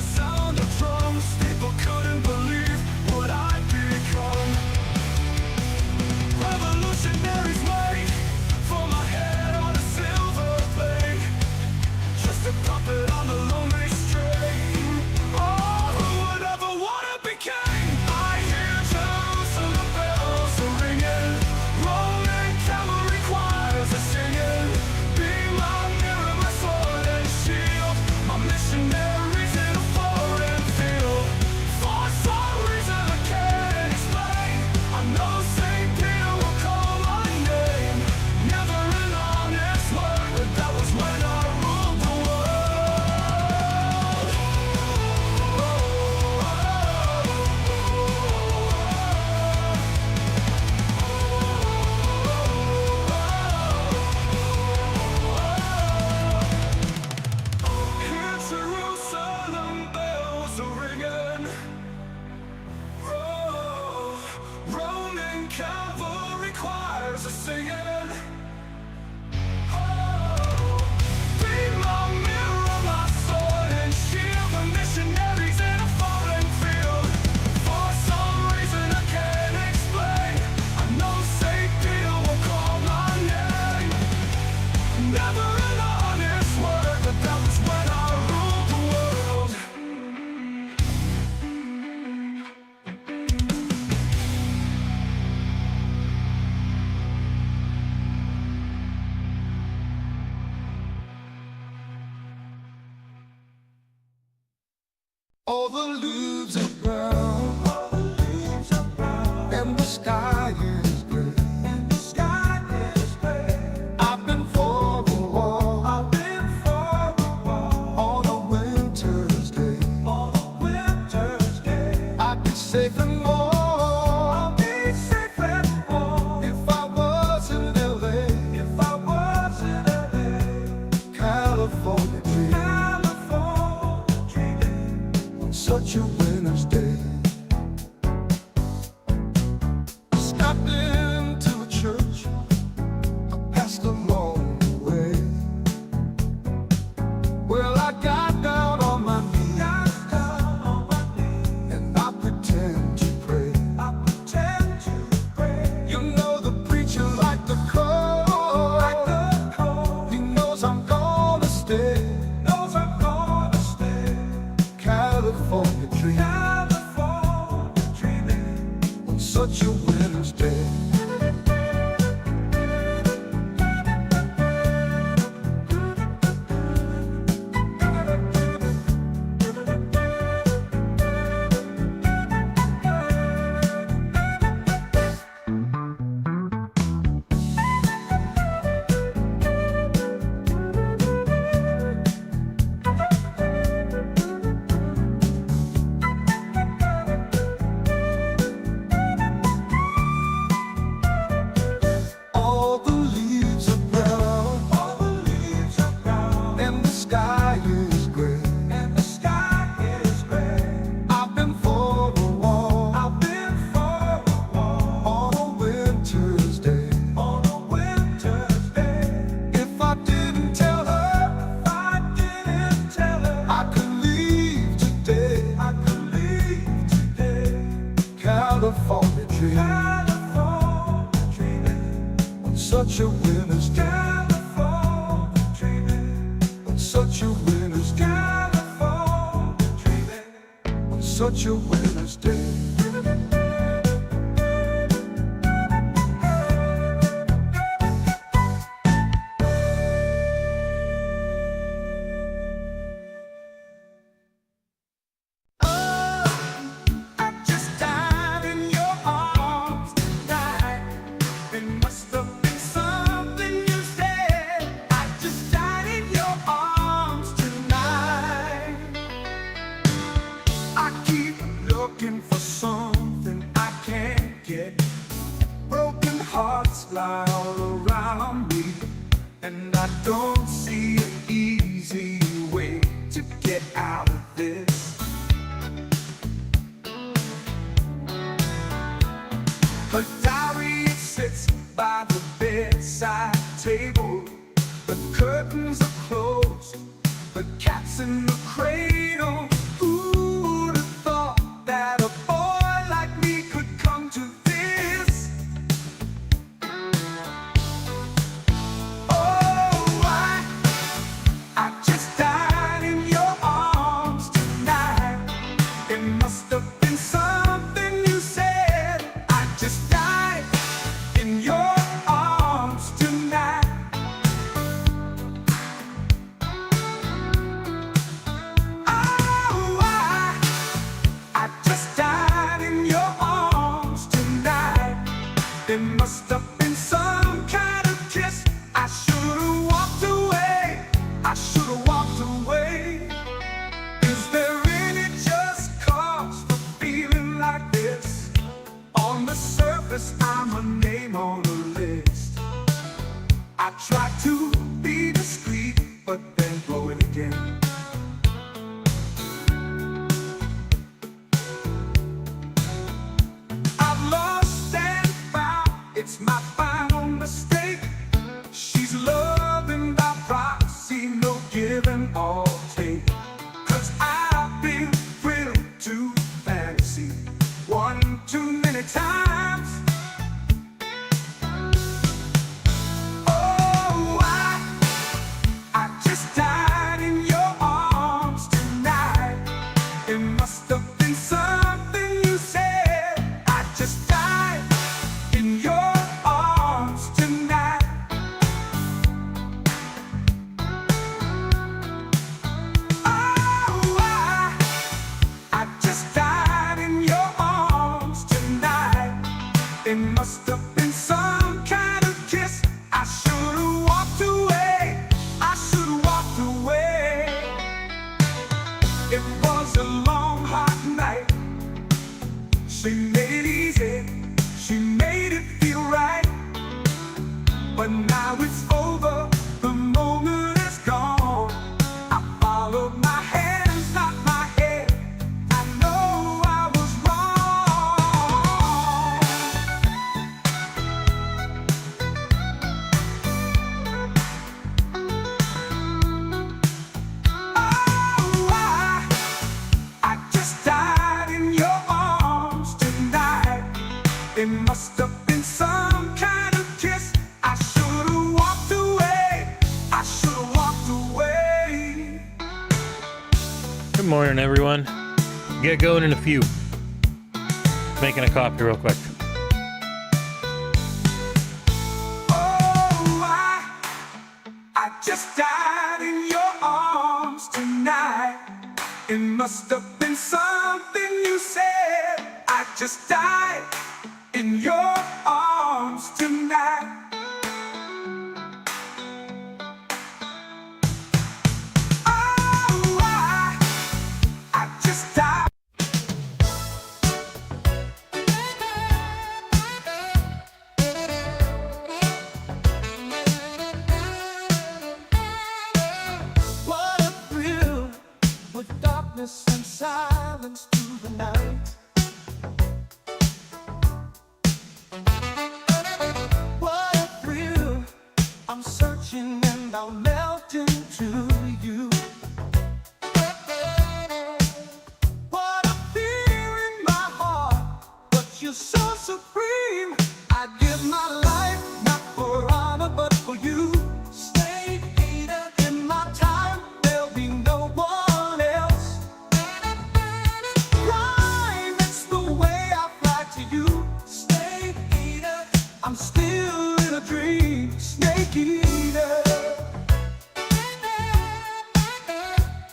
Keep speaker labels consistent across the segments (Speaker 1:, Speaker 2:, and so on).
Speaker 1: the sound of drums. People couldn't believe what I'd become. Revolutionaries wait for my head on a silver plate, just a puppet on the lonely string. Oh, who would ever wanna be king? I hear Jerusalem bells are ringing, Roman cavalry choirs are singing. Be my mirror, my sword and shield, my missionaries in a foreign field. For some reason I can't explain, I know St. Peter will call my name. Never an honest word, but that was when I ruled the world. Here Jerusalem bells are ringing, Roman cavalry choirs are singing. Oh, be my mirror, my sword and shield, the missionaries in a foreign field. For some reason I can't explain, I know St. Peter will call my name. Never an honest word, but that was when I ruled the world.
Speaker 2: All the leaves are brown, and the sky is gray. I've been for a walk on a winter's day. I'd be safe and warm if I was in LA. California dreaming, such a winter's day. Stopped into a church, I passed along the way. Well, I got down on my knees, and I pretend to pray. You know the preacher like the cold, he knows I'm gonna stay. California dreaming on such a winter's day. All the leaves are brown, and the sky is gray. I've been for a walk on a winter's day. If I didn't tell her, I could leave today. California dreaming on such a winter's day. On such a winter's day. On such a winter's day. I just died in your arms tonight. It must have been something you said. I just died in your arms tonight. I keep looking for something I can't get. Broken hearts lie all around me, and I don't see an easy way to get out of this. Her diary sits by the bedside table. The curtains are closed, the cat's in the cradle. Ooh. can all take. 'Cause I've been thrilled to fantasy one too many times. Oh, I just died in your arms tonight. It must have been something you said. I just died in your arms tonight. Oh, I just died in your arms tonight. It must have been some kind of kiss. I should have walked away. I should have walked away. It was a long, hot night. She made it easy. She made it feel right. But now it's over. The moment is gone. I followed my hands, not my head. I know I was wrong. Oh, I just died in your arms tonight. It must have been some kind of kiss. I should have walked away. I should have walked away.
Speaker 3: Good morning, everyone. Get going in a few. Making a coffee real quick.
Speaker 2: Oh, I just died in your arms tonight. It must have been something you said. I just died in your arms tonight. Oh, I just died. What a thrill, with darkness and silence through the night. What a thrill, I'm searching and I'll melt into you. What a fear in my heart, but you're so supreme. I'd give my life, not for honor, but for you. Stay either in my time, there'll be no one else. Rhyme, it's the way I fly to you. Snake eater, I'm still in a dream. Snake eater.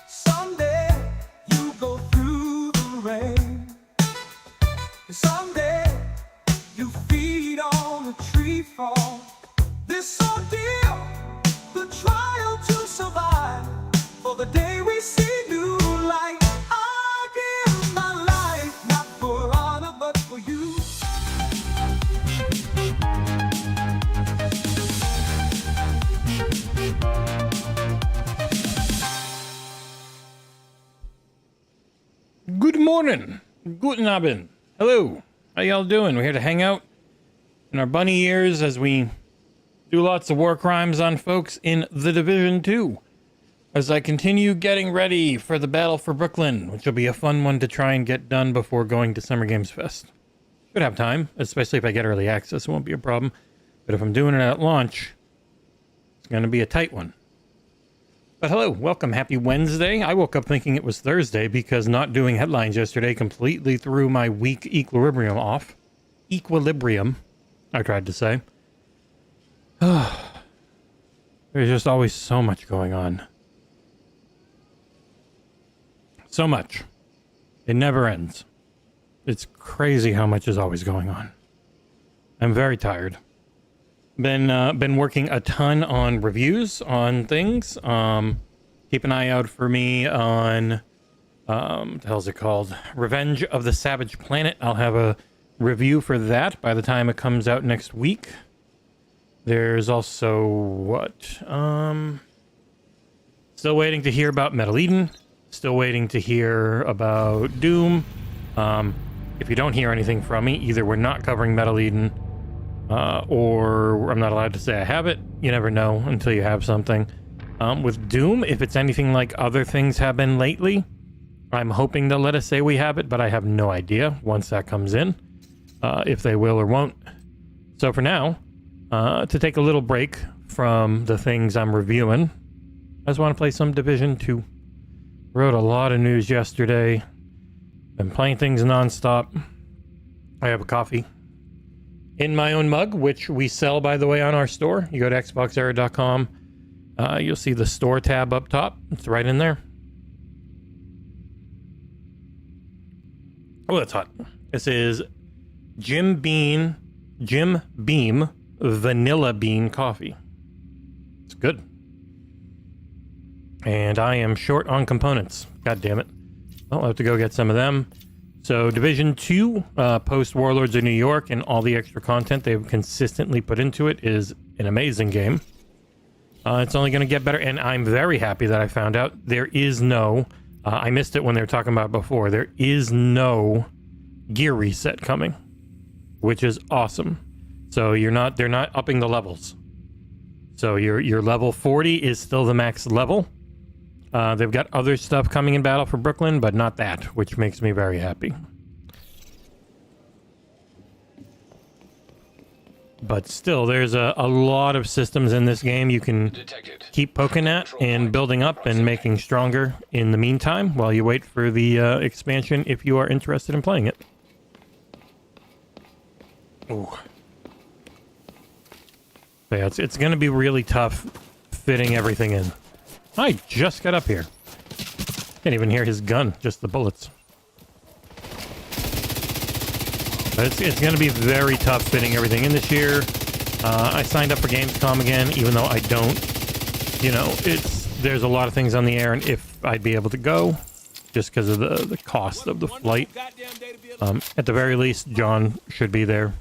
Speaker 2: Someday you go through the rain. Someday you feed on a tree fall. This ordeal, the trial to survive. For the day we see new light, I give my life, not for honor, but for you.
Speaker 3: Good morning. Guten Abend. Hello. How y'all doing? We're here to hang out in our bunny ears as we do lots of war crimes on folks in The Division 2. As I continue getting ready for the battle for Brooklyn, which will be a fun one to try and get done before going to Summer Games Fest. Should have time, especially if I get early access, it won't be a problem. But if I'm doing it at launch, it's going to be a tight one. But hello, welcome, happy Wednesday. I woke up thinking it was Thursday because not doing headlines yesterday completely threw my week equilibrium off. Equilibrium, I tried to say. There's just always so much going on. So much. It never ends. It's crazy how much is always going on. I'm very tired. Been working a ton on reviews on things. Keep an eye out for me on what the hell's it called? Revenge of the Savage Planet. I'll have a review for that by the time it comes out next week. There's also what? Still waiting to hear about Metal Eden. Still waiting to hear about Doom. If you don't hear anything from me, either we're not covering Metal Eden, or I'm not allowed to say I have it. You never know until you have something. With Doom, if it's anything like other things have been lately, I'm hoping they'll let us say we have it, but I have no idea once that comes in, if they will or won't. So for now, to take a little break from the things I'm reviewing, I just want to play some Division 2. Wrote a lot of news yesterday. Been playing things nonstop. I have a coffee in my own mug, which we sell, by the way, on our store. You go to XboxEra.com. You'll see the store tab up top. It's right in there. Oh, that's hot. This is Jim Beam Vanilla Bean Coffee. It's good. And I am short on components. God damn it. I'll have to go get some of them. So Division 2, post Warlords of New York, and all the extra content they've consistently put into it is an amazing game. It's only going to get better, and I'm very happy that I found out there is no, I missed it when they were talking about it before, there is no gear reset coming, which is awesome. So they're not upping the levels. So your level 40 is still the max level. They've got other stuff coming in battle for Brooklyn, but not that, which makes me very happy. But still, there's a lot of systems in this game you can keep poking at and building up and making stronger in the meantime while you wait for the expansion if you are interested in playing it. Ooh. But yeah, it's going to be really tough fitting everything in. I just got up here. Can't even hear his gun, just the bullets. But it's going to be very tough fitting everything in this year. I signed up for Gamescom again, even though I don't. You know, there's a lot of things on the air, and if I'd be able to go, just because of the cost of the flight. At the very least, John should be there.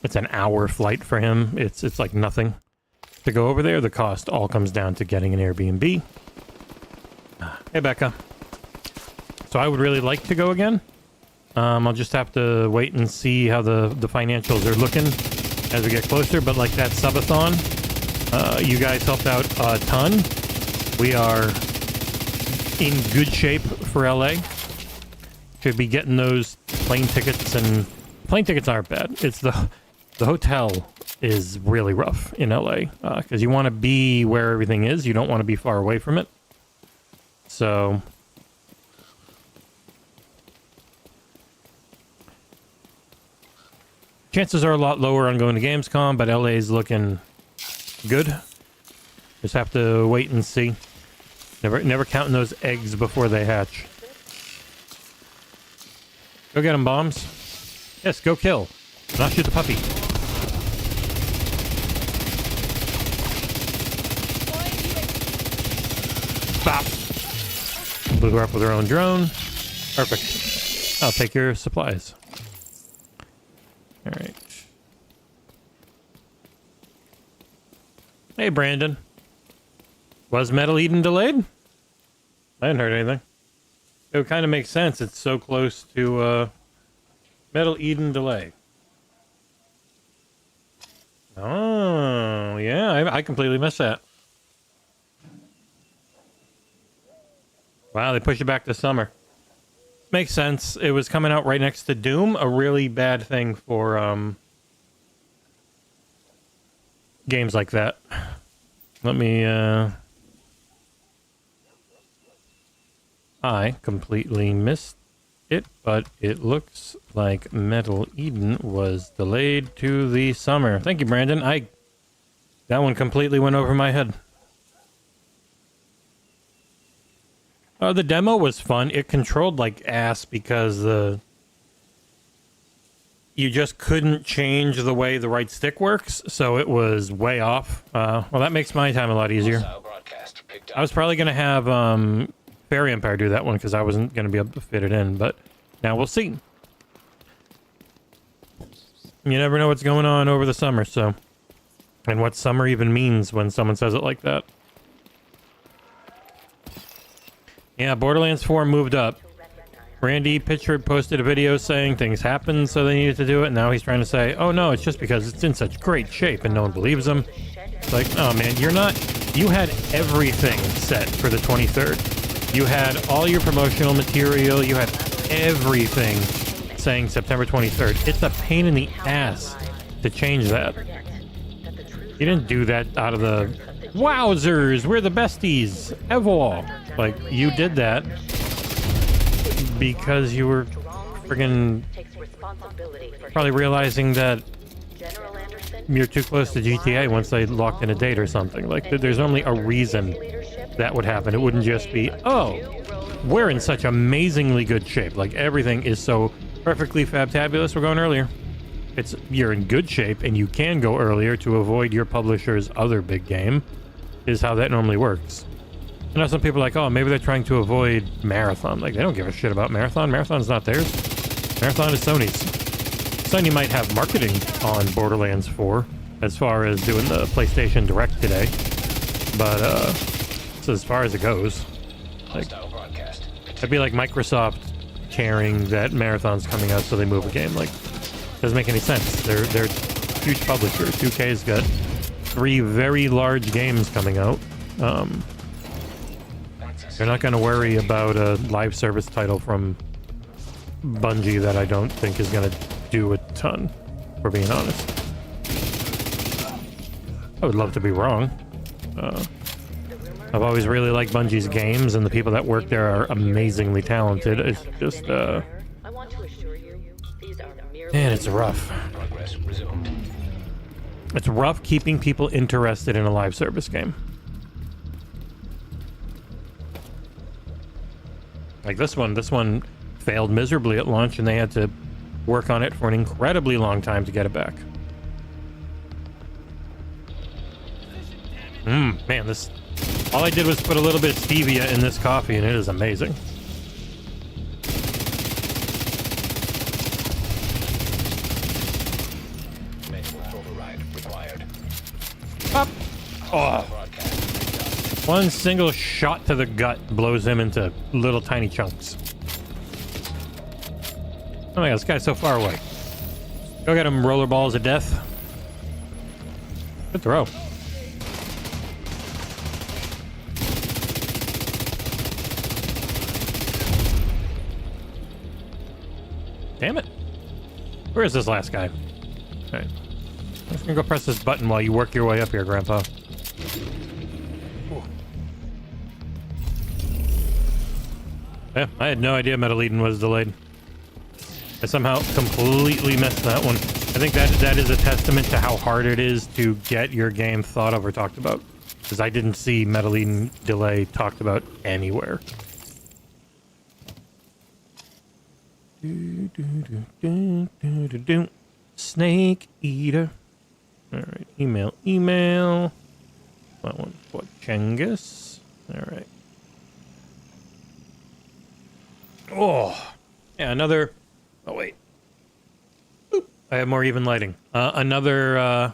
Speaker 3: It's an hour flight for him. It's like nothing to go over there. The cost all comes down to getting an Airbnb. Hey, Becca. So I would really like to go again. I'll just have to wait and see how the financials are looking as we get closer. But like that subathon, you guys helped out a ton. We are in good shape for LA. Should be getting those plane tickets, and plane tickets aren't bad. It's the hotel is really rough in LA because you want to be where everything is. You don't want to be far away from it. So chances are a lot lower on going to Gamescom, but LA is looking good. Just have to wait and see. Never counting those eggs before they hatch. Go get them, bombs. Yes, go kill. Not shoot the puppy. Bop. Blew her up with her own drone. Perfect. I'll take your supplies. Alright. Hey, Brandon. Was Metal Eden delayed? I hadn't heard anything. It would kind of make sense. It's so close to Metal Eden delay. Oh, yeah. I completely missed that. Wow, they pushed it back to summer. Makes sense. It was coming out right next to Doom. A really bad thing for games like that. Let me... I completely missed it, but it looks like Metal Eden was delayed to the summer. Thank you, Brandon. That one completely went over my head. The demo was fun. It controlled like ass because you just couldn't change the way the right stick works, so it was way off. Well, that makes my time a lot easier. I was probably going to have Fairy Empire do that one because I wasn't going to be able to fit it in, but now we'll see. You never know what's going on over the summer, so... And what summer even means when someone says it like that. Yeah, Borderlands 4 moved up. Randy Pitchford posted a video saying things happened, so they needed to do it, and now he's trying to say, oh no, it's just because it's in such great shape, and no one believes him. It's like, oh man, you're not you had everything set for the 23rd. You had all your promotional material. You had everything saying September 23rd. It's a pain in the ass to change that. You didn't do that out of the wowzers, we're the besties ever. Like, you did that because you were friggin' probably realizing that you're too close to GTA once they locked in a date or something. Like, there's only a reason that would happen. It wouldn't just be, oh, we're in such amazingly good shape. Like, everything is so perfectly fabtabulous, we're going earlier. It's, you're in good shape and you can go earlier to avoid your publisher's other big game, is how that normally works. You know, some people are like, oh, maybe they're trying to avoid Marathon. Like, they don't give a shit about Marathon. Marathon's not theirs. Marathon is Sony's. Sony might have marketing on Borderlands 4 as far as doing the PlayStation Direct today, but it's as far as it goes. Like, it'd be like Microsoft caring that Marathon's coming out so they move a game. Like, doesn't make any sense. They're huge publisher. 2K's got 3 very large games coming out. They're not going to worry about a live service title from Bungie that I don't think is going to do a ton, for being honest. I would love to be wrong. I've always really liked Bungie's games, and the people that work there are amazingly talented. It's just, man, it's rough. It's rough keeping people interested in a live service game. Like this one failed miserably at launch, and they had to work on it for an incredibly long time to get it back. Man, this... all I did was put a little bit of stevia in this coffee, and it is amazing. Up! Oh. One single shot to the gut blows him into little tiny chunks. Oh my god, this guy's so far away. Go get him, rollerballs of death. Good throw. Damn it. Where is this last guy? Alright. I'm just gonna go press this button while you work your way up here, Grandpa. Yeah, I had no idea Metal Eden was delayed. I somehow completely missed that one. I think that is a testament to how hard it is to get your game thought of or talked about. Because I didn't see Metal Eden delay talked about anywhere. Snake Eater. Alright, email. That one for Chengus. Alright. Oh, yeah, another... oh, wait. Boop. I have more even lighting. Another,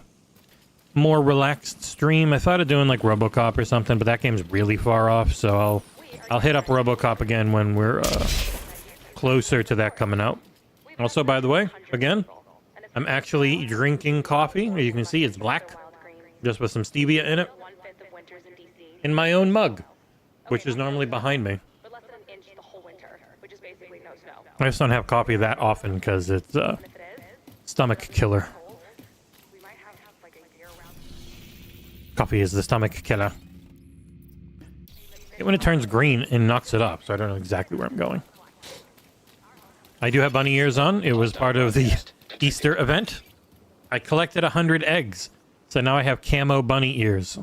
Speaker 3: more relaxed stream. I thought of doing, like, RoboCop or something, but that game's really far off, so I'll hit up RoboCop again when we're, closer to that coming out. Also, by the way, again, I'm actually drinking coffee. As you can see, it's black, just with some stevia in it, in my own mug, which is normally behind me. I just don't have coffee that often because it's stomach killer. Coffee is the stomach killer. When it turns green and knocks it up, so I don't know exactly where I'm going. I do have bunny ears on. It was part of the Easter event. I collected 100 eggs, so now I have camo bunny ears.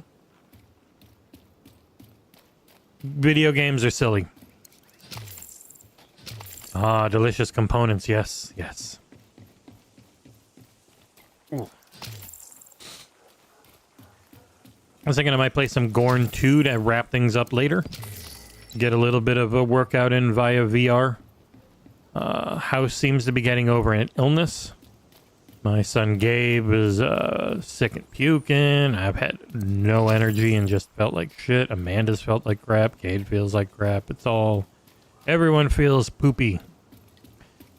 Speaker 3: Video games are silly. Ah, delicious components. Yes, yes. Ooh. I was thinking I might play some Gorn 2 to wrap things up later. Get a little bit of a workout in via VR. House seems to be getting over an illness. My son Gabe is sick and puking. I've had no energy and just felt like shit. Amanda's felt like crap. Cade feels like crap. It's all... everyone feels poopy.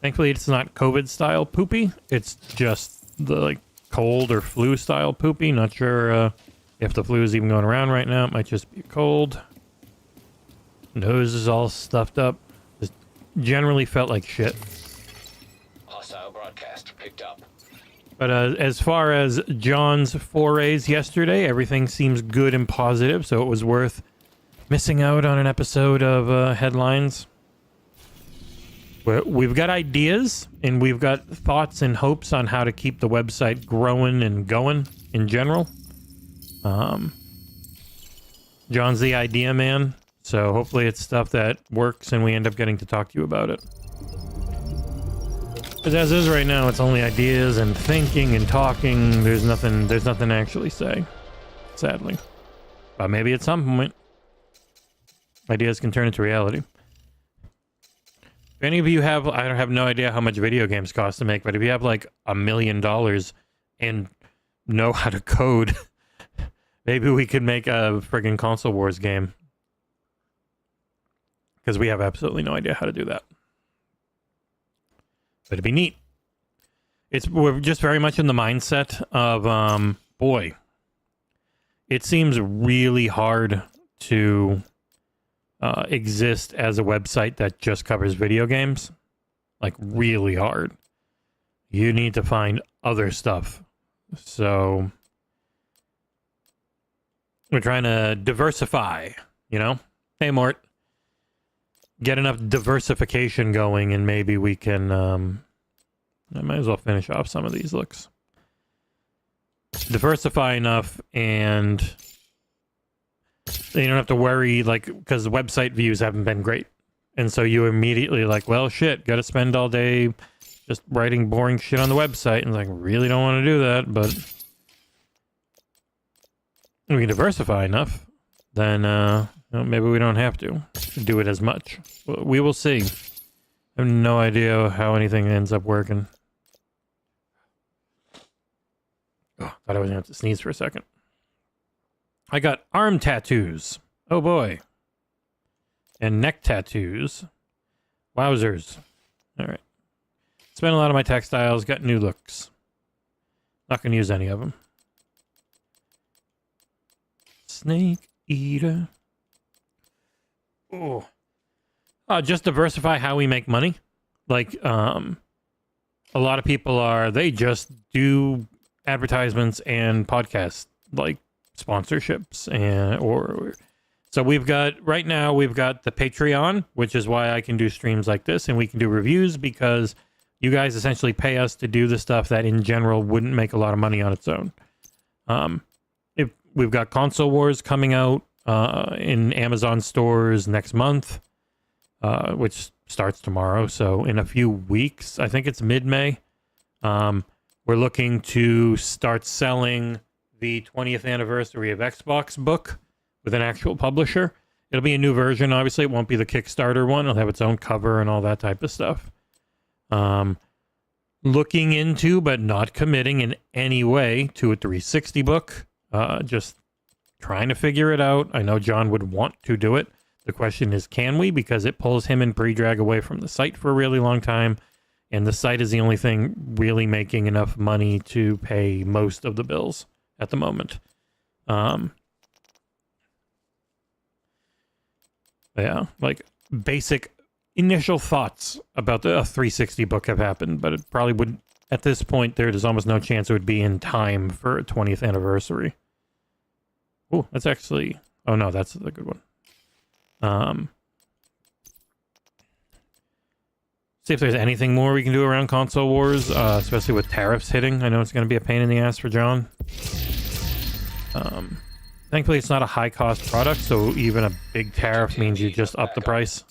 Speaker 3: Thankfully, it's not COVID-style poopy. It's just the, like, cold or flu-style poopy. Not sure If the flu is even going around right now, it might just be cold. Nose is all stuffed up. Just generally felt like shit.
Speaker 4: Hostile broadcast picked up.
Speaker 3: But as far as John's forays yesterday, everything seems good and positive, so it was worth missing out on an episode of Headlines. We've got ideas, and we've got thoughts and hopes on how to keep the website growing and going in general. John's the idea man, so hopefully it's stuff that works and we end up getting to talk to you about it. Because as is right now, it's only ideas and thinking and talking. There's nothing to actually say, sadly. But maybe at some point, ideas can turn into reality. If any of you have, I have no idea how much video games cost to make, but if you have like $1 million and know how to code, maybe we could make a friggin' console wars game. Because we have absolutely no idea how to do that. But it'd be neat. We're just very much in the mindset of, boy, it seems really hard to exist as a website that just covers video games. Like, really hard. You need to find other stuff. So we're trying to diversify, you know? Hey, Mort. Get enough diversification going, and maybe we can, I might as well finish off some of these looks. Diversify enough, and you don't have to worry, like, because the website views haven't been great. And so you immediately like, well, shit, got to spend all day just writing boring shit on the website. And like, really don't want to do that, but we can diversify enough, then maybe we don't have to do it as much. We will see. I have no idea how anything ends up working. Oh, thought I was going to have to sneeze for a second. I got arm tattoos. Oh boy. And neck tattoos. Wowzers. Alright. Spent a lot of my textiles, got new looks. Not going to use any of them. Snake eater. Oh. Just diversify how we make money. Like, a lot of people they just do advertisements and podcasts, like sponsorships, so right now we've got the Patreon, which is why I can do streams like this and we can do reviews, because you guys essentially pay us to do the stuff that in general wouldn't make a lot of money on its own. If we've got Console Wars coming out in Amazon stores next month, which starts tomorrow, so in a few weeks, I think it's mid-May, we're looking to start selling the 20th anniversary of Xbox book with an actual publisher. It'll be a new version, obviously. It won't be the Kickstarter one. It'll have its own cover and all that type of stuff. Looking into, but not committing in any way to a 360 book. Just trying to figure it out. I know John would want to do it. The question is, can we? Because it pulls him and Pre-Drag away from the site for a really long time. And the site is the only thing really making enough money to pay most of the bills at the moment. Yeah, like basic initial thoughts about the 360 book have happened, but it probably would, at this point, there's almost no chance it would be in time for a 20th anniversary. Oh, that's actually, oh no, that's the good one. See if there's anything more we can do around Console Wars, especially with tariffs hitting. I know it's going to be a pain in the ass for John. Thankfully, it's not a high-cost product, so even a big tariff means you just up the price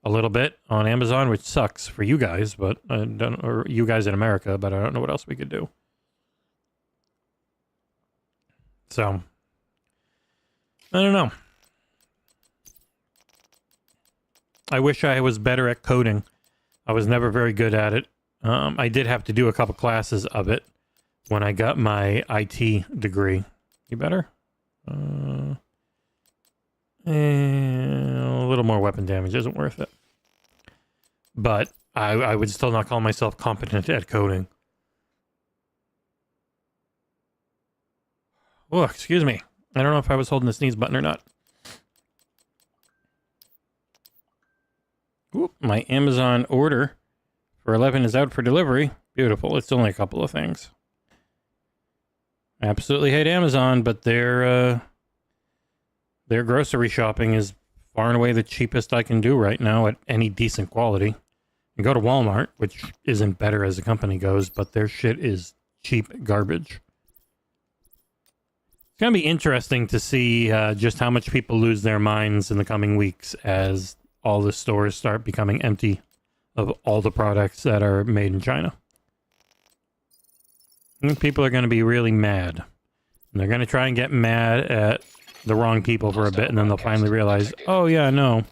Speaker 3: a little bit on Amazon, which sucks for you guys, but or you guys in America, but I don't know what else we could do. So, I don't know. I wish I was better at coding. I was never very good at it. I did have to do a couple classes of it when I got my IT degree. You better? A little more weapon damage isn't worth it. But I would still not call myself competent at coding. Oh, excuse me. I don't know if I was holding the sneeze button or not. Oop, my Amazon order for 11 is out for delivery. Beautiful. It's only a couple of things. I absolutely hate Amazon, but their grocery shopping is far and away the cheapest I can do right now at any decent quality. You go to Walmart, which isn't better as a company goes, but their shit is cheap garbage. It's going to be interesting to see just how much people lose their minds in the coming weeks as all the stores start becoming empty of all the products that are made in China. I think people are going to be really mad. And they're going to try and get mad at the wrong people for a bit, and then they'll finally realize, oh yeah, no.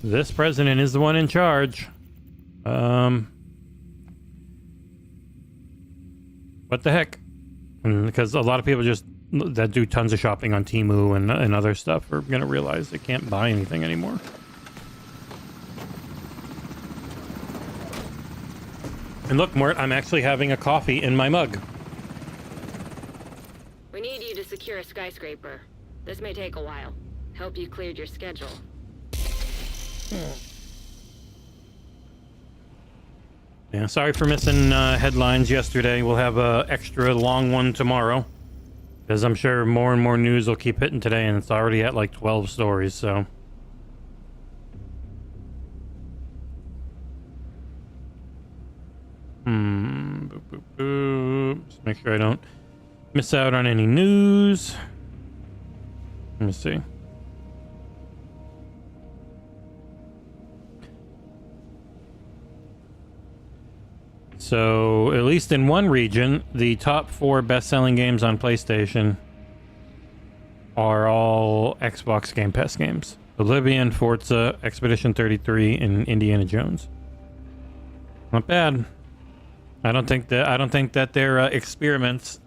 Speaker 3: This president is the one in charge. What the heck? Because a lot of people just that do tons of shopping on Temu and other stuff are going to realize they can't buy anything anymore. And look, Mort, I'm actually having a coffee in my mug.
Speaker 5: We need you to secure a skyscraper. This may take a while. Hope you cleared your schedule.
Speaker 3: Yeah, sorry for missing headlines yesterday. We'll have a extra long one tomorrow. Because I'm sure more and more news will keep hitting today, and it's already at like 12 stories, so... Boop, boop, boop. Just make sure I don't miss out on any news. Let me see. So, at least in one region, the top 4 best-selling games on PlayStation are all Xbox Game Pass games. Oblivion, Forza, Expedition 33, and Indiana Jones. Not bad. I don't think that their experiments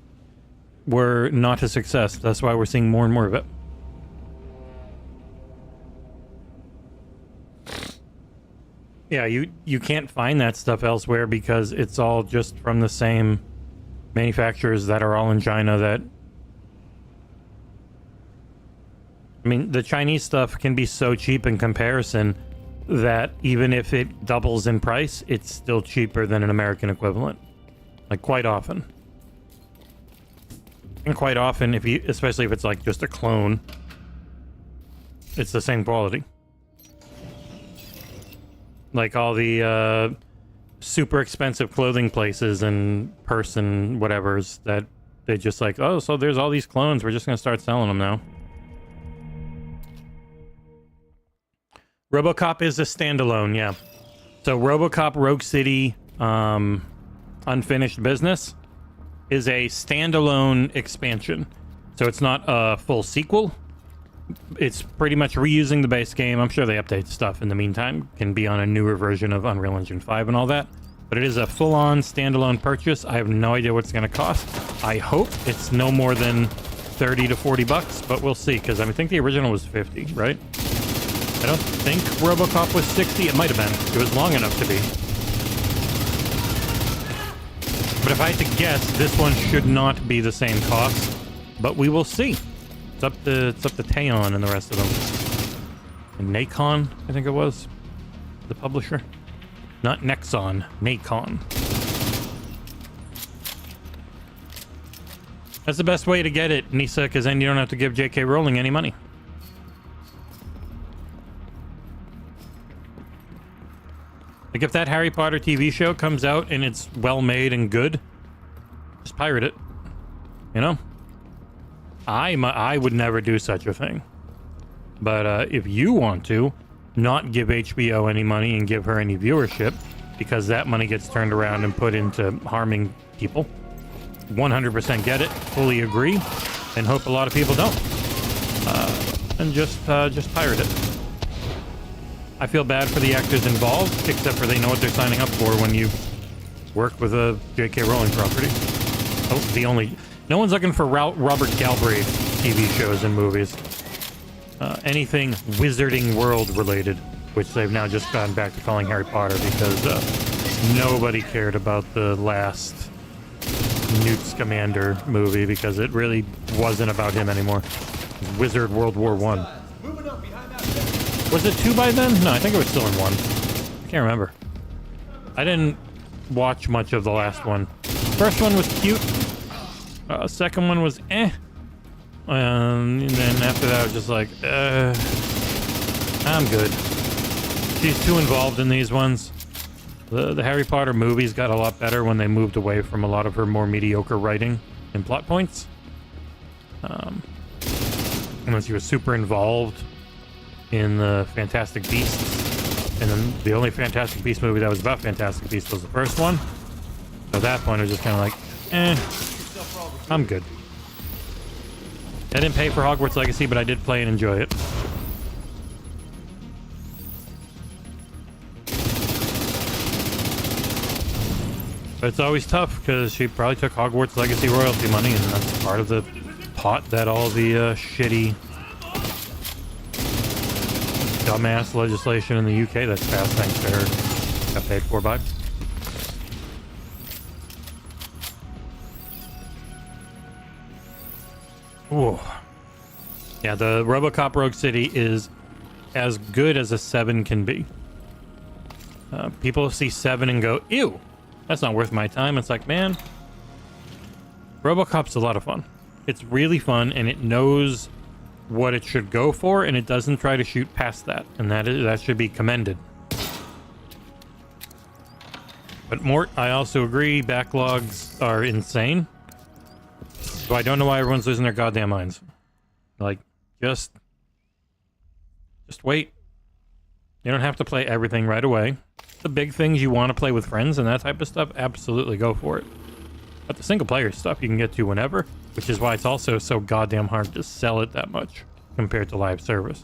Speaker 3: were not a success. That's why we're seeing more and more of it. Yeah, you can't find that stuff elsewhere because it's all just from the same manufacturers that are all in China that... I mean, the Chinese stuff can be so cheap in comparison that even if it doubles in price, it's still cheaper than an American equivalent. Like, quite often. And quite often, especially if it's like just a clone, it's the same quality. Like all the super expensive clothing places and person whatevers that they just like, oh, so there's all these clones, we're just gonna start selling them now. RoboCop is a standalone, yeah. So RoboCop Rogue City Unfinished Business is a standalone expansion. So it's not a full sequel. It's pretty much reusing the base game. I'm sure they update stuff in the meantime. Can be on a newer version of Unreal Engine 5 and all that. But it is a full-on standalone purchase. I have no idea what it's going to cost. I hope it's no more than 30 to 40 bucks, but we'll see. Because I think the original was 50, right? I don't think RoboCop was 60. It might have been. It was long enough to be. But if I had to guess, this one should not be the same cost. But we will see. It's up to Teon and the rest of them. And Nacon, I think it was, the publisher. Not Nexon, Nacon. That's the best way to get it, Nisa, because then you don't have to give J.K. Rowling any money. Like, if that Harry Potter TV show comes out and it's well made and good, just pirate it. You know? I would never do such a thing. But if you want to, not give HBO any money and give her any viewership, because that money gets turned around and put into harming people, 100% get it, fully agree, and hope a lot of people don't. And just pirate it. I feel bad for the actors involved, except for they know what they're signing up for when you work with a J.K. Rowling property. Oh, no one's looking for Robert Galbraith TV shows and movies. Anything Wizarding World related, which they've now just gone back to calling Harry Potter because nobody cared about the last Newt Scamander movie because it really wasn't about him anymore. Wizard World War One. Was it 2 by then? No, I think it was still in 1. I can't remember. I didn't watch much of the last one. First one was cute. Second one was eh. And then after that, I was just like, I'm good. She's too involved in these ones. The Harry Potter movies got a lot better when they moved away from a lot of her more mediocre writing and plot points. And then she was super involved in the Fantastic Beasts. And then the only Fantastic Beasts movie that was about Fantastic Beasts was the first one. So at that point, I was just kind of like, I'm good. I didn't pay for Hogwarts Legacy, but I did play and enjoy it. But it's always tough because she probably took Hogwarts Legacy royalty money, and that's part of the pot that all the shitty, dumbass legislation in the UK that's passed thanks to her got paid for by. Ooh. Yeah, the RoboCop Rogue City is as good as a 7 can be. People see 7 and go, ew, that's not worth my time. It's like, man, RoboCop's a lot of fun. It's really fun, and it knows what it should go for, and it doesn't try to shoot past that, and that should be commended. But Mort, I also agree, backlogs are insane. So I don't know why everyone's losing their goddamn minds. Like, just wait. You don't have to play everything right away. The big things you want to play with friends and that type of stuff, absolutely go for it. But the single player stuff you can get to whenever, which is why it's also so goddamn hard to sell it that much compared to live service.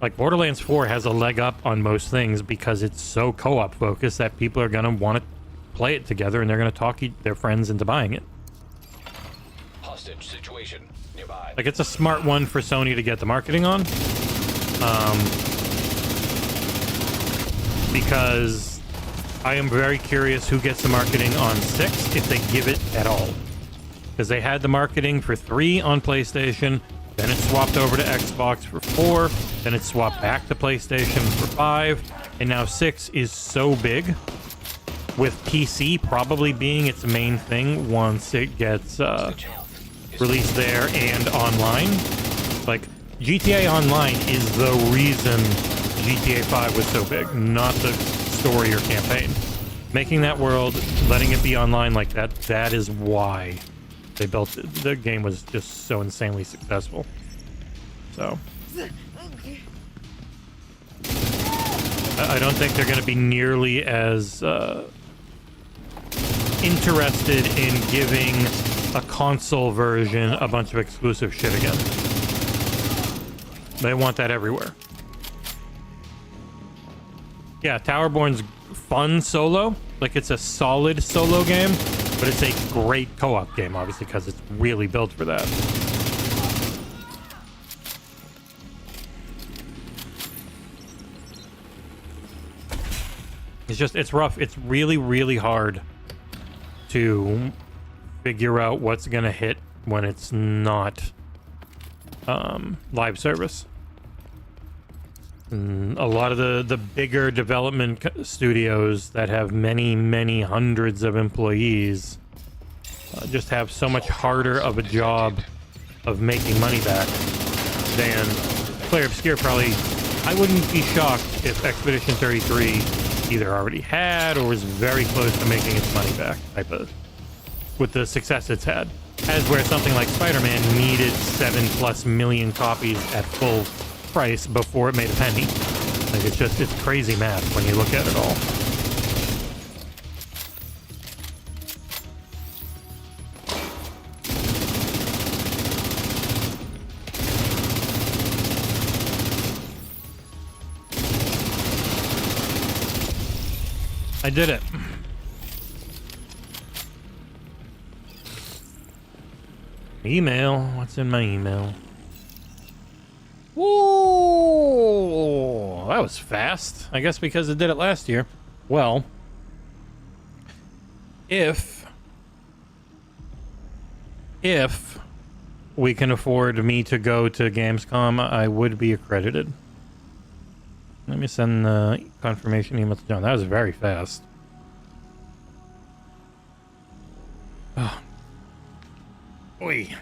Speaker 3: Like, Borderlands 4 has a leg up on most things because it's so co-op focused that people are going to want to play it together and they're going to talk their friends into buying it.
Speaker 4: Hostage situation nearby.
Speaker 3: Like, it's a smart one for Sony to get the marketing on. Because I am very curious who gets the marketing on 6, if they give it at all. Because they had the marketing for 3 on PlayStation, then it swapped over to Xbox for 4, then it swapped back to PlayStation for 5, and now 6 is so big, with PC probably being its main thing once it gets released there and online. Like, GTA Online is the reason GTA 5 was so big, not the story or campaign. Making that world, letting it be online like that, that is why they built it. The game was just so insanely successful. So I don't think they're going to be nearly as interested in giving a console version a bunch of exclusive shit again. They want that everywhere. Yeah, Towerborn's fun solo. Like, it's a solid solo game, but it's a great co-op game, obviously, because it's really built for that. It's rough. It's really, really hard to figure out what's gonna hit when it's not live service. A lot of the bigger development studios that have many hundreds of employees just have so much harder of a job of making money back than Player Obscure. Probably, I wouldn't be shocked if Expedition 33 either already had or was very close to making its money back, type of, with the success it's had. As where something like Spider-Man needed 7+ million copies at full price before it made a penny. Like, it's crazy math when you look at it all. I did it. Email. What's in my email? Whoa, that was fast. I guess because it did it last year. Well, if if we can afford me to go to Gamescom, I would be accredited. Let me send the confirmation email to John. That was very fast. Oh. Oi.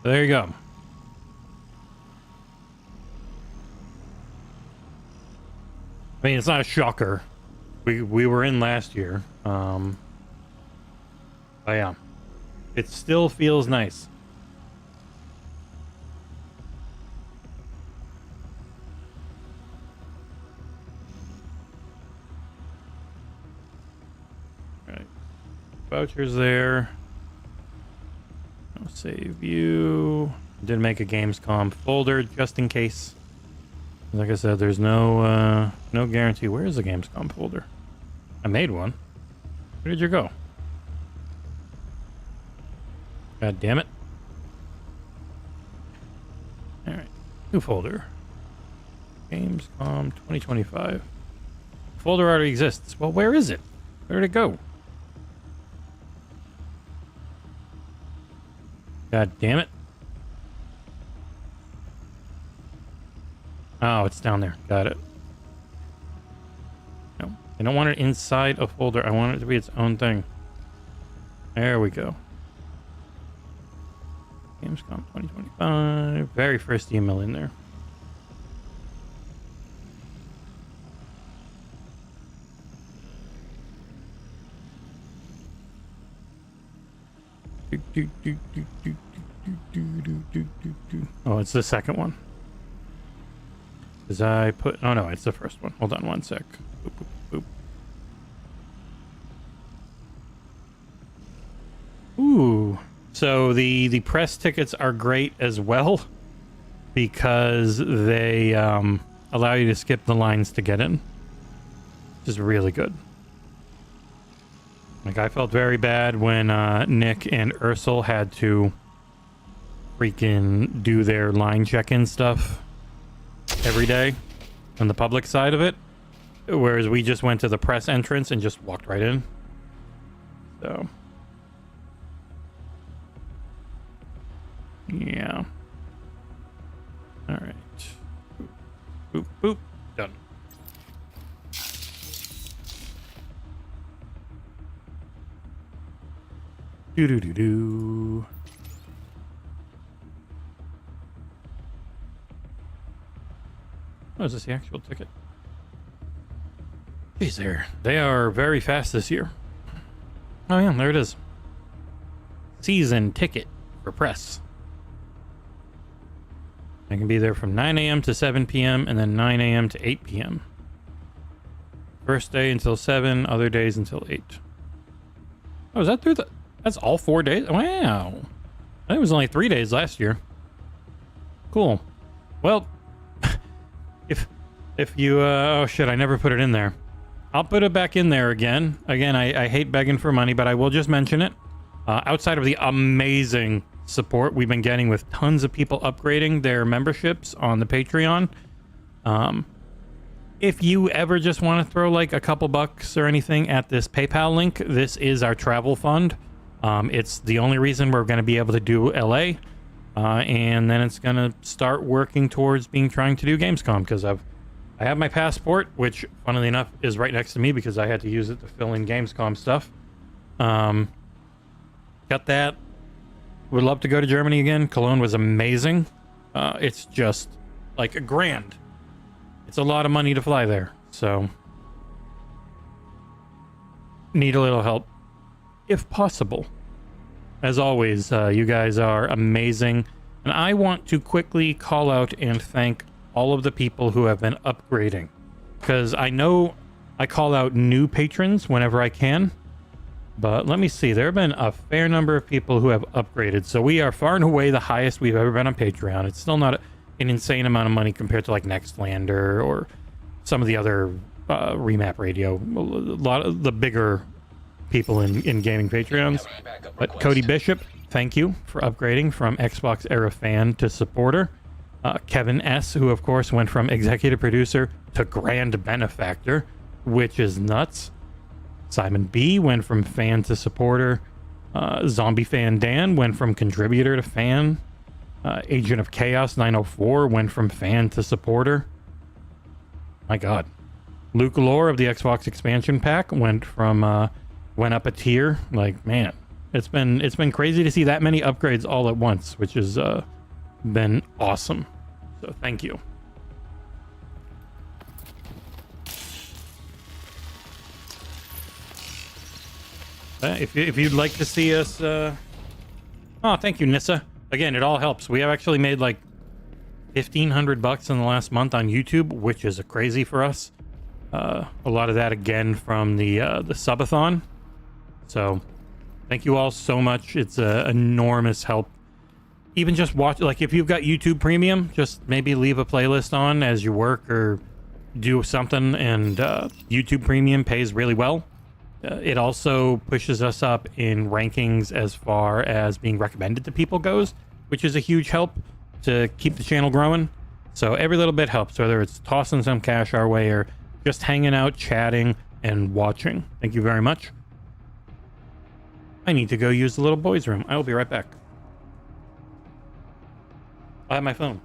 Speaker 3: There you go. I mean, it's not a shocker. We were in last year. But yeah. It still feels nice. Right. Vouchers there. I'll save you. Did make a Gamescom folder just in case. Like I said, there's no guarantee. Where is the Gamescom folder? I made one. Where did you go? God damn it. Alright. New folder. Gamescom 2025. Folder already exists. Well, where is it? Where did it go? God damn it. Oh, it's down there. Got it. No, I don't want it inside a folder. I want it to be its own thing. There we go. Gamescom 2025. Very first email in there. Oh, it's the second one. Because I put... Oh, no, it's the first one. Hold on one sec. Boop, boop, boop. Ooh. So the press tickets are great as well because they allow you to skip the lines to get in. Which is really good. Like, I felt very bad when Nick and Ursel had to freaking do their line check-in stuff every day on the public side of it, whereas we just went to the press entrance and just walked right in. So yeah. All right. Boop, boop, boop. Done. Do do do do. Oh, is this the actual ticket? Jeez, they are very fast this year. Oh yeah, there it is. Season ticket for press. I can be there from 9 a.m. to 7 p.m. and then 9 a.m. to 8 p.m. First day until 7, other days until 8. Oh, is that through the... That's all 4 days? Wow. I think it was only 3 days last year. Cool. Well... If you, oh shit, I never put it in there. I'll put it back in there again. Again, I hate begging for money, but I will just mention it. Outside of the amazing support we've been getting with tons of people upgrading their memberships on the Patreon. If you ever just want to throw like a couple bucks or anything at this PayPal link, this is our travel fund. It's the only reason we're going to be able to do LA. And then it's going to start working towards trying to do Gamescom because I have my passport, which funnily enough is right next to me because I had to use it to fill in Gamescom stuff. Got that. Would love to go to Germany again. Cologne was amazing. It's just like $1,000. It's a lot of money to fly there. So need a little help if possible. As always, you guys are amazing. And I want to quickly call out and thank all of the people who have been upgrading. Because I know I call out new patrons whenever I can. But let me see. There have been a fair number of people who have upgraded. So we are far and away the highest we've ever been on Patreon. It's still not an insane amount of money compared to like Nextlander or some of the other Remap Radio. A lot of the bigger people in gaming Patreons. But Cody Bishop, thank you for upgrading from XboxEra fan to supporter. Kevin S., who of course went from executive producer to grand benefactor, which is nuts. Simon B. went from fan to supporter. Zombie Fan Dan went from contributor to fan. Agent of Chaos 904 went from fan to supporter. My God. Luke Lore of the Xbox expansion pack went up a tier. Like, man, it's been crazy to see that many upgrades all at once, which has been awesome. So thank you. If you'd like to see us, oh, thank you, Nissa. Again, it all helps. We have actually made like $1,500 in the last month on YouTube, which is crazy for us. A lot of that again from the subathon. So thank you all so much. It's an enormous help. Even just watch, like if you've got YouTube Premium, just maybe leave a playlist on as you work or do something, and YouTube Premium pays really well. It also pushes us up in rankings as far as being recommended to people goes, which is a huge help to keep the channel growing. So every little bit helps, whether it's tossing some cash our way or just hanging out, chatting, and watching. Thank you very much. I need to go use the little boy's room. I will be right back. I have my phone.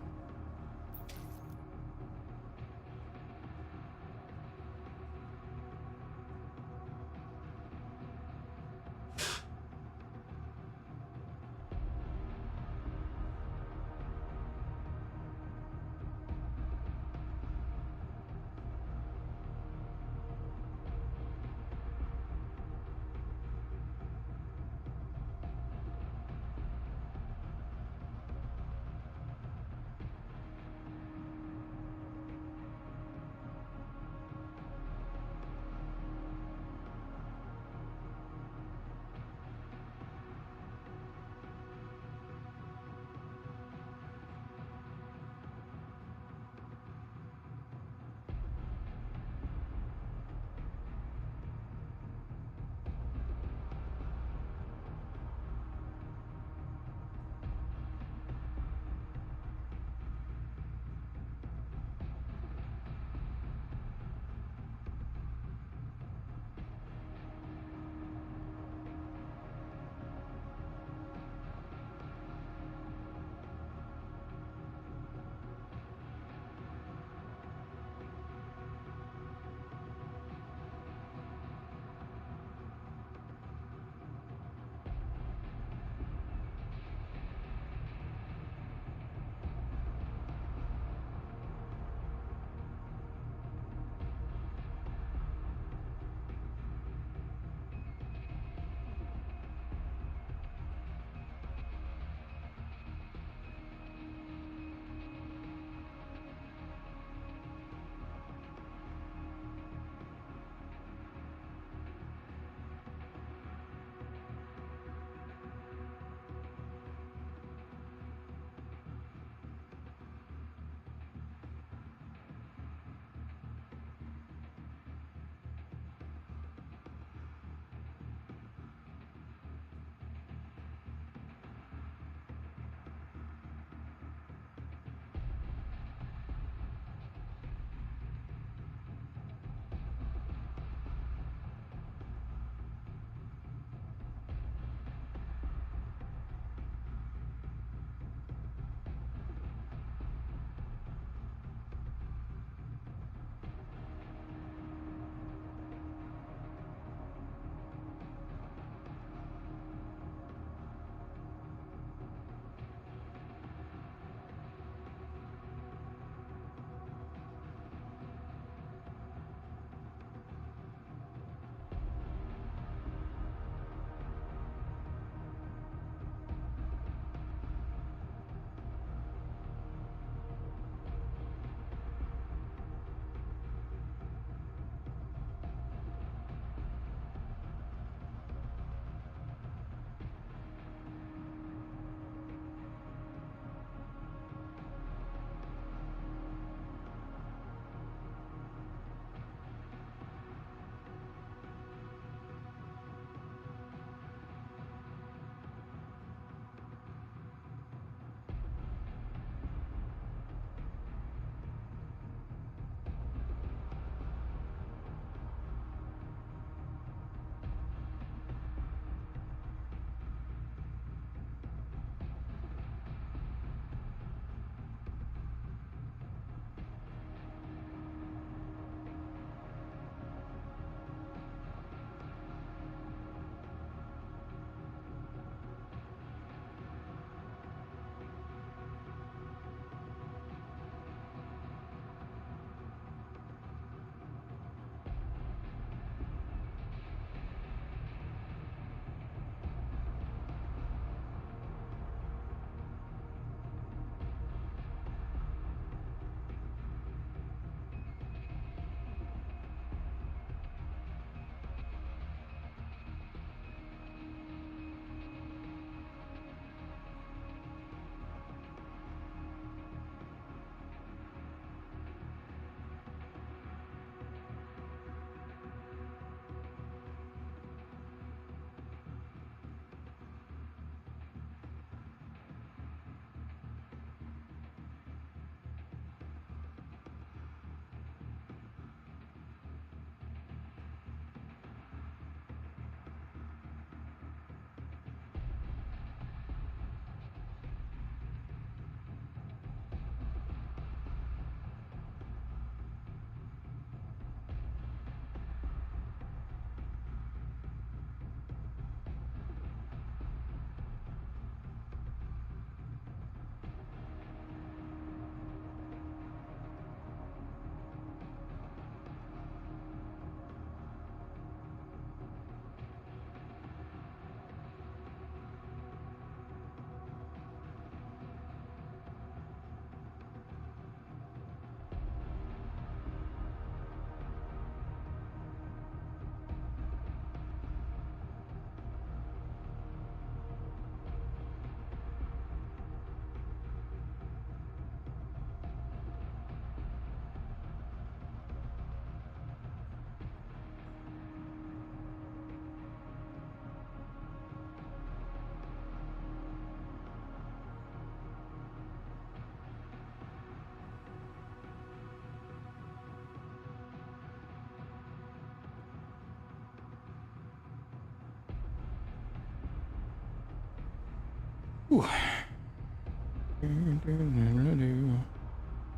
Speaker 3: Whew.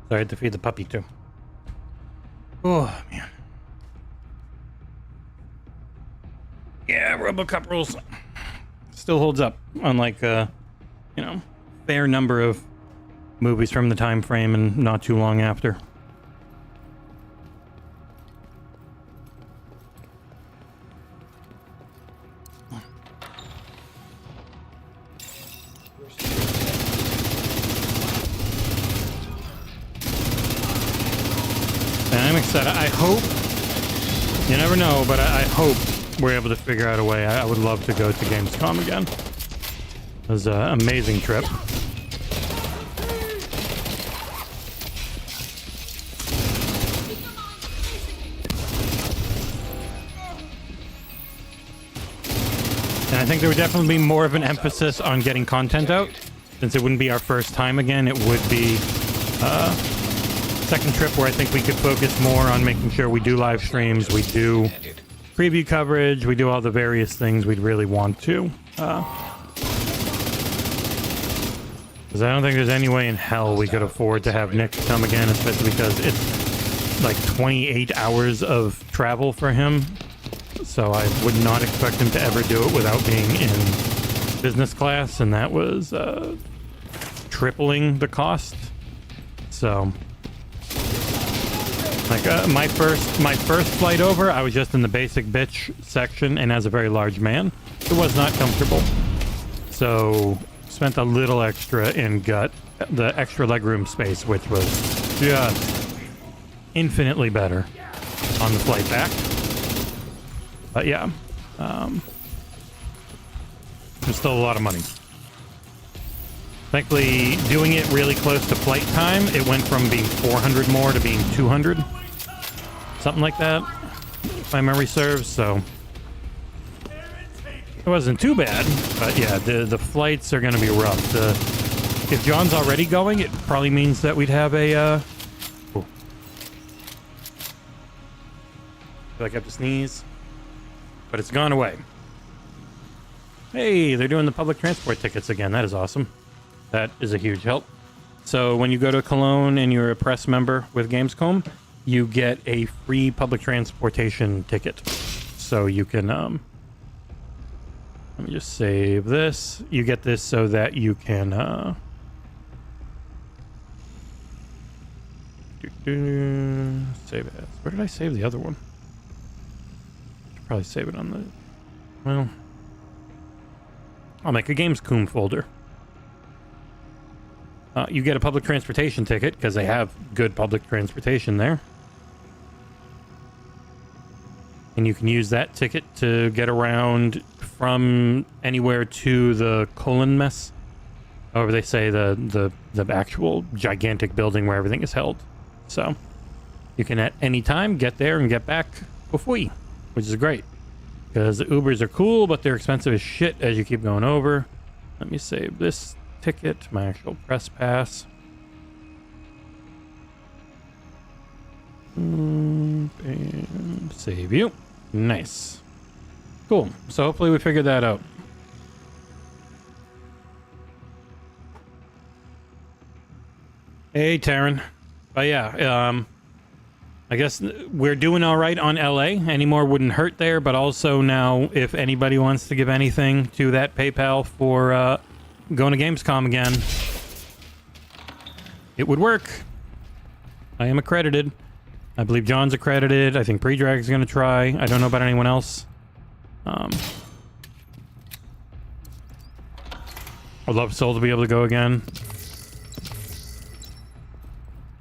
Speaker 3: Sorry, I had to feed the puppy too. Oh, man. Yeah, RoboCop rules. Still holds up, unlike, fair number of movies from the time frame and not too long after. And I'm excited. I hope, you never know, but I hope we're able to figure out a way. I would love to go to Gamescom again. It was an amazing trip. And I think there would definitely be more of an emphasis on getting content out. Since it wouldn't be our first time again, it would be second trip where I think we could focus more on making sure we do live streams, we do preview coverage, we do all the various things we'd really want to. Because I don't think there's any way in hell we could afford to have Nick come again, especially because it's like 28 hours of travel for him. So I would not expect him to ever do it without being in business class, and that was tripling the cost. So like my first flight over, I was just in the basic bitch section, and as a very large man, it was not comfortable. So spent a little extra in the extra legroom space, which was just infinitely better on the flight back. But yeah, there's still a lot of money. Thankfully, doing it really close to flight time, it went from being 400 more to being 200. Something like that, if my memory serves, so it wasn't too bad. But yeah, the flights are going to be rough. If John's already going, it probably means that we'd have a... I feel like I have to sneeze. But it's gone away. Hey, they're doing the public transport tickets again. That is awesome. That is a huge help. So when you go to Cologne and you're a press member with Gamescom, you get a free public transportation ticket. So you can, let me just save this. You get this so that you can, save it. Where did I save the other one? Should probably save it on the, well, I'll make a Gamescom folder. You get a public transportation ticket because they have good public transportation there. And you can use that ticket to get around from anywhere to the Colon mess. However they say the actual gigantic building where everything is held. So you can at any time get there and get back for free, which is great. Because the Ubers are cool, but they're expensive as shit as you keep going over. Let me save this ticket, my actual press pass. Bam, save you. Nice. Cool. So hopefully we figured that out. Hey, Taryn. But yeah, I guess we're doing all right on LA. Any more wouldn't hurt there, but also now if anybody wants to give anything to that PayPal for going to Gamescom again, it would work. I am accredited. I believe John's accredited. I think Predrag's going to try. I don't know about anyone else. I'd love Soul to be able to go again.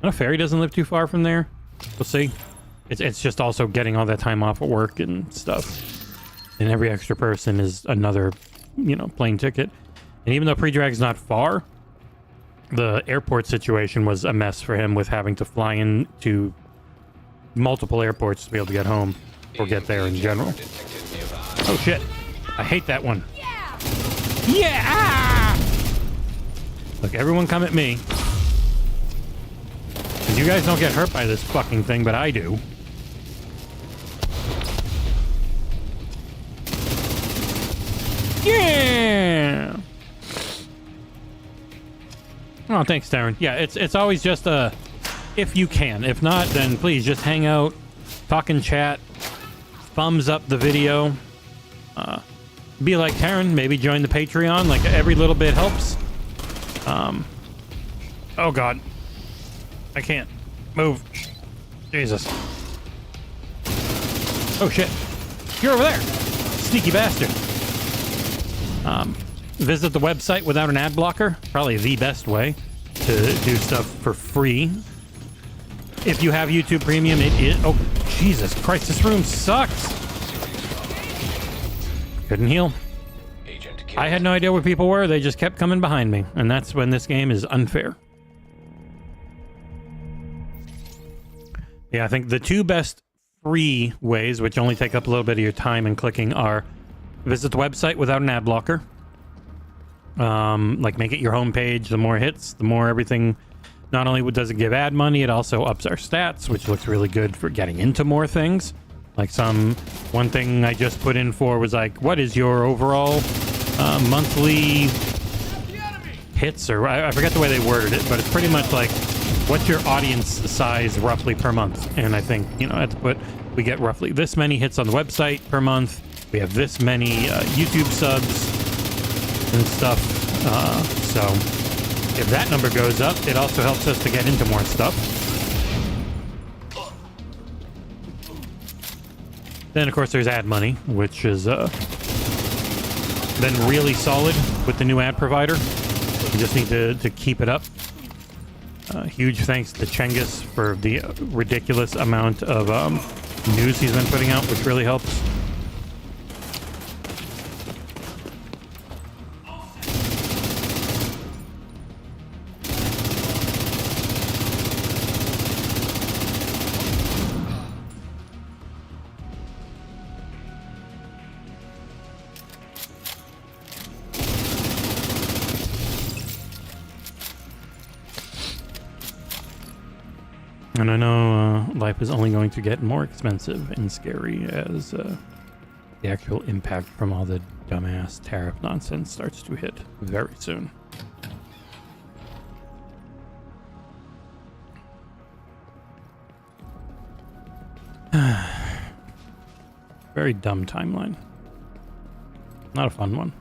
Speaker 3: I know Ferry doesn't live too far from there. We'll see. It's just also getting all that time off at work and stuff. And every extra person is another, plane ticket. And even though Predrag's not far, the airport situation was a mess for him with having to fly in to multiple airports to be able to get home or get there in general. Oh shit. I hate that one. Yeah! Look, everyone come at me. Because you guys don't get hurt by this fucking thing, but I do. Yeah! Oh, thanks, Darren. Yeah, it's always just if you can. If not, then please just hang out, talk and chat, thumbs up the video. Be like Taryn, maybe join the Patreon. Like, every little bit helps. Oh god, I can't move. Jesus. Oh shit, you're over there, sneaky bastard. Visit the website without an ad blocker. Probably the best way to do stuff for free. If you have YouTube Premium, it is... Oh, Jesus Christ, this room sucks. Couldn't heal.
Speaker 4: Agent killed.
Speaker 3: I had no idea where people were. They just kept coming behind me. And that's when this game is unfair. Yeah, I think the two best free ways, which only take up a little bit of your time and clicking, are visit the website without an ad blocker. Like, make it your homepage. The more hits, the more everything. Not only does it give ad money, it also ups our stats, which looks really good for getting into more things. Like, one thing I just put in for was like, what is your overall monthly hits? Or I forget the way they worded it, but it's pretty much like, what's your audience size roughly per month? And I think, you know, I have to put, we get roughly this many hits on the website per month. We have this many YouTube subs and stuff. So if that number goes up, it also helps us to get into more stuff. Then, of course, there's ad money, which has been really solid with the new ad provider. You just need to keep it up. Huge thanks to Chengus for the ridiculous amount of news he's been putting out, which really helps. And I know life is only going to get more expensive and scary as the actual impact from all the dumbass tariff nonsense starts to hit very soon. Very dumb timeline. Not a fun one.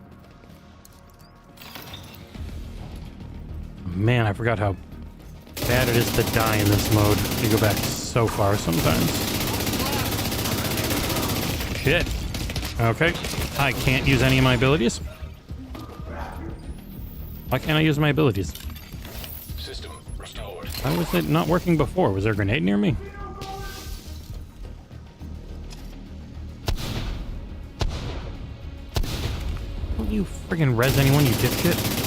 Speaker 3: Man, I forgot how bad it is to die in this mode. You go back so far sometimes. Shit. Okay. I can't use any of my abilities. Why can't I use my abilities?
Speaker 4: System restored.
Speaker 3: Why was it not working before? Was there a grenade near me? Don't you friggin' res anyone, you dipshit?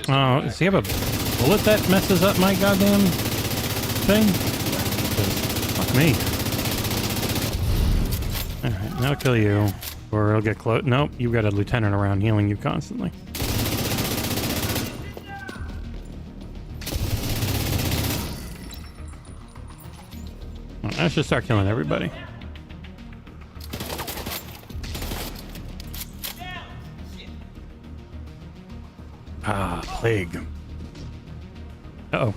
Speaker 3: Oh, does he have a bullet that messes up my goddamn thing? Fuck me. Alright, that'll kill you. Or it'll get close. Nope, you've got a lieutenant around healing you constantly. Well, let's just start killing everybody. Ah, plague. Uh-oh.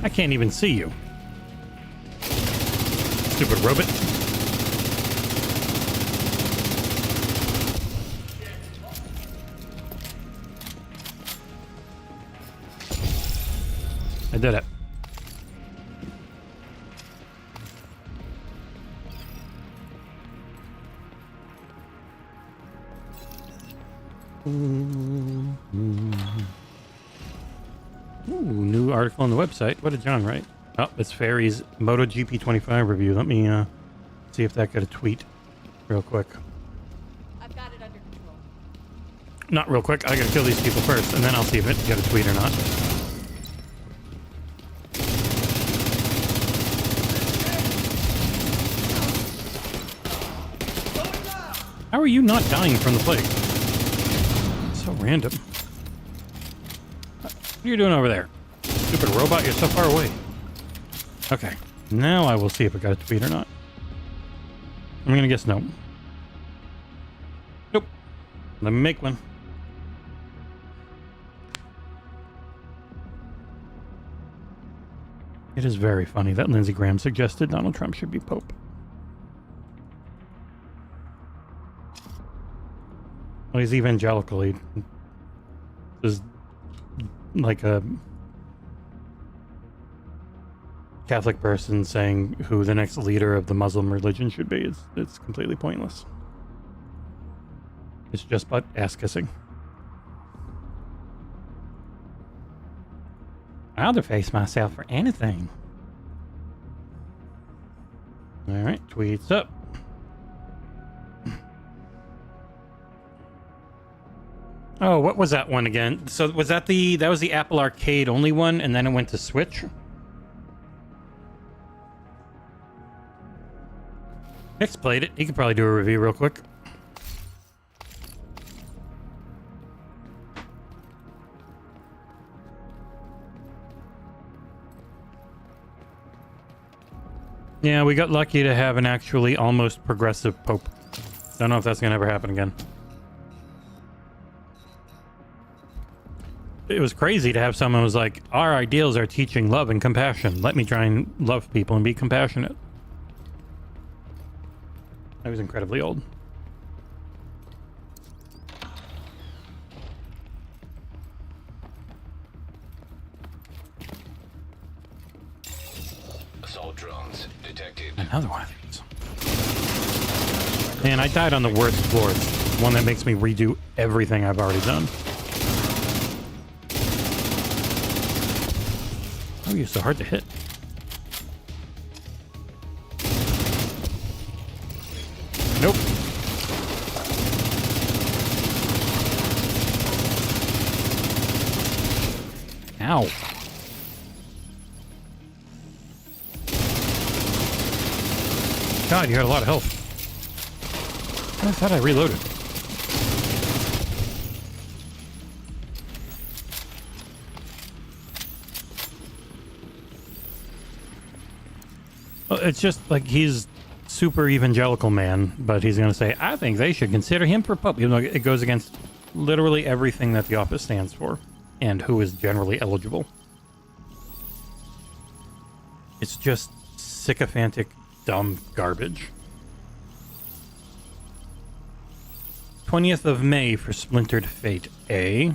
Speaker 3: I can't even see you. Stupid robot. I did it. Ooh, new article on the website. What did John write? Oh, it's Fairy's MotoGP 25 review. Let me see if that got a tweet real quick.
Speaker 6: I've got it under control.
Speaker 3: Not real quick. I gotta kill these people first, and then I'll see if it got a tweet or not. How are you not dying from the plague? So random. What are you doing over there? Stupid robot, you're so far away. Okay. Now I will see if I got a tweet or not. I'm gonna guess no. Nope. Let me make one. It is very funny that Lindsey Graham suggested Donald Trump should be Pope. Well, he's evangelical. He is like a Catholic person saying who the next leader of the Muslim religion should be. It's completely pointless. It's just but ass kissing. I'll deface myself for anything. Alright, tweets up. Oh, what was that one again? So was that that was the Apple Arcade only one, and then it went to Switch? Nick's played it. He could probably do a review real quick. Yeah, we got lucky to have an actually almost progressive pope. Don't know if that's gonna ever happen again. It was crazy to have someone who was like, our ideals are teaching love and compassion. Let me try and love people and be compassionate. I was incredibly old.
Speaker 4: Assault drones detected.
Speaker 3: Another one of these. Man, I died on the worst floors. One that makes me redo everything I've already done. Oh, you're so hard to hit. Nope. Ow. God, you had a lot of health. I thought I reloaded. Well, it's just like he's super evangelical man, but he's going to say, I think they should consider him for pope. You know, it goes against literally everything that the office stands for and who is generally eligible. It's just sycophantic, dumb garbage. 20th of May for Splintered Fate A.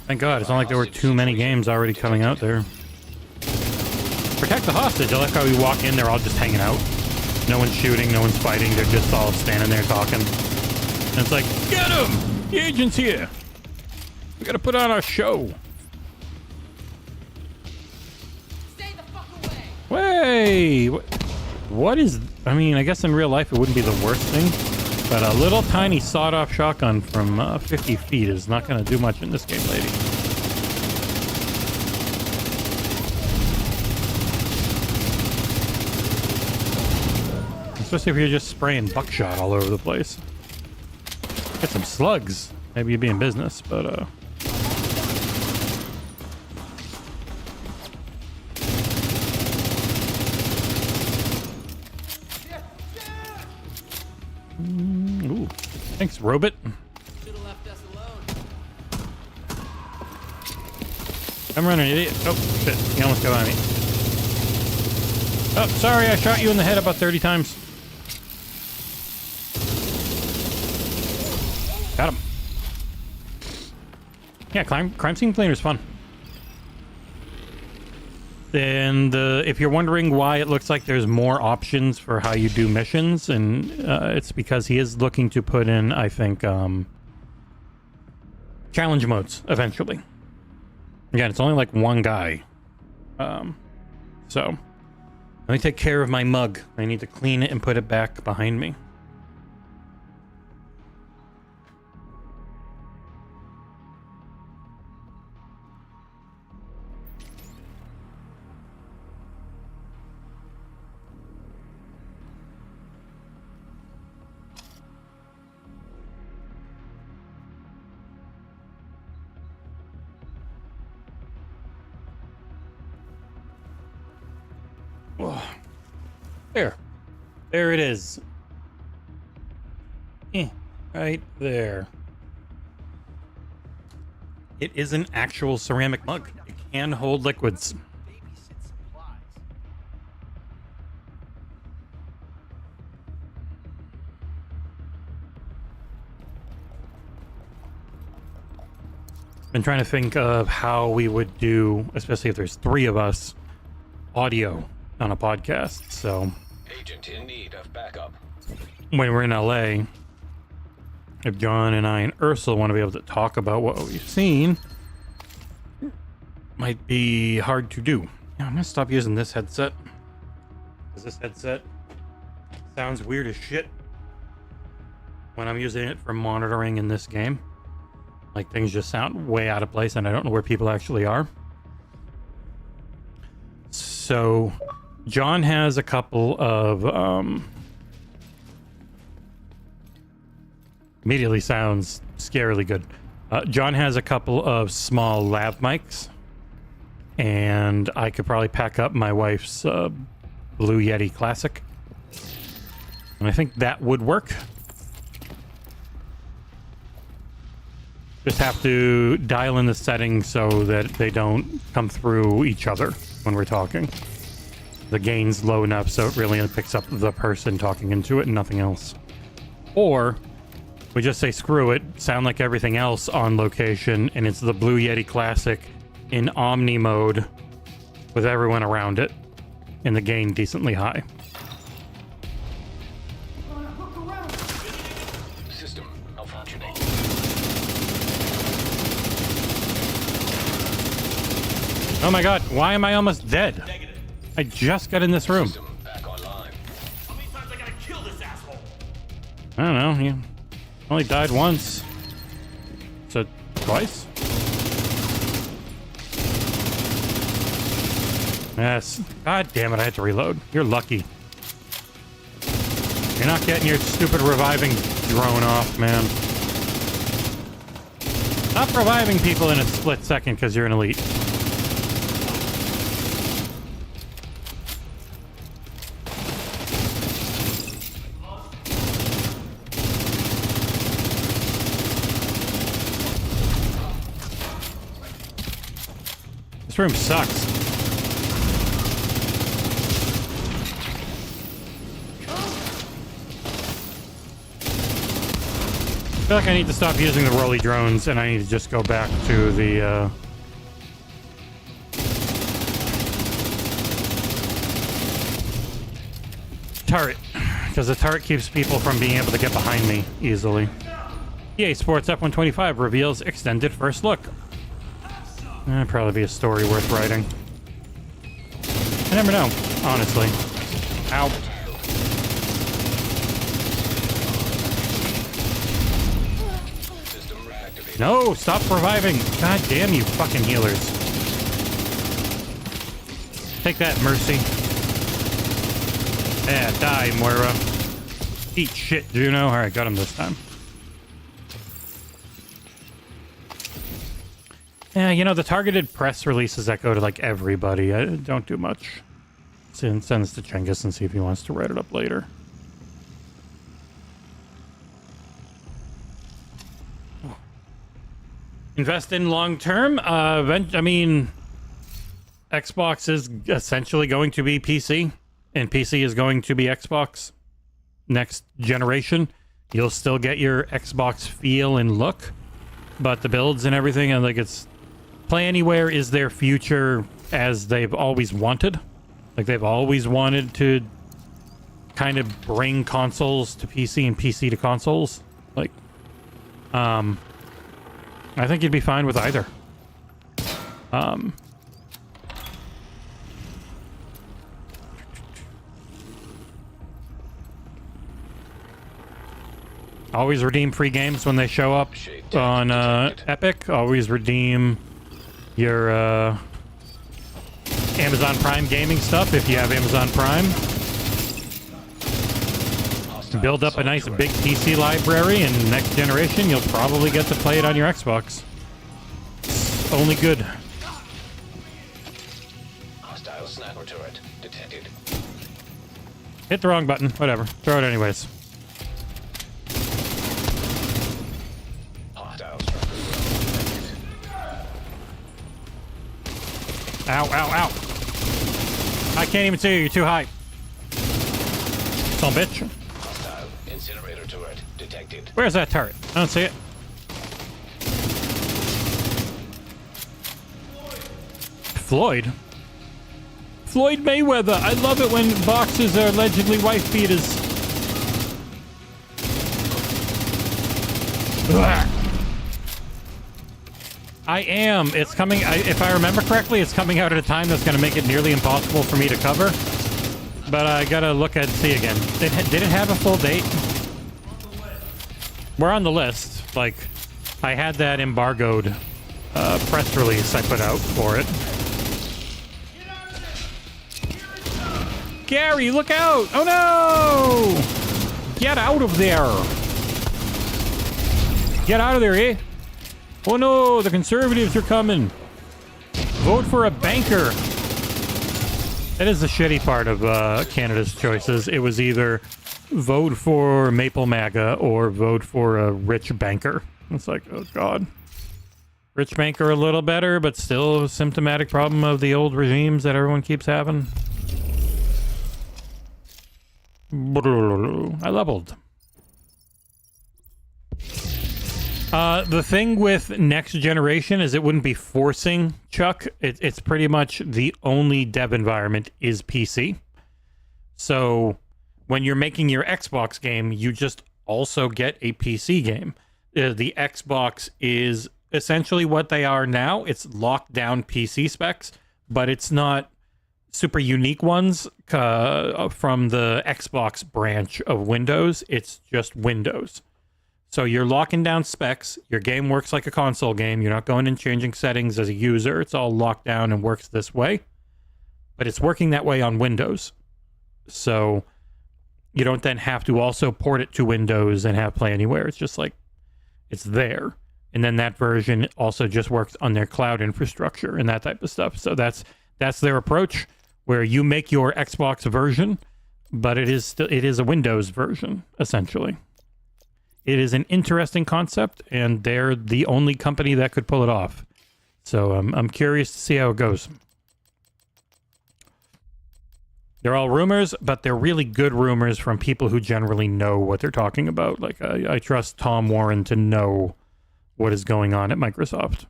Speaker 3: Thank God, it's not like there were too many games already coming out there. Protect the hostage. I like how we walk in, they're all just hanging out. No one's shooting, no one's fighting, they're just all standing there talking. And it's like, get him! The agent's here! We gotta put on our show.
Speaker 6: Stay the fuck away!
Speaker 3: Way! What is... I mean, I guess in real life it wouldn't be the worst thing, but a little tiny sawed-off shotgun from 50 feet is not gonna do much in this game, lady. Especially if you're just spraying buckshot all over the place. Get some slugs. Maybe you'd be in business, but ooh. Thanks, Robot.
Speaker 6: Should've left us alone.
Speaker 3: I'm running, idiot. Oh, shit. He almost got on me. Oh, sorry, I shot you in the head about 30 times. Got him. Yeah, crime scene cleaner is fun. And if you're wondering why it looks like there's more options for how you do missions, and it's because he is looking to put in, I think, challenge modes eventually. Again, it's only like one guy. So, let me take care of my mug. I need to clean it and put it back behind me. There. There it is. Right there. It is an actual ceramic mug. It can hold liquids. Been trying to think of how we would do, especially if there's 3 of us, audio on a podcast. So
Speaker 4: Agent in need of backup.
Speaker 3: when we're in LA, if John and I and Ursula want to be able to talk about what we've seen, might be hard to do. Yeah, I'm gonna stop using this headset, because this headset sounds weird as shit when I'm using it for monitoring in this game. Like, things just sound way out of place and I don't know where people actually are. So John has a couple of immediately sounds scarily good. John has a couple of small lav mics, and I could probably pack up my wife's Blue Yeti Classic, and I think that would work. Just have to dial in the settings so that they don't come through each other when we're talking. The gain's low enough so it really only picks up the person talking into it and nothing else. Or we just say screw it, sound like everything else on location, and it's the Blue Yeti Classic in Omni mode with everyone around it and the gain decently high.
Speaker 4: System malfunctioning.
Speaker 3: Oh my god, why am I almost dead? I just got in this room.
Speaker 4: System back online.
Speaker 6: How many times I gotta kill this asshole?
Speaker 3: I don't know, you only died once. So, twice? Yes. God damn it, I had to reload. You're lucky. You're not getting your stupid reviving drone off, man. Stop reviving people in a split second because you're an elite. This room sucks. I feel like I need to stop using the rolly drones and I need to just go back to the turret, because the turret keeps people from being able to get behind me easily. EA Sports F125 reveals extended first look. That'd probably be a story worth writing. I never know, honestly. Ow.
Speaker 4: System reactivated.
Speaker 3: No, stop reviving. God damn you fucking healers. Take that, Mercy. Yeah, die, Moira. Eat shit, Juno. Alright, got him this time. Yeah, you know, the targeted press releases that go to, like, everybody, I don't do much. Send this to Cengiz and see if he wants to write it up later. Invest in long-term? I mean, Xbox is essentially going to be PC, and PC is going to be Xbox next generation. You'll still get your Xbox feel and look, but the builds and everything, and like, it's Play Anywhere is their future as they've always wanted. Like, they've always wanted to kind of bring consoles to PC and PC to consoles. Like, I think you'd be fine with either. Always redeem free games when they show up on Epic. Always redeem your Amazon Prime gaming stuff if you have Amazon Prime. Build up a nice big PC library, and next generation you'll probably get to play it on your Xbox. It's only good.
Speaker 4: Hostile sniper turret detected.
Speaker 3: Hit the wrong button. Whatever. Throw it anyways.
Speaker 4: Hostile structure.
Speaker 3: Ow, ow, ow. I can't even see you. You're too high. Son of a bitch.
Speaker 4: Hostile incinerator turret detected.
Speaker 3: Where's that turret? I don't see it. Floyd? Floyd Mayweather. I love it when boxers are allegedly wife beaters. Ugh. I am. It's coming. If I remember correctly, it's coming out at a time that's going to make it nearly impossible for me to cover. But I gotta look and see again. Did it have a full date? We're on the list. Like, I had that embargoed press release I put out for it. Gary, look out! Oh no! Get out of there! Get out of there, eh? Oh no, the conservatives are coming. Vote for a banker. That is the shitty part of Canada's choices. It was either vote for Maple MAGA or vote for a rich banker. It's like, oh god. Rich banker a little better, but still a symptomatic problem of the old regimes that everyone keeps having. I leveled. The thing with next generation is it wouldn't be forcing Chuck. It's pretty much the only dev environment is PC. So when you're making your Xbox game, you just also get a PC game. The Xbox is essentially what they are now. It's locked down PC specs, but it's not super unique ones from the Xbox branch of Windows. It's just Windows. So you're locking down specs. Your game works like a console game. You're not going and changing settings as a user. It's all locked down and works this way. But it's working that way on Windows. So you don't then have to also port it to Windows and have Play Anywhere. It's just like, it's there. And then that version also just works on their cloud infrastructure and that type of stuff. So that's their approach, where you make your Xbox version, but it is a Windows version, essentially. It is an interesting concept, and they're the only company that could pull it off. So I'm curious to see how it goes. They're all rumors, but they're really good rumors from people who generally know what they're talking about. Like, I trust Tom Warren to know what is going on at Microsoft.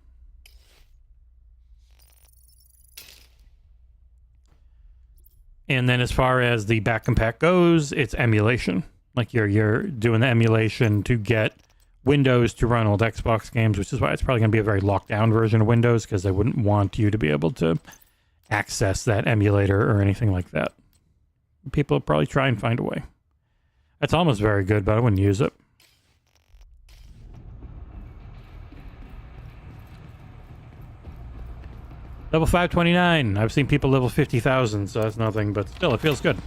Speaker 3: And then as far as the back compat goes, it's emulation. Like you're doing the emulation to get Windows to run old Xbox games, which is why it's probably going to be a very locked down version of Windows, because they wouldn't want you to be able to access that emulator or anything like that. People will probably try and find a way. That's almost very good, but I wouldn't use it. Level 529. I've seen people level 50,000, so that's nothing, but still, it feels good.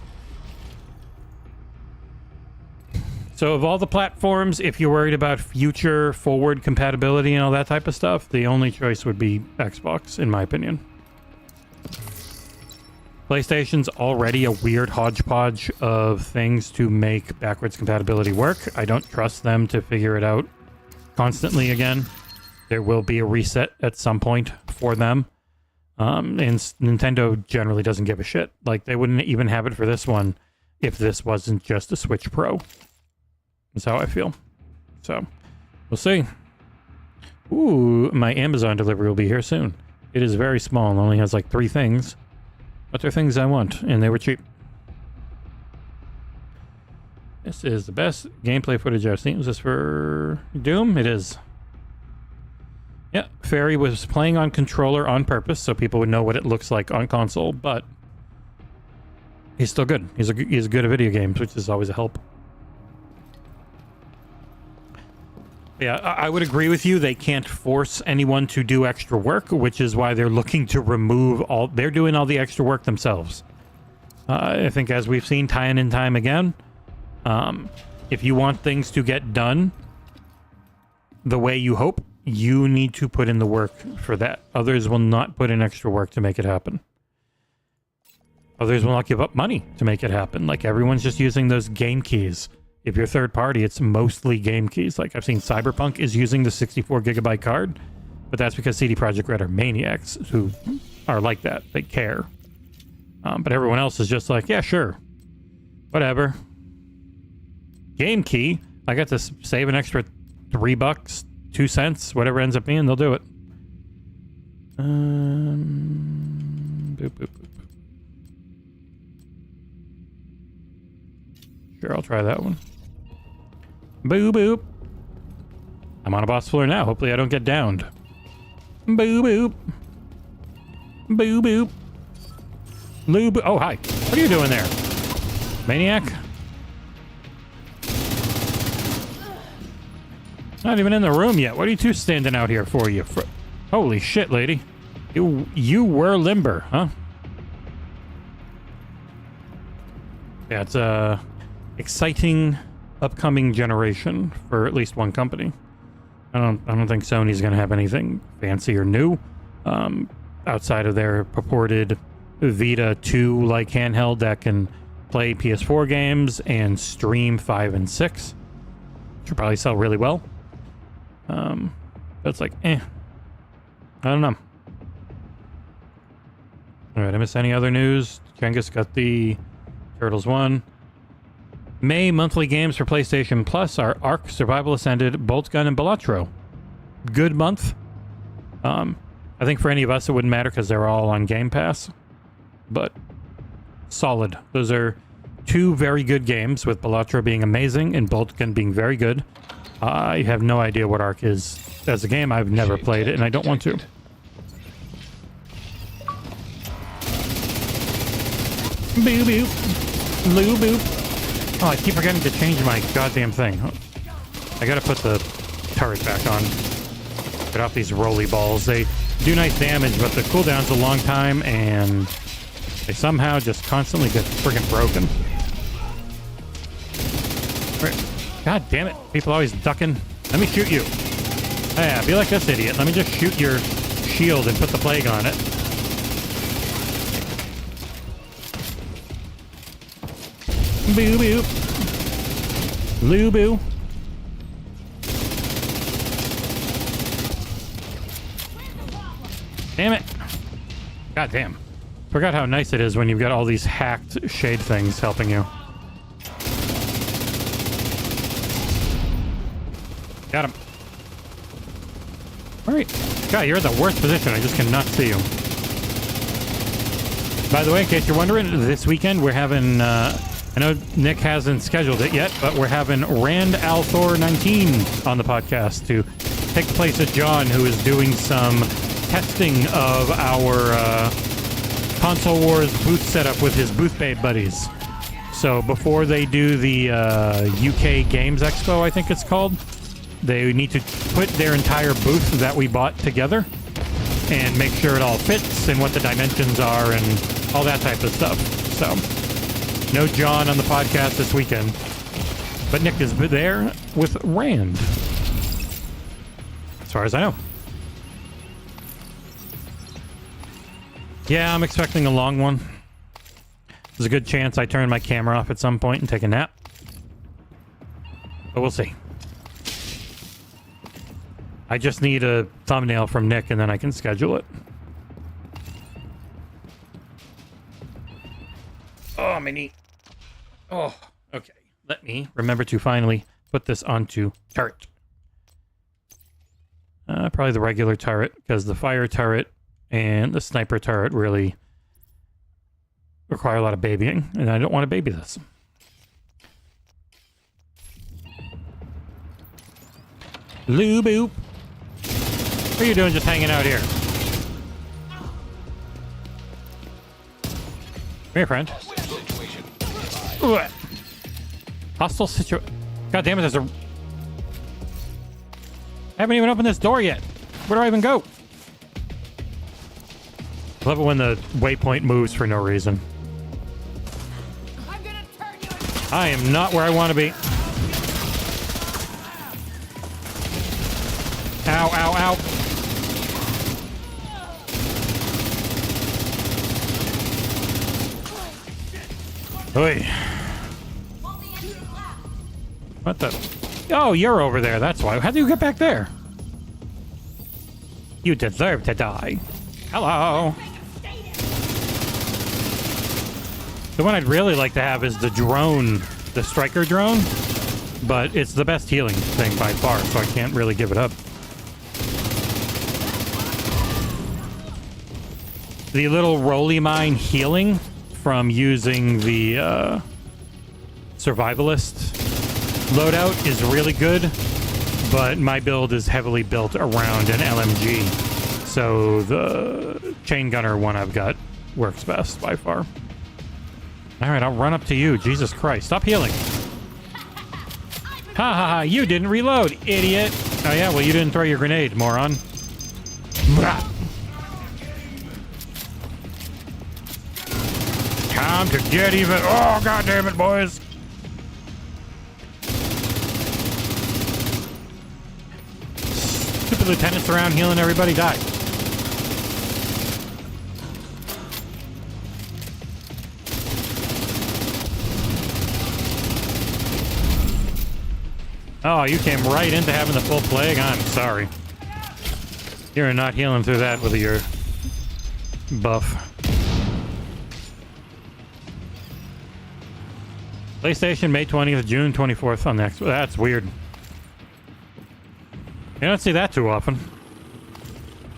Speaker 3: So of all the platforms, if you're worried about future forward compatibility and all that type of stuff, the only choice would be Xbox, in my opinion. PlayStation's already a weird hodgepodge of things to make backwards compatibility work. I don't trust them to figure it out constantly again. There will be a reset at some point for them. And Nintendo generally doesn't give a shit. Like, they wouldn't even have it for this one if this wasn't just a Switch Pro. That's how I feel. So, we'll see. Ooh, my Amazon delivery will be here soon. It is very small and only has like 3 things. But they're things I want, and they were cheap. This is the best gameplay footage I've seen. Is this for Doom? It is. Yeah, Fairy was playing on controller on purpose so people would know what it looks like on console, but he's still good. He's good at video games, which is always a help. Yeah, I would agree with you. They can't force anyone to do extra work, which is why they're looking to remove all... They're doing all the extra work themselves. I think as we've seen time and time again, if you want things to get done the way you hope, you need to put in the work for that. Others will not put in extra work to make it happen. Others will not give up money to make it happen. Like, everyone's just using those game keys. If you're third party, it's mostly game keys. Like, I've seen Cyberpunk is using the 64 gigabyte card, but that's because CD Projekt Red are maniacs who are like that. They care. But everyone else is just like, yeah, sure. Whatever. Game key. I got to save an extra $3, 2 cents, whatever ends up being, they'll do it. Boop, boop, boop. Sure, I'll try that one. Boo boop. I'm on a boss floor now. Hopefully I don't get downed. Boo boop. Boo boop. Loo boo. Oh, hi. What are you doing there? Maniac? Not even in the room yet. What are you two standing out here for, you? Holy shit, lady. You were limber, huh? Yeah, it's a exciting upcoming generation for at least one company. I don't think Sony's gonna have anything fancy or new outside of their purported Vita 2 like handheld that can play PS4 games and stream 5 and 6. Should probably sell really well. That's like, I don't know. All right, I miss any other news? Genghis got the Turtles 1. May monthly games for PlayStation Plus are Ark, Survival Ascended, Bolt Gun, and Balatro. Good month. I think for any of us it wouldn't matter because they're all on Game Pass. But solid. Those are two very good games, with Balatro being amazing and Bolt Gun being very good. I have no idea what Ark is as a game. I've never played it, and I don't want to. Boo boo. Loo boo. Oh, I keep forgetting to change my goddamn thing. I gotta put the turret back on. Get off these roly balls. They do nice damage, but the cooldown's a long time, and they somehow just constantly get friggin' broken. God damn it. People always ducking. Let me shoot you. Oh, yeah, be like this idiot. Let me just shoot your shield and put the plague on it. Boo boo. Loo boo. Damn it. God damn. Forgot how nice it is when you've got all these hacked shade things helping you. Got him. Alright. God, you're in the worst position. I just cannot see you. By the way, in case you're wondering, this weekend we're having, I know Nick hasn't scheduled it yet, but we're having Rand Althor 19 on the podcast to take the place of John, who is doing some testing of our Console Wars booth setup with his booth babe buddies. So before they do the UK Games Expo, I think it's called, they need to put their entire booth that we bought together and make sure it all fits and what the dimensions are and all that type of stuff. So, no John on the podcast this weekend, but Nick is there with Rand, as far as I know. Yeah, I'm expecting a long one. There's a good chance I turn my camera off at some point and take a nap, but we'll see. I just need a thumbnail from Nick and then I can schedule it. Oh, my knee. Oh, okay. Let me remember to finally put this onto turret. Probably the regular turret, because the fire turret and the sniper turret really require a lot of babying, and I don't want to baby this. Loo boop. What are you doing just hanging out here? Come here, friend. Ooh. Hostile situation. God damn it, there's a... I haven't even opened this door yet. Where do I even go? I love it when the waypoint moves for no reason.
Speaker 7: I'm gonna turn you.
Speaker 3: I am not where I want to be. Ow, ow, ow. Oi. What the? Oh, you're over there. That's why. How do you get back there? You deserve to die. Hello. The one I'd really like to have is the drone, the striker drone, but it's the best healing thing by far, so I can't really give it up. The little roly mine healing from using the survivalist loadout is really good, but my build is heavily built around an LMG, so the chain gunner one I've got works best by far. All right, I'll run up to you. Jesus Christ, stop healing. Ha ha ha, you didn't reload, idiot. Oh yeah, well you didn't throw your grenade, moron. Blah. Time to get even. Oh, god damn it, boys. Stupid lieutenants around healing everybody. Die. Oh, you came right into having the full plague? I'm sorry. You're not healing through that with your buff. PlayStation, May 20th, June 24th on the Xbox. That's weird. You don't see that too often.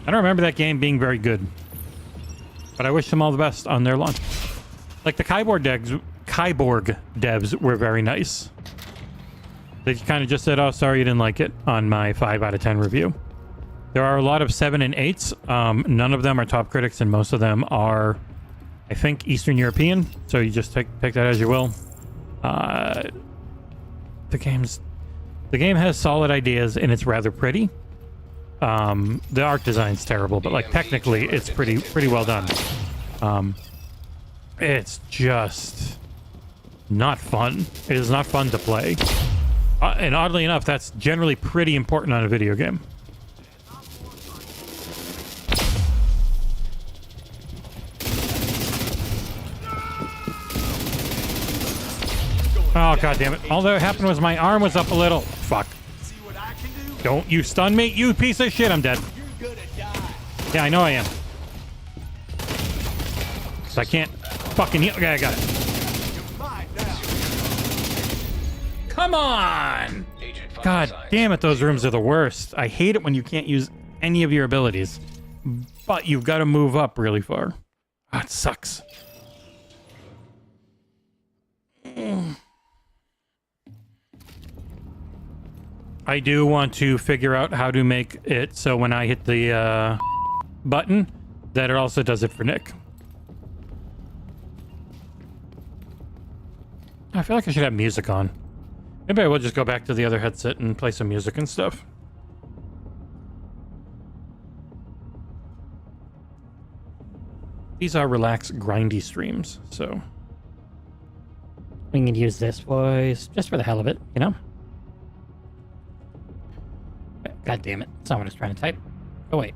Speaker 3: I don't remember that game being very good. But I wish them all the best on their launch. Like the Kyborg devs were very nice. They kind of just said, oh, sorry you didn't like it on my 5 out of 10 review. There are a lot of 7 and 8s. None of them are top critics, and most of them are, I think, Eastern European. So you just take that as you will. The game has solid ideas, and it's rather pretty. The art design's terrible, but like technically, it's pretty well done. It's just not fun. It is not fun to play. And oddly enough, that's generally pretty important on a video game. Oh, god damn it. All that happened was my arm was up a little. Fuck. Don't you stun me, you piece of shit. I'm dead. Yeah, I know I am. So I can't fucking heal. Okay, I got it. Come on! God damn it, those rooms are the worst. I hate it when you can't use any of your abilities. But you've got to move up really far. Ah, it sucks. I do want to figure out how to make it so when I hit the button, that it also does it for Nick. I feel like I should have music on. Maybe I will just go back to the other headset and play some music and stuff. These are relaxed, grindy streams, so... we can use this voice just for the hell of it, you know? God damn it. That's not what I was trying to type. Oh, wait.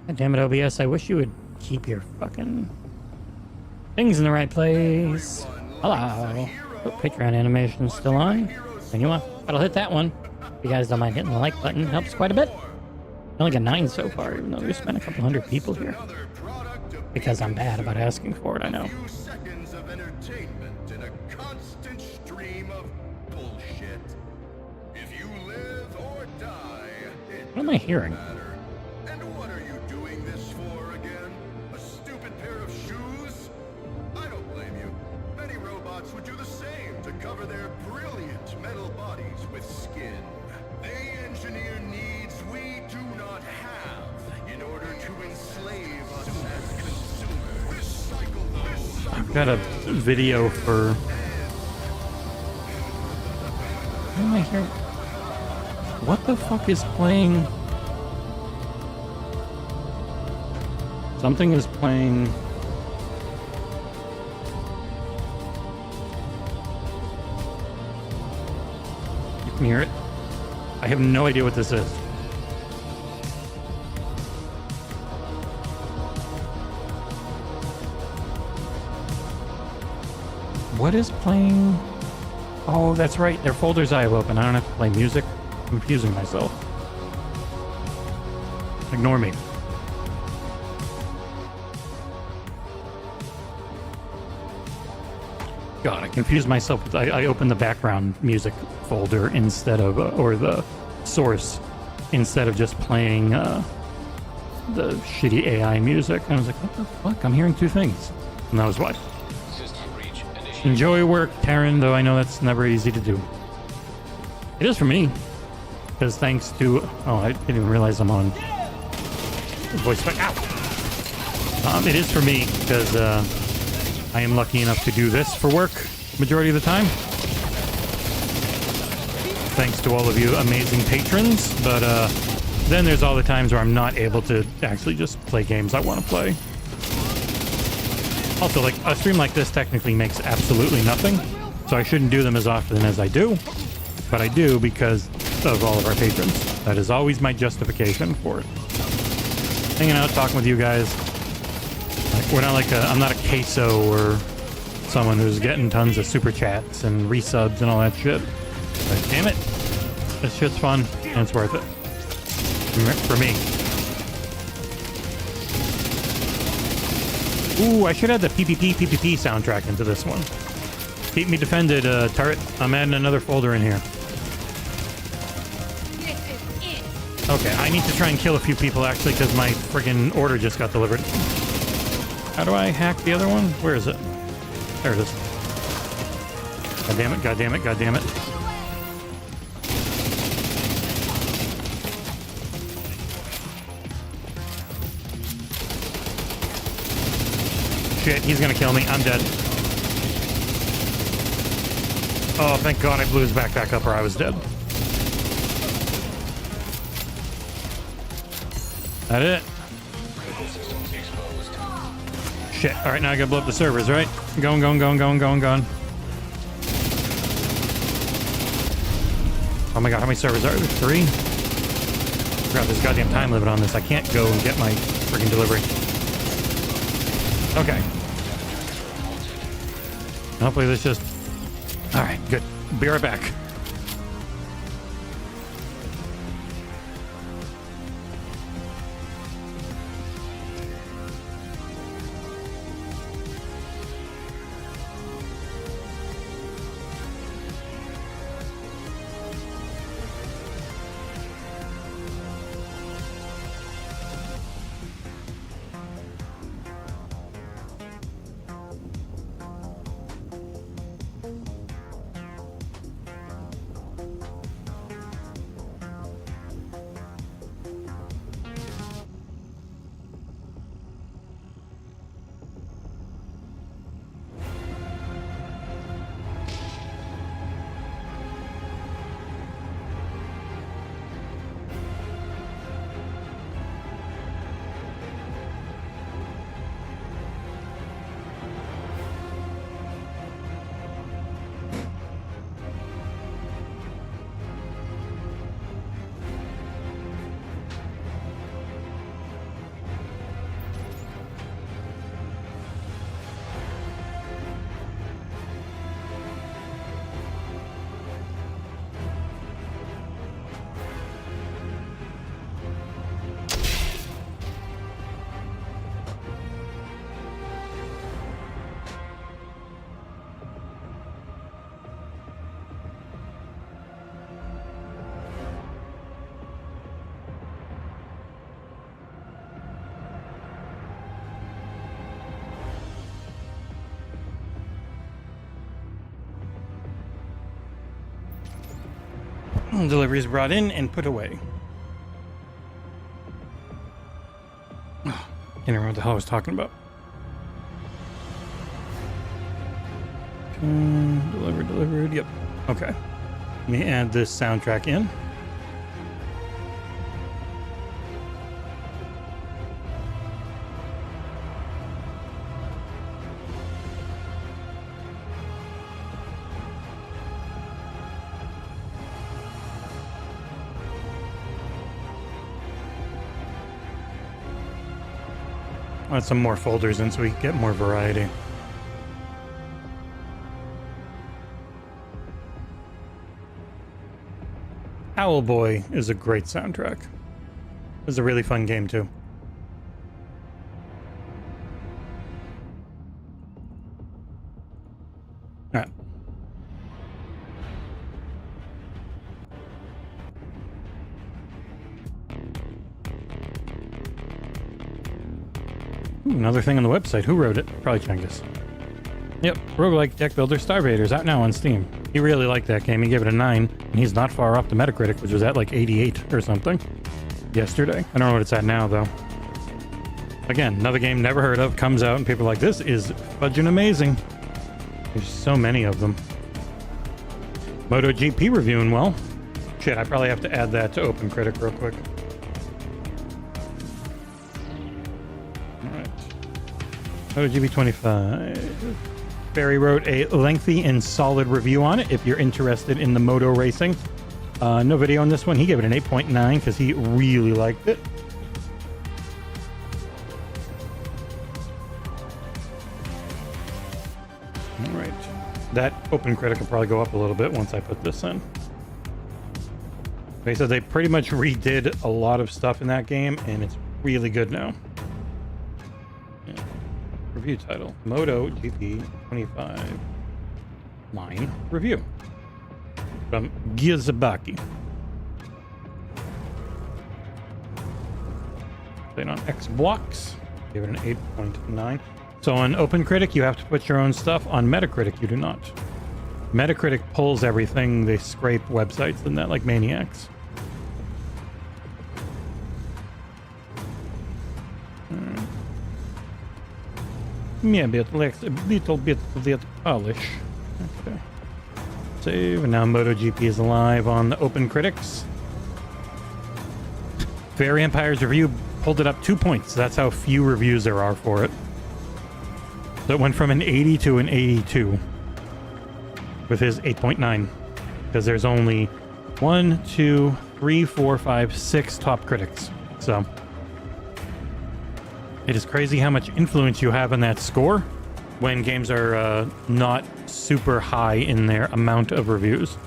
Speaker 3: God damn it, OBS. I wish you would keep your fucking things in the right place. Hello. Oh, Patreon animation still on. And you want? I'll hit that one. If you guys don't mind hitting the like button, it helps quite a bit. I only got 9 so far, even though we've spent a couple hundred people here. Because I'm bad about asking for it, I know.
Speaker 2: Seconds of entertainment in a constant stream of bullshit. If you live or die,
Speaker 3: What am I hearing?
Speaker 2: and what are you doing this for again? A stupid pair of shoes? I don't blame you. Many robots would do the same to cover their brilliant metal bodies with skin. They engineer needs we do not have in order to enslave us as consumers. This cycle, though,
Speaker 3: I've got a video for... What am I hearing? What the fuck is playing? Something is playing... Can you hear it? I have no idea what this is. What is playing? Oh, that's right. They're folders I have open. I don't have to play music. I'm confusing myself. Ignore me. God, I confused myself. I opened the background music folder instead of, or the source, instead of just playing the shitty AI music. I was like, what the fuck? I'm hearing two things. And that was why.
Speaker 4: System breach initiated.
Speaker 3: Enjoy work, Taryn, though I know that's never easy to do. It is for me. Because thanks to... Oh, I didn't even realize I'm on voice back. Ow! It is for me, because I am lucky enough to do this for work majority of the time. Thanks to all of you amazing patrons. But then there's all the times where I'm not able to actually just play games I want to play. Also, like, a stream like this technically makes absolutely nothing, so I shouldn't do them as often as I do, but I do because of all of our patrons. That is always my justification for it. Hanging out, talking with you guys. Like, we're not like I'm not a queso or someone who's getting tons of super chats and resubs and all that shit. But damn it, this shit's fun and it's worth it. For me. Ooh, I should add the PPP soundtrack into this one. Keep me defended, turret. I'm adding another folder in here. Okay, I need to try and kill a few people actually because my friggin' order just got delivered. How do I hack the other one? Where is it? There it is. God damn it, god damn it, god damn it. Shit, he's gonna kill me. I'm dead. Oh, thank God I blew his backpack up or I was dead. That it?
Speaker 4: Critical systems exposed.
Speaker 3: Shit. Alright, now I gotta blow up the servers, right? Going. Oh my God, how many servers are there? 3? Crap, there's a goddamn time limit on this. I can't go and get my freaking delivery. Okay. Hopefully this just... Alright, good. Be right back. Deliveries brought in and put away. Can't remember what the hell I was talking about. Delivered. Yep. Okay. Let me add this soundtrack in. want some more folders in so we can get more variety. Owlboy is a great soundtrack. It was a really fun game too. All right. Ooh, another thing on the website. Who wrote it? Probably Chungus. Yep, roguelike deck builder Starvaders out now on Steam. He really liked that game. He gave it a 9, and he's not far off the Metacritic, which was at like 88 or something yesterday. I don't know what it's at now, though. Again, another game never heard of, comes out, and people are like, this is fudging amazing. There's so many of them. MotoGP reviewing well. Shit, I probably have to add that to OpenCritic real quick. Alright. MotoGP 25. Barry wrote a lengthy and solid review on it if you're interested in the moto racing. No video on this one. He gave it an 8.9 because he really liked it. All right. That OpenCritic will probably go up a little bit once I put this in. They said they pretty much redid a lot of stuff in that game, and it's really good now. Yeah. Review title: MotoGP 25 line review from Gizabaki. Played on Xbox. Give it an 8.9. So on OpenCritic, you have to put your own stuff. On Metacritic, you do not. Metacritic pulls everything. They scrape websites and that like maniacs. Yeah, but like a little bit of that polish. Okay. Save, and now MotoGP is live on the OpenCritics. Fairy Empire's review pulled it up 2 points. That's how few reviews there are for it. So it went from an 80 to an 82 with his 8.9, because there's only 1, 2, 3, 4, 5, 6 top critics. So it is crazy how much influence you have on that score when games are not super high in their amount of reviews.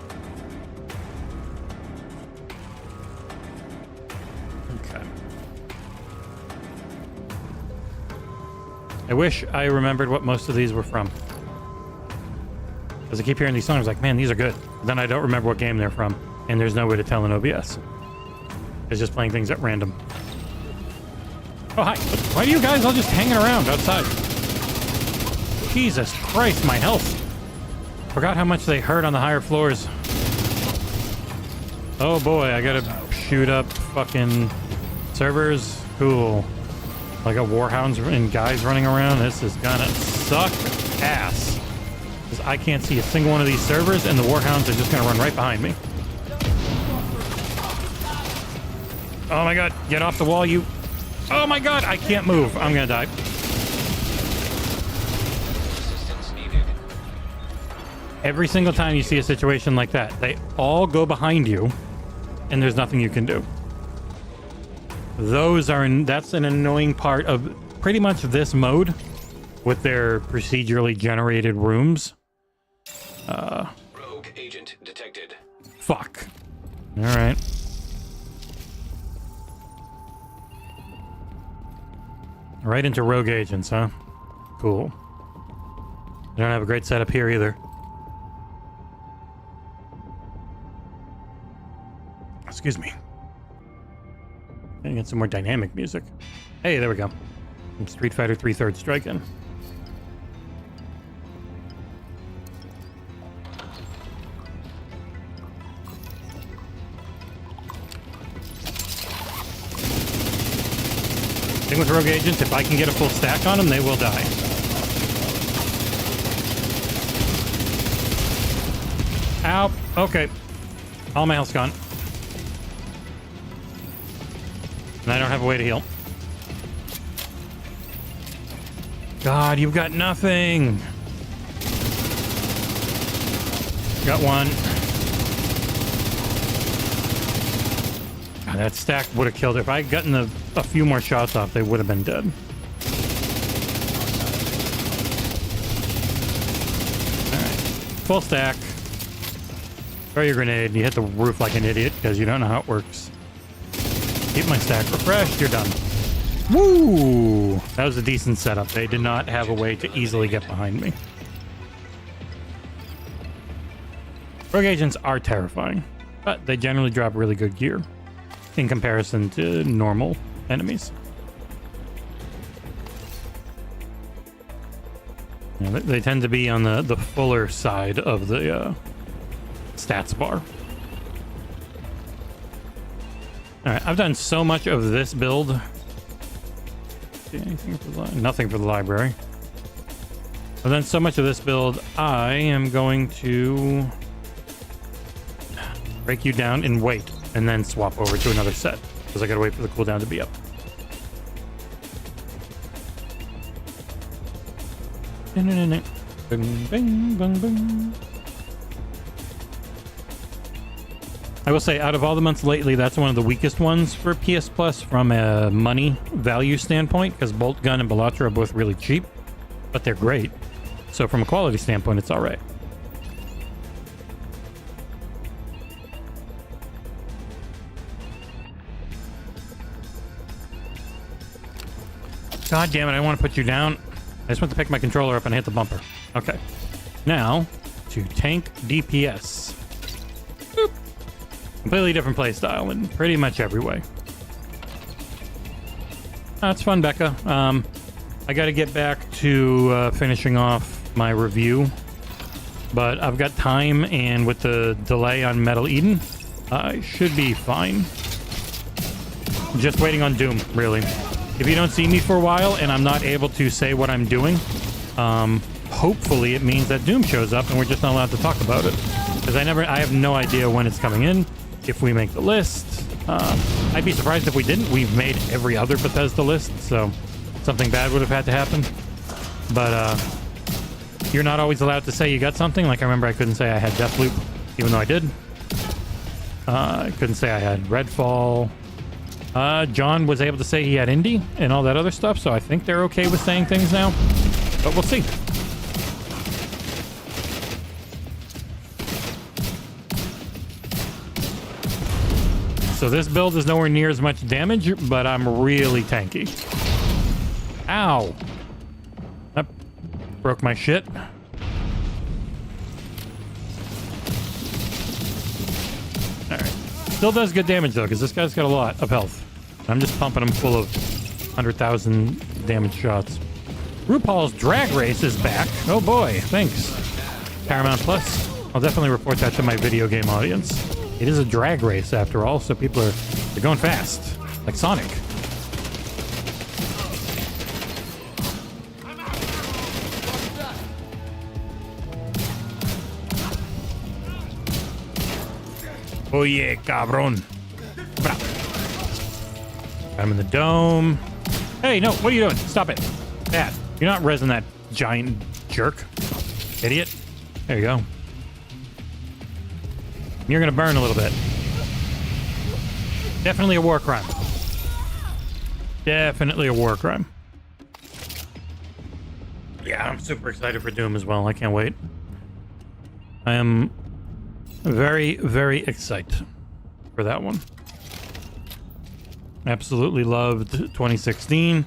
Speaker 3: Okay. I wish I remembered what most of these were from. Because I keep hearing these songs like, man, these are good. Then I don't remember what game they're from. And there's no way to tell in OBS. It's just playing things at random. Oh, hi. Why are you guys all just hanging around outside? Jesus Christ, my health. Forgot how much they hurt on the higher floors. Oh boy, I gotta shoot up fucking servers. Cool. I got warhounds and guys running around. This is gonna suck ass. Because I can't see a single one of these servers, and the warhounds are just gonna run right behind me. Oh my god, get off the wall, you... Oh my god, I can't move. I'm gonna die. Every single time you see a situation like that, they all go behind you, and there's nothing you can do. That's an annoying part of pretty much this mode with their procedurally generated rooms.
Speaker 4: Rogue agent detected.
Speaker 3: Fuck. Alright. Right into rogue agents, huh? Cool. They don't have a great setup here either. Excuse me. Gonna get some more dynamic music. Hey, there we go. Some Street Fighter 3 Third Strike in. Thing with rogue agents, if I can get a full stack on them, they will die. Ow. Okay. All my health's gone. And I don't have a way to heal. God, you've got nothing. Got one. God, that stack would have killed it. If I had gotten a few more shots off, they would have been dead. full stack. Throw your grenade. You hit the roof like an idiot because you don't know how it works. Keep my stack refreshed. You're done. Woo! That was a decent setup. They did not have a way to easily get behind me. Rogue agents are terrifying, but they generally drop really good gear in comparison to normal enemies. Yeah, they tend to be on the fuller side of the stats bar. Alright, I've done so much of this build. See anything for nothing for the library. I've done so much of this build, I am going to break you down and wait, and then swap over to another set, because I gotta wait for the cooldown to be up. Bing, bing, bing, bing. I will say, out of all the months lately, that's one of the weakest ones for PS Plus from a money value standpoint, because Bolt Gun and Bellatra are both really cheap, but they're great. So from a quality standpoint, it's all right. God damn it, I want to put you down. I just want to pick my controller up and hit the bumper. Okay. Now, to tank DPS. Boop. Completely different playstyle in pretty much every way. That's fun, Becca. I got to get back to finishing off my review. But I've got time, and with the delay on Metal Eden, I should be fine. Just waiting on Doom, really. If you don't see me for a while and I'm not able to say what I'm doing, hopefully it means that Doom shows up and we're just not allowed to talk about it. Because I have no idea when it's coming in, if we make the list. I'd be surprised if we didn't. We've made every other Bethesda list, so something bad would have had to happen. But you're not always allowed to say you got something. Like, I remember I couldn't say I had Deathloop, even though I did. I couldn't say I had Redfall. John was able to say he had Indie and all that other stuff, so I think they're okay with saying things now. But we'll see. So this build is nowhere near as much damage, but I'm really tanky. Ow! That broke my shit. Alright. Still does good damage, though, because this guy's got a lot of health. I'm just pumping him full of 100,000 damage shots. RuPaul's Drag Race is back. Oh boy, thanks. Paramount Plus. I'll definitely report that to my video game audience. It is a drag race, after all, so people they're going fast. Like Sonic. Oh yeah, cabron. Bra. Got him in the dome. Hey, no, what are you doing? Stop it. Bad. You're not rezzing that giant jerk. Idiot. There you go. You're gonna burn a little bit. Definitely a war crime. Definitely a war crime. Yeah, I'm super excited for Doom as well. I can't wait. I am very, very excited for that one. Absolutely loved 2016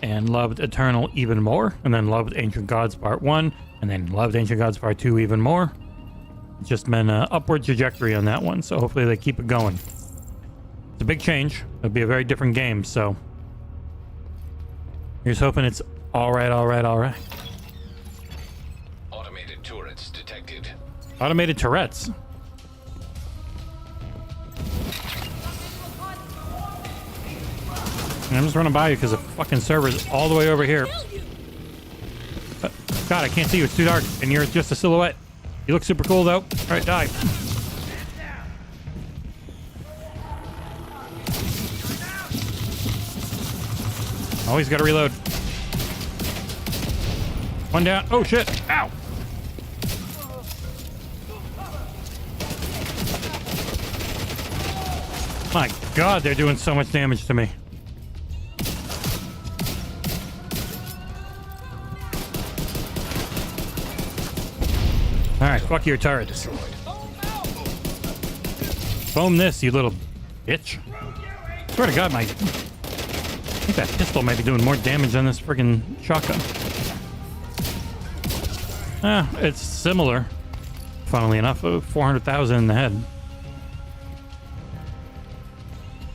Speaker 3: and loved Eternal even more, and then loved Ancient Gods Part 1, and then loved Ancient Gods Part 2 even more. It's just been an upward trajectory on that one, so hopefully they keep it going. It's a big change. It'll be a very different game, so here's hoping it's alright.
Speaker 4: Automated turrets detected.
Speaker 3: Automated turrets. I'm just running by you because the fucking server's all the way over here. God, I can't see you. It's too dark, and you're just a silhouette. You look super cool, though. All right, die. Always got to reload. One down. Oh, shit. Ow. My God, they're doing so much damage to me. All right. Fuck your turrets. Foam this, you little bitch. Swear to God, I think that pistol might be doing more damage than this friggin' shotgun. It's similar. Funnily enough, 400,000 in the head.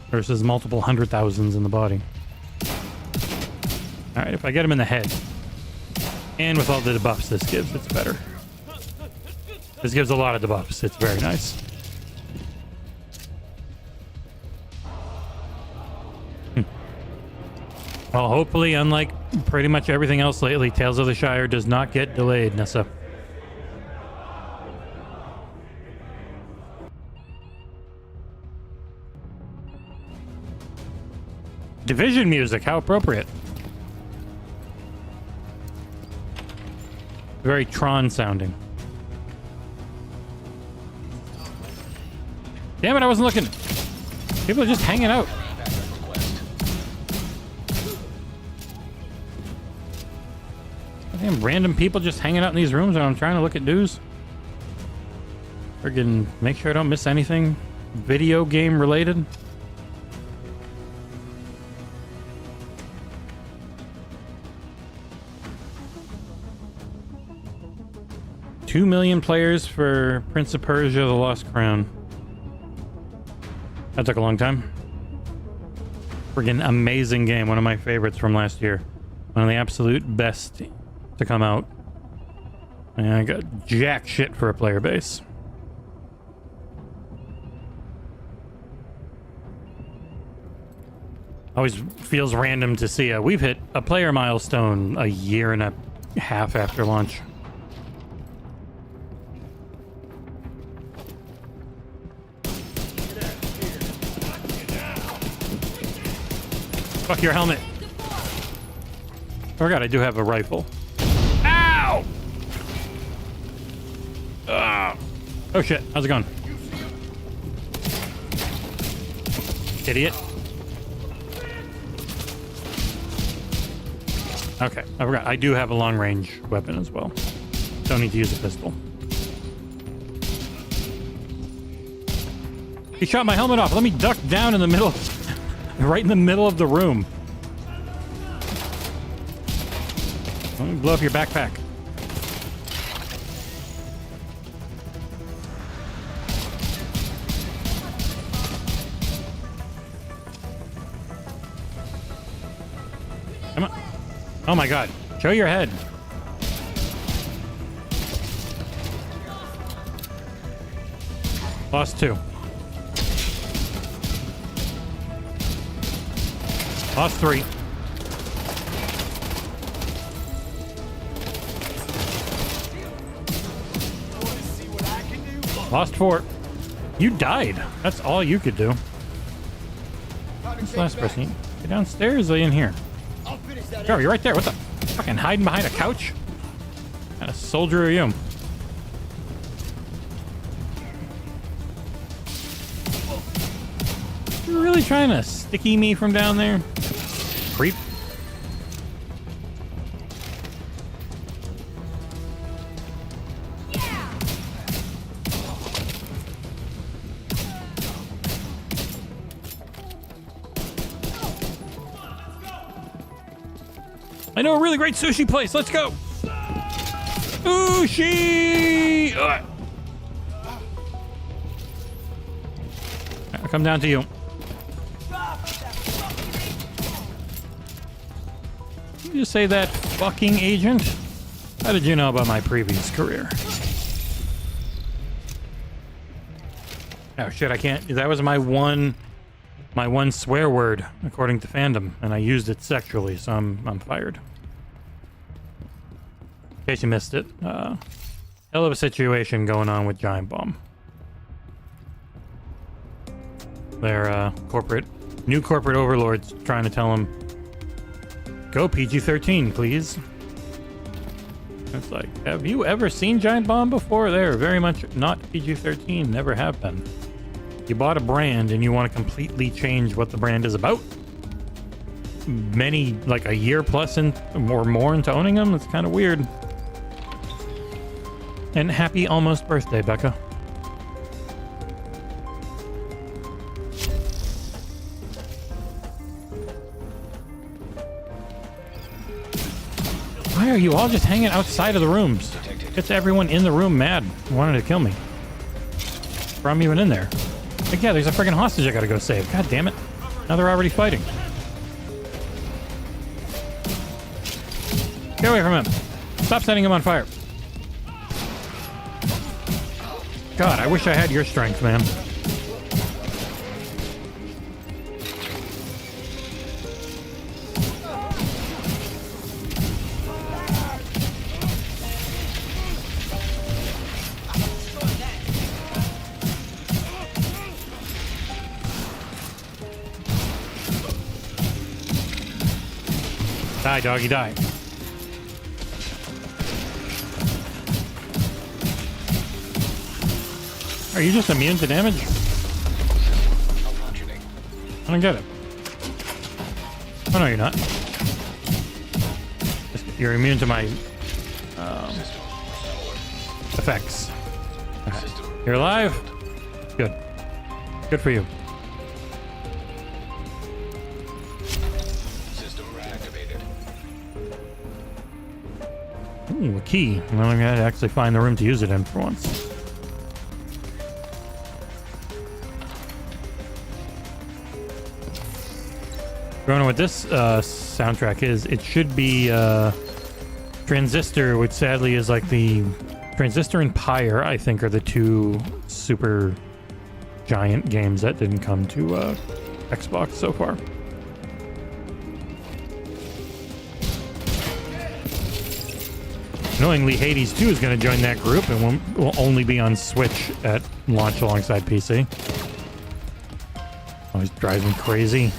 Speaker 3: Versus multiple 100,000s in the body. Alright, if I get him in the head, and with all the debuffs this gives, it's better. This gives a lot of debuffs. It's very nice. Well, hopefully, unlike pretty much everything else lately, Tales of the Shire does not get delayed, Nessa. Division music, how appropriate. Very Tron sounding. Damn it, I wasn't looking. People are just hanging out. Damn, random people just hanging out in these rooms when I'm trying to look at news. Friggin' make sure I don't miss anything video game related. $2 million players for Prince of Persia: The Lost Crown. That took a long time. Friggin' amazing game. One of my favorites from last year. One of the absolute best to come out. And I got jack shit for a player base. Always feels random to see we've hit a player milestone a year and a half after launch. Fuck your helmet. Oh god, I do have a rifle. Ow! Oh shit, how's it going? Idiot. Okay, I forgot. I do have a long range weapon as well. Don't need to use a pistol. He shot my helmet off. Let me duck down in the middle. Right in the middle of the room. Let me blow up your backpack. Come on. Oh my god. Show your head. Lost 2. Lost 3. Lost 4. You died. That's all you could do. Who's the last person? You downstairs or in here? Trevor, you're right there. What the? Fucking hiding behind a couch? What kind of soldier are you? You're really trying to sticky me from down there? Creep. I know a really great sushi place. Let's go. Sushi. I'll come down to you. Did you say that, fucking agent? How did you know about my previous career? Oh shit, I can't. That was my one swear word according to fandom, and I used it sexually, so I'm fired. In case you missed it, hell of a situation going on with Giant Bomb. Their new corporate overlords trying to tell him, go PG-13, please. It's like, have you ever seen Giant Bomb before? They're very much not PG-13, never have been. You bought a brand and you want to completely change what the brand is about. Many, like a year plus or more into owning them, it's kind of weird. And happy almost birthday, Becca. Why are you all just hanging outside of the rooms? Gets everyone in the room mad, wanting to kill me. Or I'm even in there. Like, yeah, there's a friggin' hostage I gotta go save. God damn it. Now they're already fighting. Get away from him. Stop setting him on fire. God, I wish I had your strength, man. Die, doggy, die. Are you just immune to damage? I don't get it. Oh, no, you're not. You're immune to my effects. Right. You're alive? Good. Good for you. Ooh, a key. Well, I'm gonna actually find the room to use it in for once. I don't know what this soundtrack is. It should be Transistor, which sadly is like the Transistor and Pyre, I think, are the two super giant games that didn't come to Xbox so far. Knowingly, Hades 2 is going to join that group and will only be on Switch at launch alongside PC. Always drives me crazy.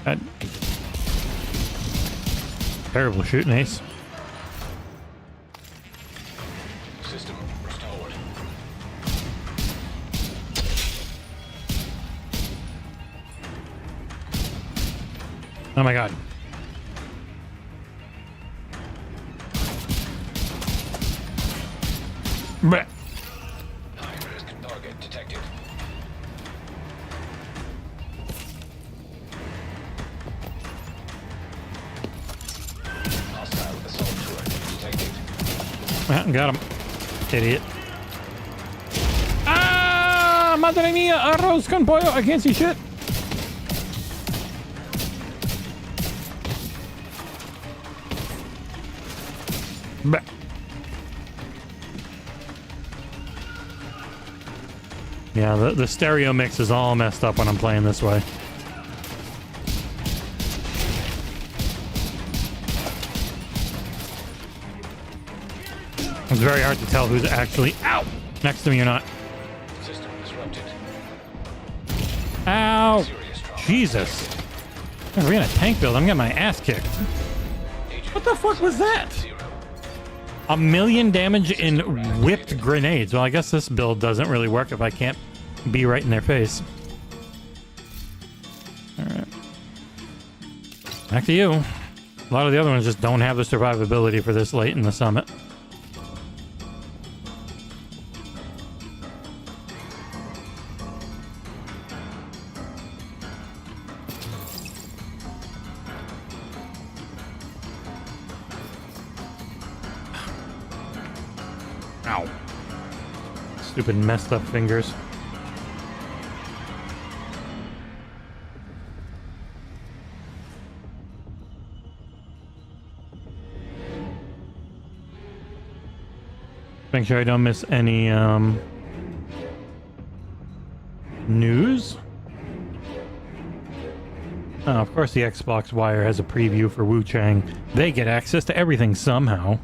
Speaker 3: That terrible shooting, Ace.
Speaker 4: System restored.
Speaker 3: Oh my god. Blech.
Speaker 4: High-risk target detected. Hostile assault turret detected.
Speaker 3: Ah, got him. Idiot. Ah! Madre mia! Arroz con pollo! I can't see shit! Blech. Yeah, the stereo mix is all messed up when I'm playing this way. It's very hard to tell who's actually next to me or not.
Speaker 4: System disrupted.
Speaker 3: Ow!
Speaker 4: Serious trauma.
Speaker 3: Jesus. We're in a tank build. I'm getting my ass kicked. What the fuck was that? 1,000,000 damage in whipped grenades. Well, I guess this build doesn't really work if I can't be right in their face. Alright. Back to you. A lot of the other ones just don't have the survivability for this late in the summit. Ow. Stupid messed up fingers. Make sure I don't miss any news. Oh, of course the Xbox Wire has a preview for Wu Chang. They get access to everything somehow.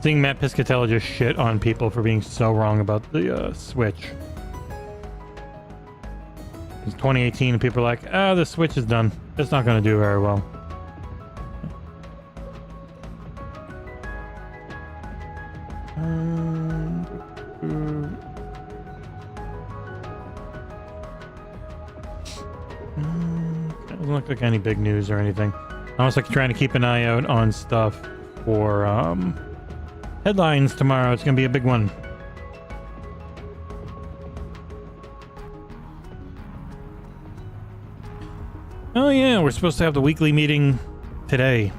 Speaker 3: Seeing Matt Piscatella just shit on people for being so wrong about the Switch. It's 2018 and people are like, the Switch is done. It's not going to do very well. Doesn't look like any big news or anything. I was like trying to keep an eye out on stuff for headlines tomorrow. It's gonna be a big one. Oh yeah, we're supposed to have the weekly meeting today.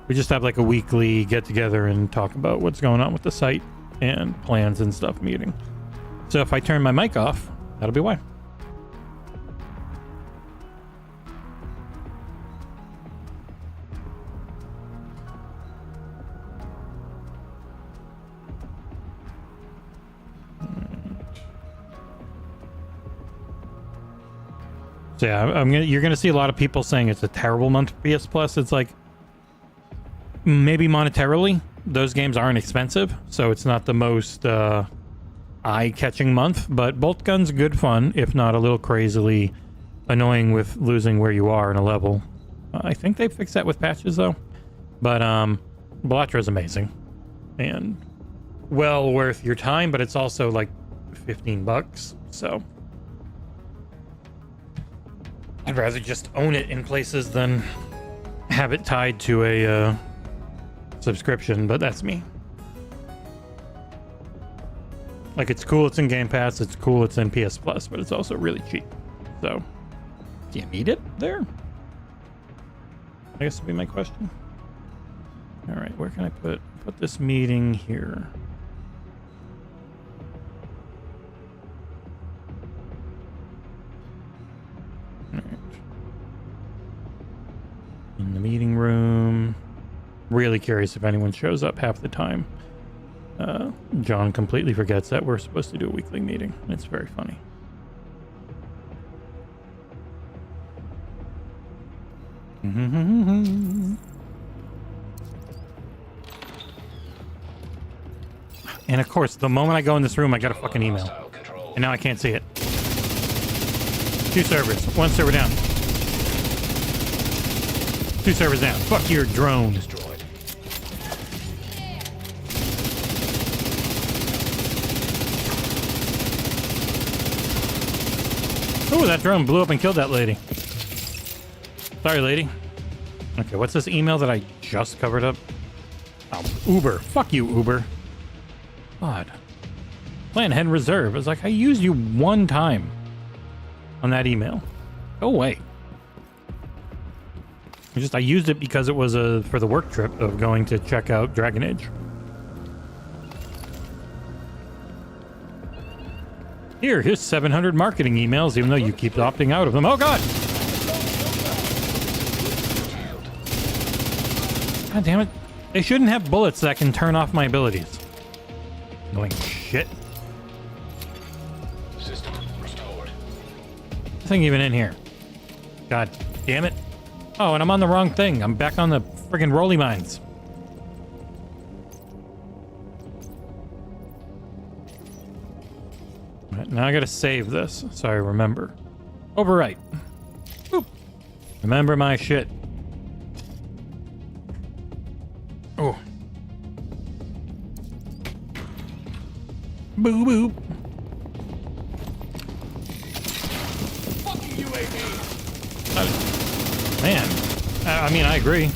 Speaker 3: We just have like a weekly get together and talk about what's going on with the site and plans and stuff meeting. So if I turn my mic off, that'll be why. So yeah, you're gonna see a lot of people saying it's a terrible month for PS Plus. It's like, maybe monetarily, those games aren't expensive, so it's not the most eye-catching month, but Bolt Gun's good fun, if not a little crazily annoying with losing where you are in a level. I think they fixed that with patches, though. But Balatra's amazing. And well worth your time, but it's also like $15, so... I'd rather just own it in places than have it tied to a subscription, but that's me. Like, it's cool it's in Game Pass, it's cool it's in PS Plus, but it's also really cheap. So, do you need it there? I guess would be my question. All right, where can I put this meeting here? All right. In the meeting room. Really curious if anyone shows up half the time. John completely forgets that we're supposed to do a weekly meeting. It's very funny. And of course, the moment I go in this room, I got a fucking email. And now I can't see it. 2 servers. 1 server down. 2 servers down. Fuck your drone.
Speaker 4: Destroyed.
Speaker 3: Oh, that drone blew up and killed that lady. Sorry, lady. Okay, what's this email that I just covered up? Oh, Uber. Fuck you, Uber. God. Plan head reserve. It's like, I used you 1 time on that email. Go away. I used it because it was for the work trip of going to check out Dragon Age. Here's 700 marketing emails, even though you keep opting out of them. Oh, God! God damn it. They shouldn't have bullets that can turn off my abilities. Annoying shit.
Speaker 4: System restored.
Speaker 3: Nothing even in here. God damn it. Oh, and I'm on the wrong thing. I'm back on the friggin' rolly mines. Right, now I gotta save this so I remember. Overwrite. Boop. Remember my shit. Oh. Boo boop.
Speaker 6: Fucking UAV!
Speaker 3: Man, I mean, I agree.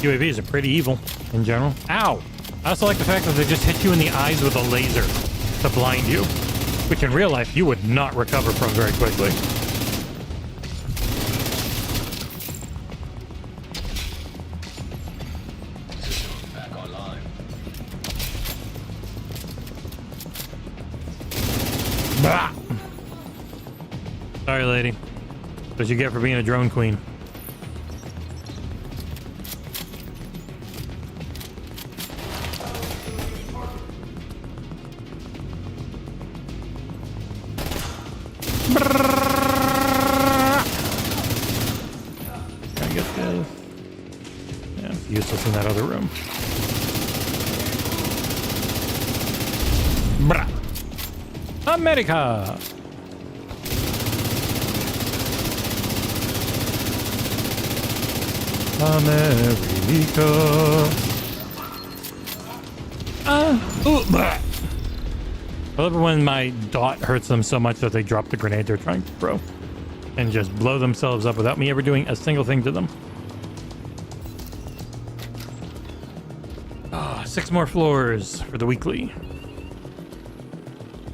Speaker 3: UAVs are pretty evil in general. Ow! I also like the fact that they just hit you in the eyes with a laser to blind you, which in real life you would not recover from very quickly.
Speaker 4: System back online.
Speaker 3: Bah! Sorry, lady. What you get for being a drone queen. Gotta get this. Yeah, it's useless in that other room. Brah. America! America. Ooh, bah. I love it when my dot hurts them so much that they drop the grenade they're trying to throw and just blow themselves up without me ever doing a single thing to them. Ah, 6 more floors for the weekly.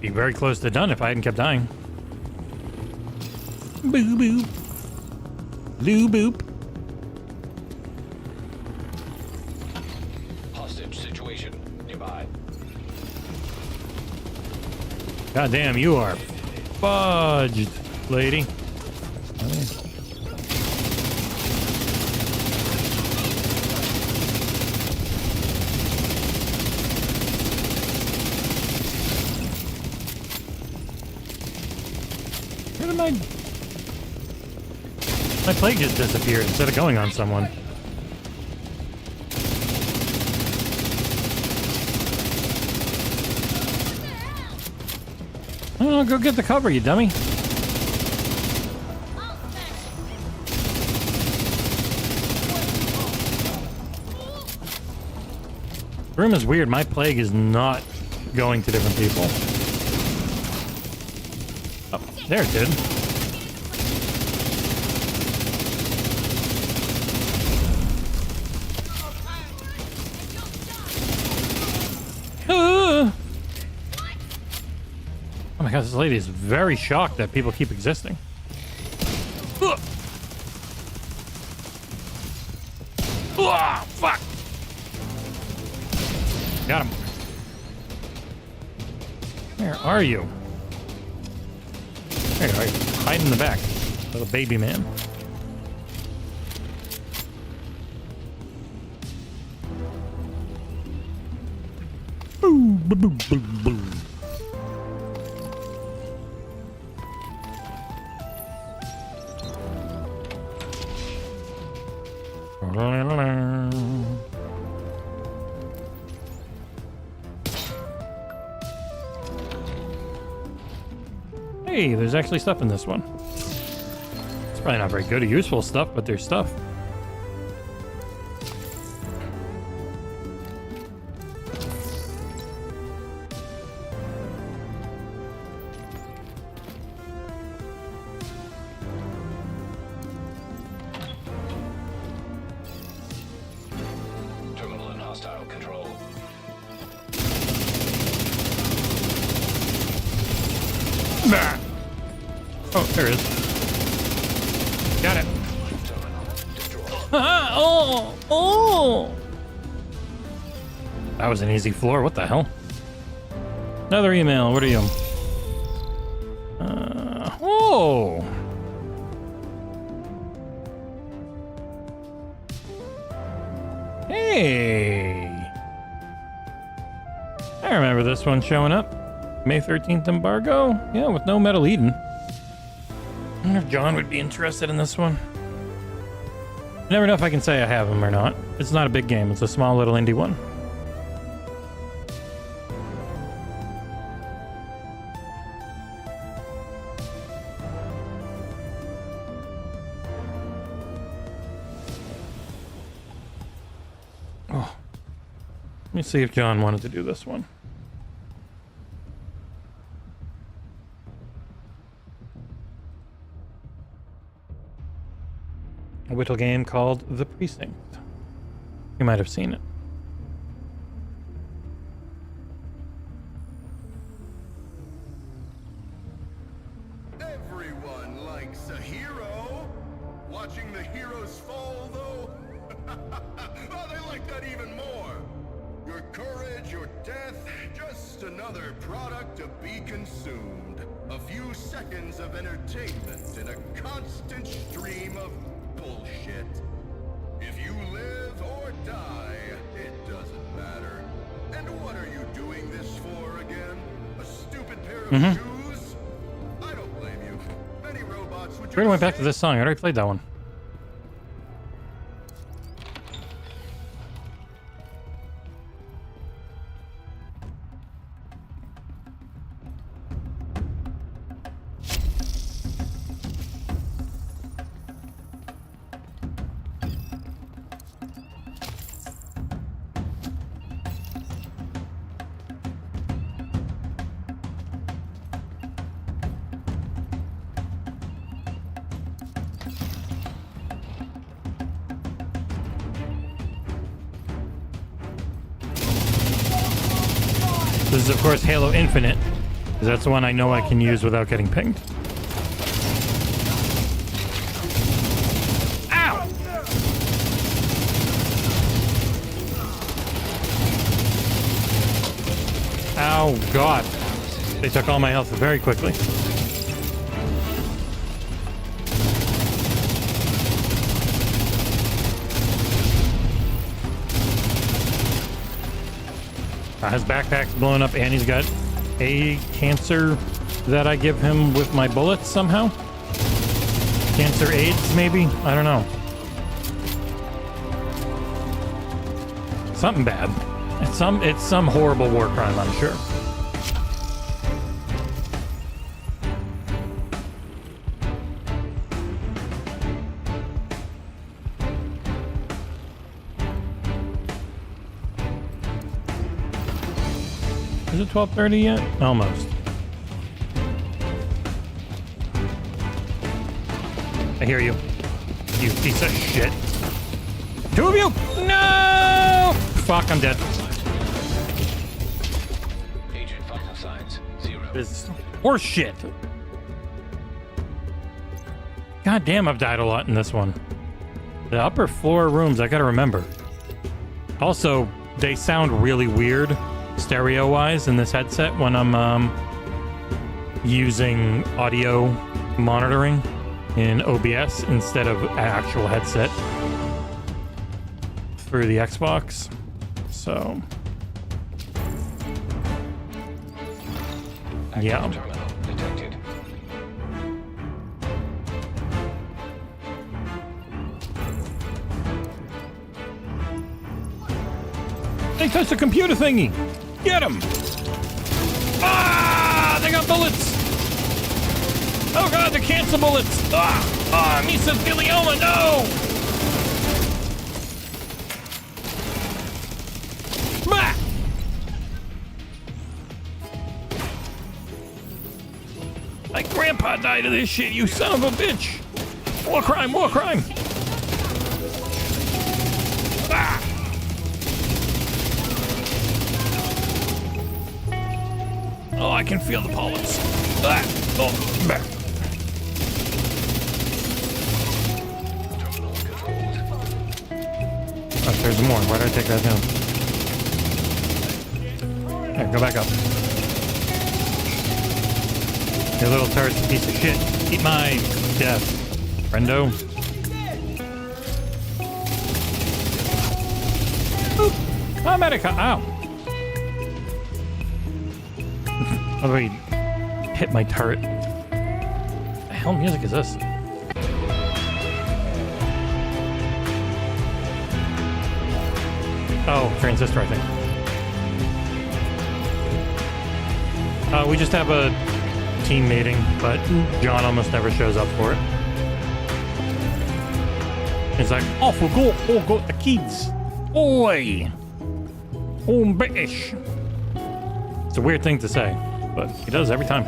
Speaker 3: Be very close to done if I hadn't kept dying. Boo boop. Loo boop.
Speaker 4: Hostage situation nearby.
Speaker 3: God damn, you are fudged, lady. Where did my plague just disappeared instead of going on someone? Oh, go get the cover, you dummy. The room is weird. My plague is not going to different people. Oh, there it did. Ah! Oh my god, this lady is very shocked that people keep existing. Ugh. Ugh, fuck! Got him. Where are you? There you are. Hide in the back. Little baby man. Boo, boo, boo, boo, boo. Hey, there's actually stuff in this one. It's probably not very good or useful stuff, but there's stuff.
Speaker 4: Terminal in hostile control.
Speaker 3: Nah. Oh, there it is. Got it.
Speaker 4: Terminal destroyed.
Speaker 3: Oh! That was an easy floor. What the hell? Another email. What are you? Oh! Hey! I remember this one showing up. May 13th embargo? Yeah, with no Metal Eden. I wonder if John would be interested in this one. I never know if I can say I have him or not. It's not a big game. It's a small little indie one. Oh. Let me see if John wanted to do this one. A Whittle game called The Precinct. You might have seen it.
Speaker 2: Everyone likes a hero. Watching the heroes fall, though? Oh, they like that even more. Your courage, your death, just another product to be consumed. A few seconds of entertainment in a constant stream of bullshit. If you live or die, it doesn't matter. And what are you doing this for again? A stupid pair of shoes? I don't blame you. Many robots would do
Speaker 3: We're
Speaker 2: the
Speaker 3: went back to
Speaker 2: same.
Speaker 3: this song. I already played that one. This is, of course, Halo Infinite, because that's the one I know I can use without getting pinged. Ow! Oh, God. They took all my health very quickly. His backpack's blown up, and he's got a cancer that I give him with my bullets somehow. Cancer AIDS, maybe? I don't know. Something bad. It's some horrible war crime, I'm sure. Is it 12:30 yet? Almost. I hear you. You piece of shit. Two of you! No! Fuck, I'm dead.
Speaker 4: Agent vital signs 0.
Speaker 3: This is horse shit. God damn, I've died a lot in this one. The upper floor rooms, I gotta remember. Also, they sound really weird stereo-wise in this headset when I'm using audio monitoring in OBS instead of an actual headset for the Xbox. So, yeah.
Speaker 4: Terminal detected.
Speaker 3: They touched the computer thingy. Get him! Ah! They got bullets! Oh god, the cancer bullets! Ah! Ah! Mesothelioma, no! Bah! My grandpa died of this shit, you son of a bitch! War crime, war crime! Ah! Oh, I can feel the polyps. Ah! Oh, bah.
Speaker 4: Terminal controlled.
Speaker 3: Oh, there's more. Why did I take that down? Here, go back up. You little turret's a piece of shit. Eat my death, friendo. Oop. America. Ow. How do I hit my turret? What the hell music is this? Oh, transistor, I think. We just have a team meeting, but John almost never shows up for it. It's like, oh, forgot the kids. Oi! Home British. It's a weird thing to say, but he does every time.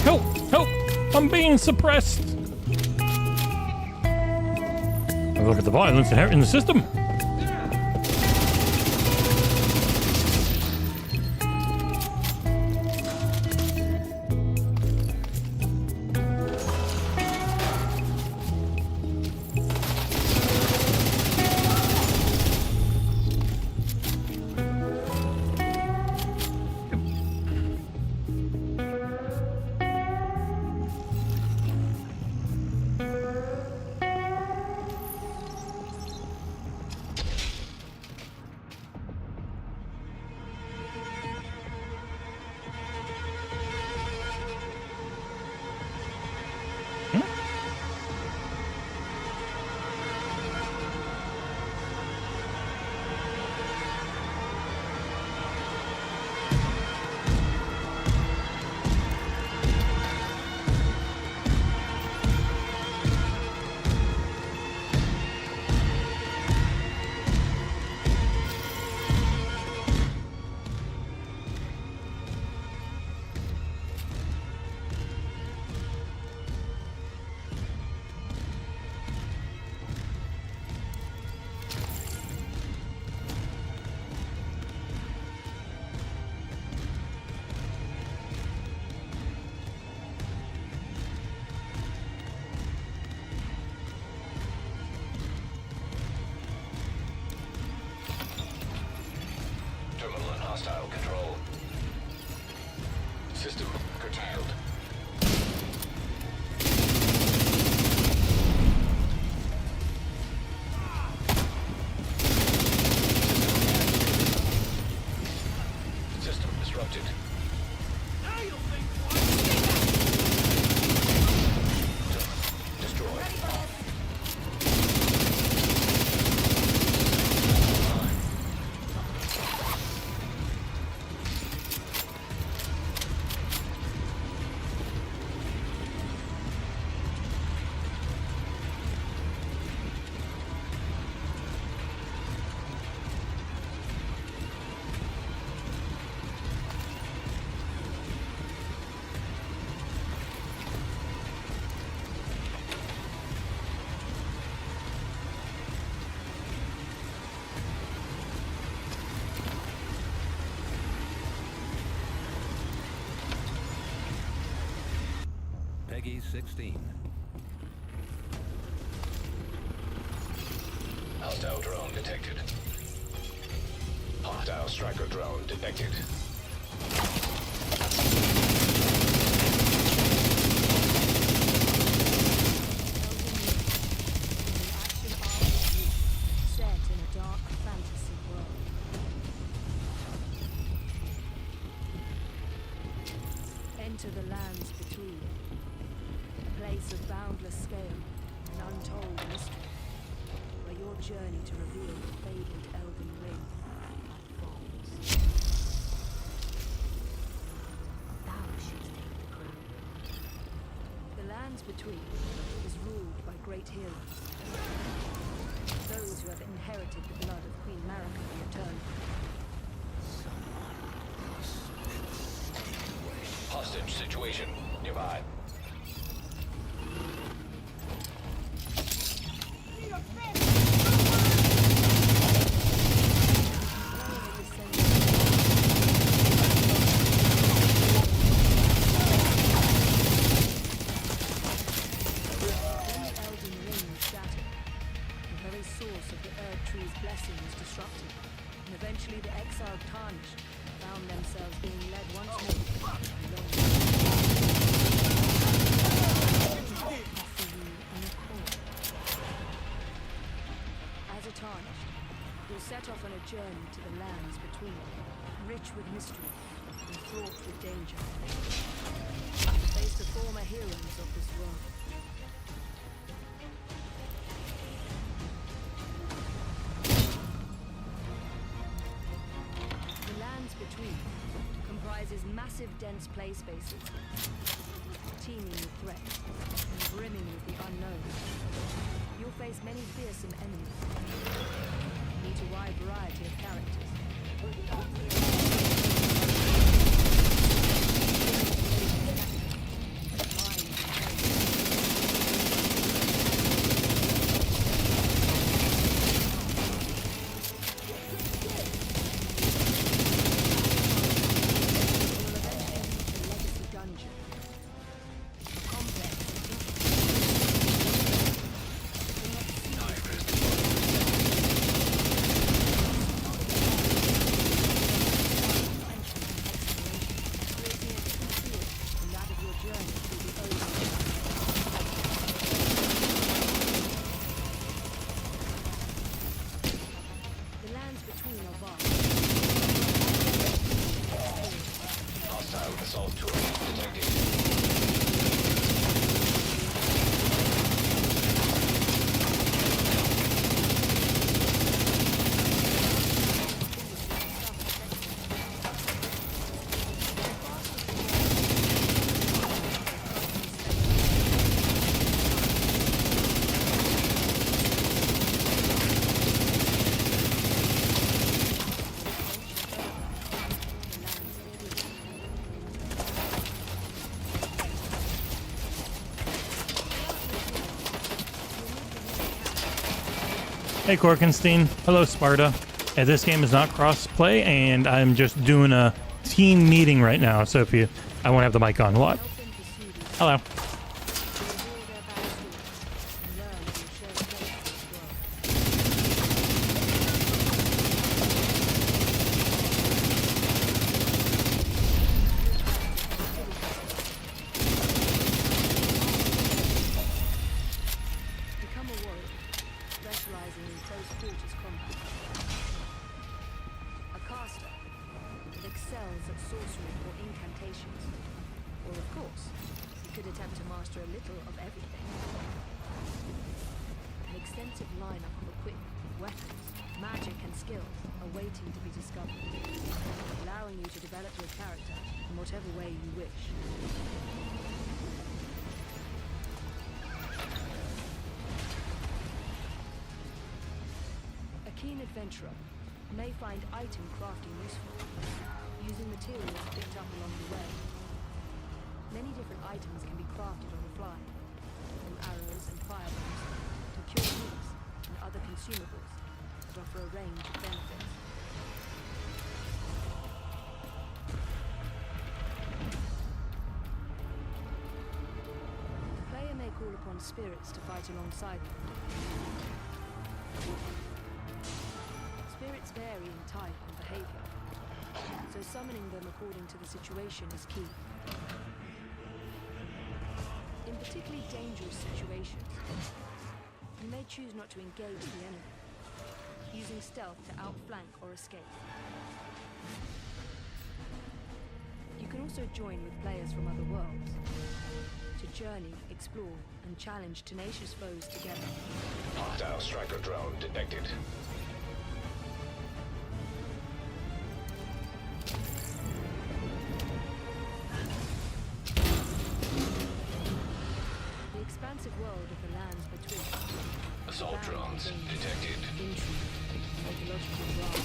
Speaker 3: Help! Help! I'm being suppressed! Look at the violence inherent in the system.
Speaker 4: Hostile control. System curtailed. System disrupted. Destroyed.
Speaker 7: Peggy 16.
Speaker 4: Hostile drone detected. Hostile striker drone detected.
Speaker 8: Set in a dark fantasy world. Enter the lands between. A place of boundless scale and untold mystery, where your journey to reveal the fabled elven ring unfolds. Thou shouldst take the crown. The lands between is ruled by great heroes. Those who have inherited the blood of Queen Marika the Eternal.
Speaker 4: Hostage situation nearby.
Speaker 8: Eventually the exiled tarnished found themselves being led once more by lone offer you an accord. As a tarnished, you'll set off on a journey to the lands between, rich with mystery and fraught with danger. To face the former heroes of this world. Between comprises massive dense play spaces, teeming with threats and brimming with the unknown. You'll face many fearsome enemies, meet a wide variety of characters.
Speaker 3: Hey Korkenstein, hello Sparta. This game is not cross-play, and I'm just doing a team meeting right now, so if I won't have the mic on. What? Hello.
Speaker 8: excels at sorcery or incantations. Or, of course, you could attempt to master a little of everything. An extensive lineup of equipment, weapons, magic and skills are waiting to be discovered, allowing you to develop your character in whatever way you wish. A keen adventurer may find item crafting useful, using materials picked up along the way. Many different items can be crafted on the fly, from arrows and firebombs to cure wounds and other consumables that offer a range of benefits. The player may call upon spirits to fight alongside them. Spirits vary in type and behavior, so summoning them according to the situation is key. In particularly dangerous situations, you may choose not to engage the enemy, using stealth to outflank or escape. You can also join with players from other worlds, to journey, explore, and challenge tenacious foes together.
Speaker 4: Hostile striker drone detected.
Speaker 8: The expansive world of the lands between.
Speaker 4: Assault drones detected.
Speaker 8: Intrigue, mythological drama.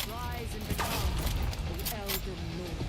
Speaker 8: Rise and become the Elden Lord.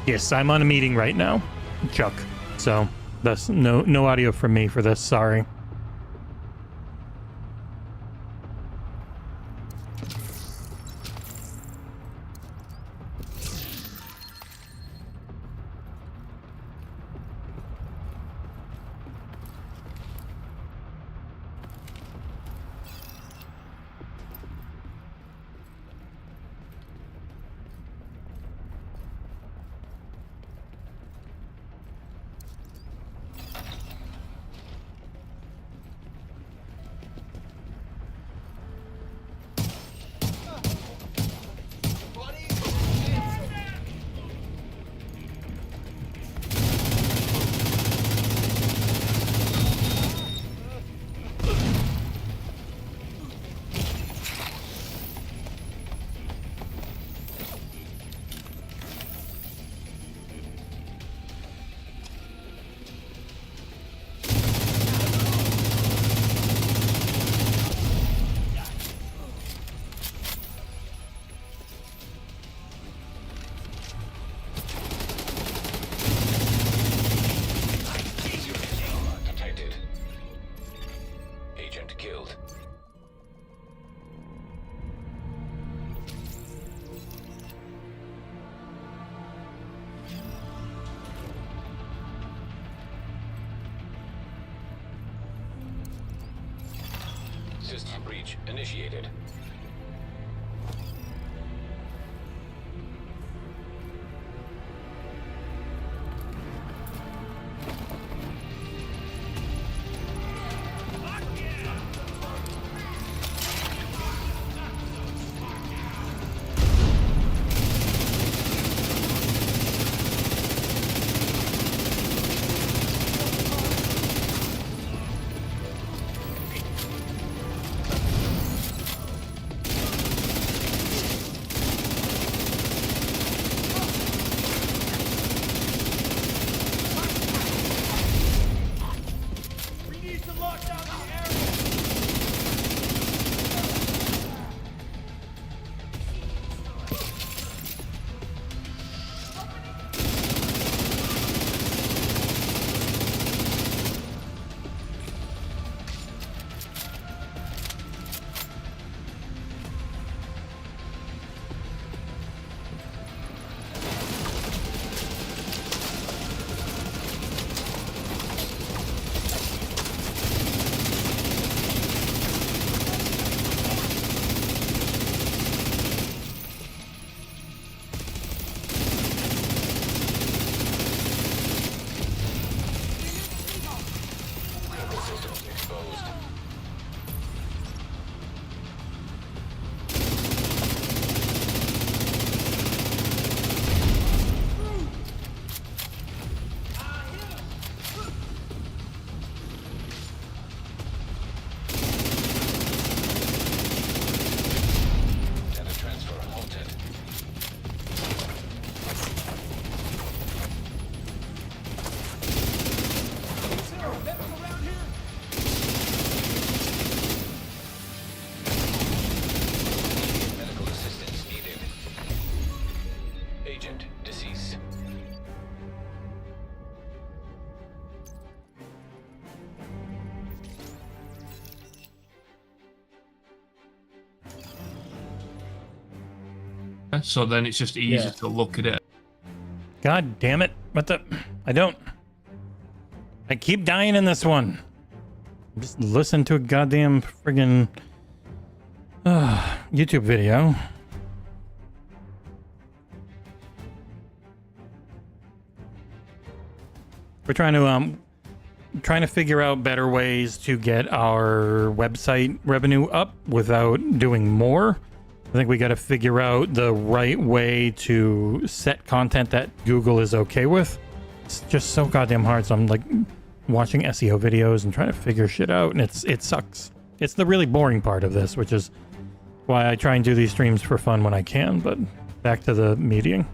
Speaker 3: Yes, I'm on a meeting right now, Chuck. So that's no audio from me for this. Sorry.
Speaker 4: Detected. Agent killed. System breach initiated. Systems exposed. Data transfer halted. Medical assistance needed. Agent deceased.
Speaker 6: So then it's just easy to look at it.
Speaker 3: God damn it. What the? I keep dying in this one. Just listen to a goddamn friggin' YouTube video. We're trying to figure out better ways to get our website revenue up without doing more. I think we got to figure out the right way to set content that Google is okay with. It's just so goddamn hard. So I'm like watching SEO videos and trying to figure shit out, and it sucks. It's the really boring part of this, which is why I try and do these streams for fun when I can. But back to the meeting.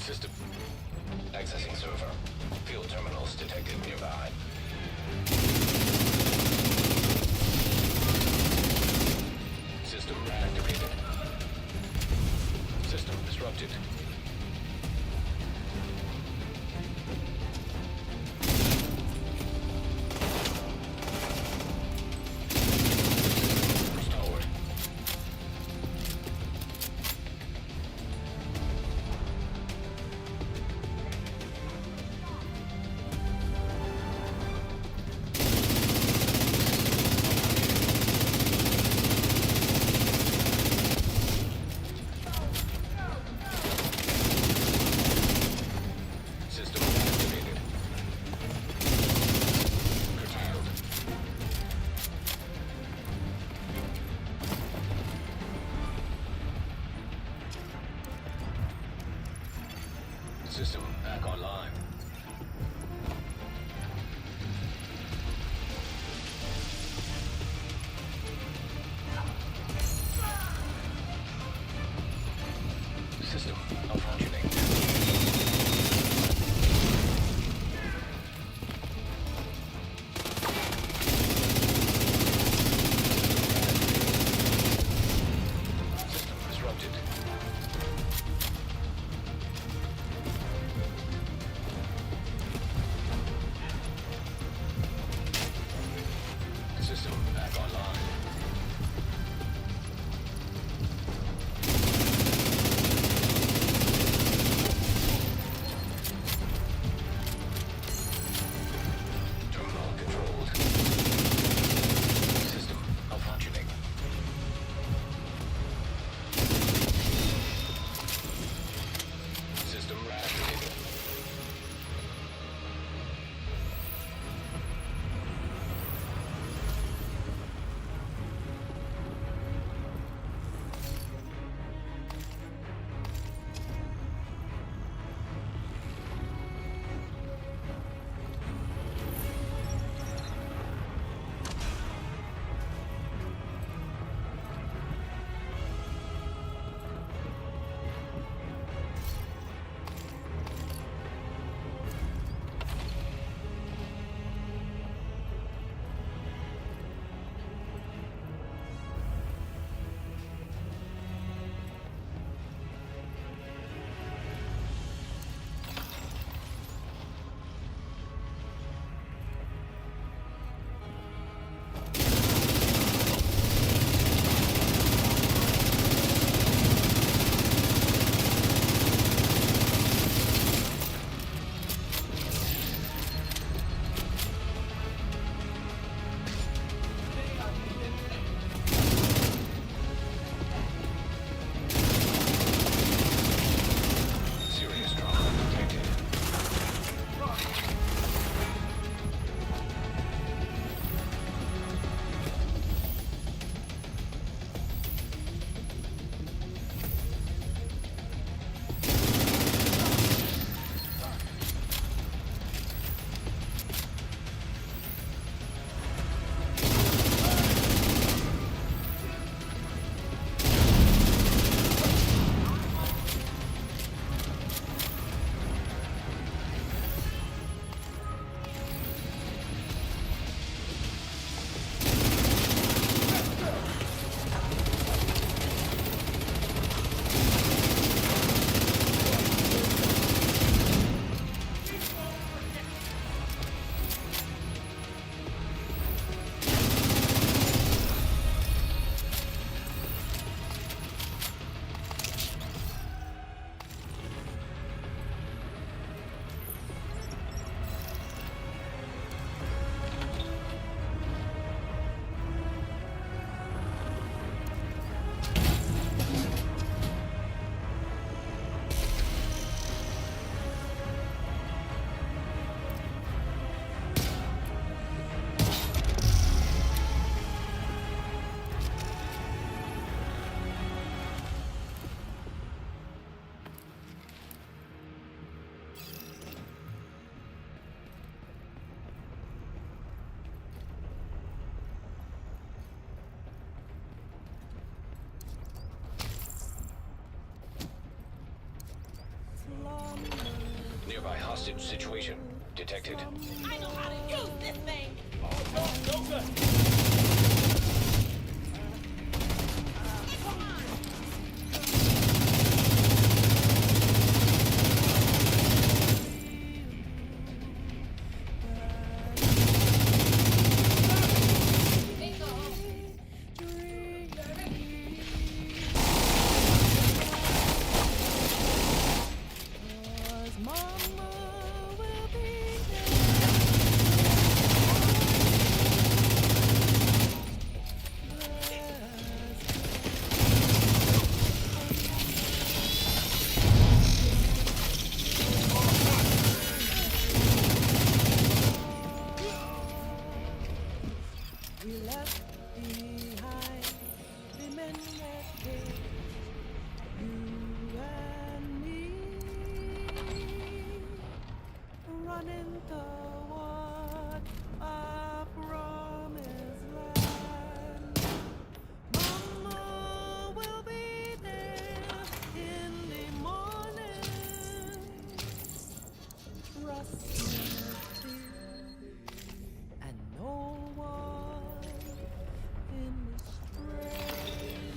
Speaker 4: System. Accessing server. Field terminals detected nearby. System activated. System disrupted. Restored. System activated. Curtailed. System back online. System malfunctioning. System disrupted. System back online. Nearby hostage situation detected.
Speaker 9: I know how to use this thing.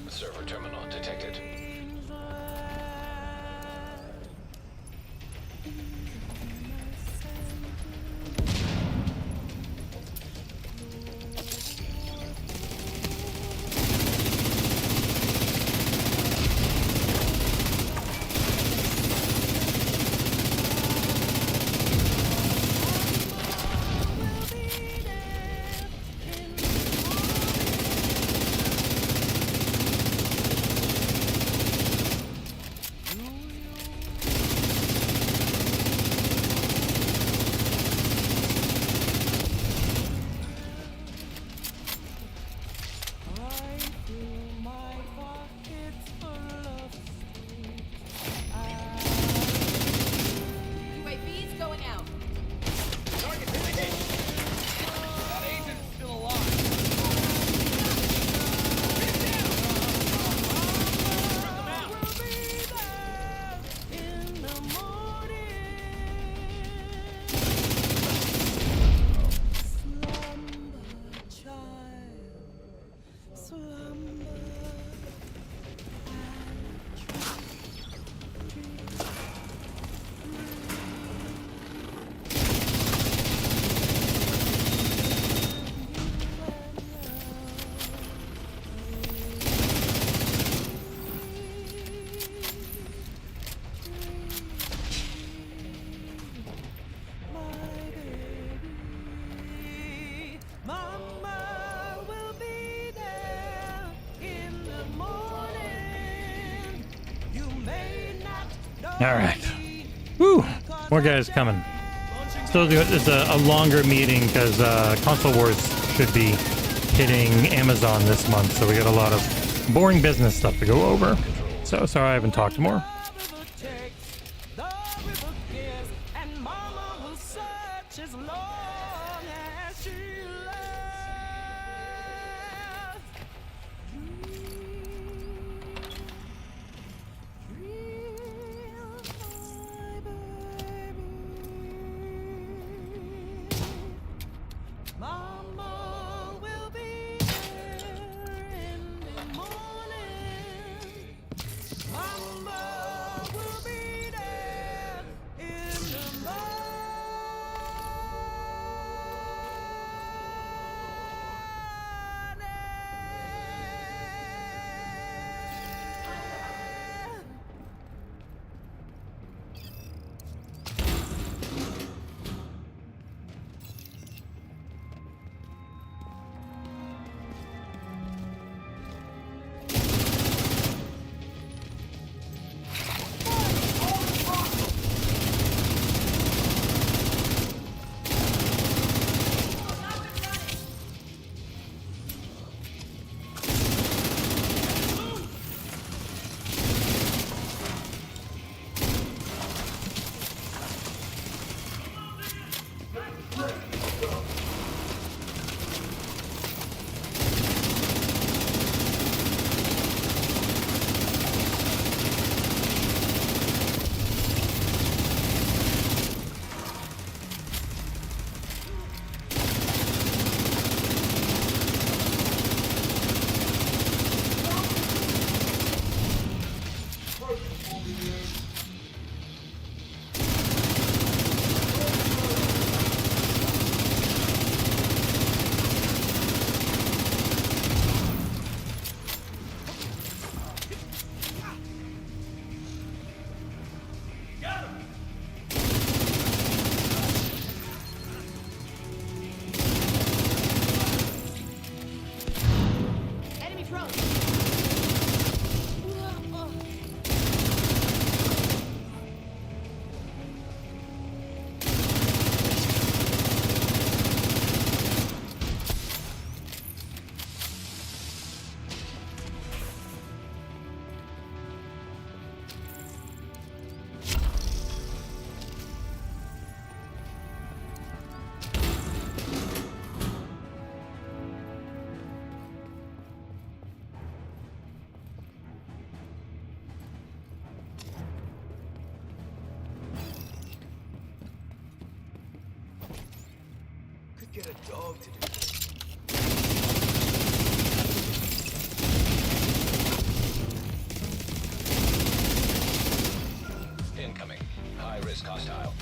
Speaker 4: Server terminal detected.
Speaker 9: UAV's going out.
Speaker 3: All right. Woo! More guys coming. Still, it's a longer meeting because Console Wars should be hitting Amazon this month, so we got a lot of boring business stuff to go over. So sorry I haven't talked more.
Speaker 2: Get a dog to do this.
Speaker 4: Incoming. High risk hostile.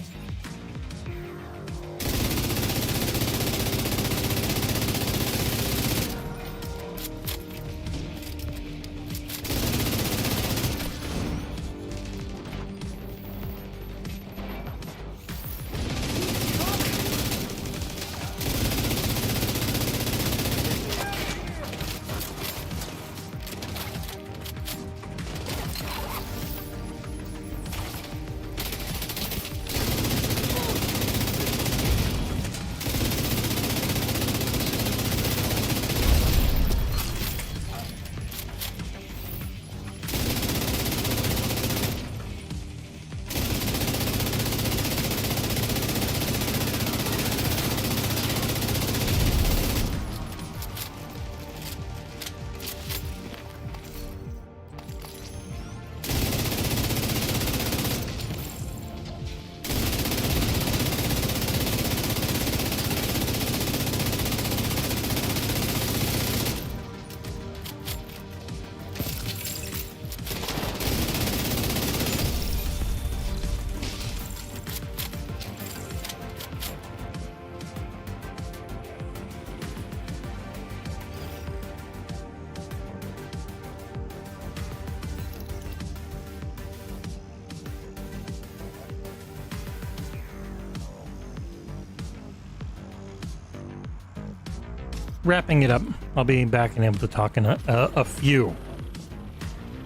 Speaker 3: Wrapping it up, I'll be back and able to talk in a few.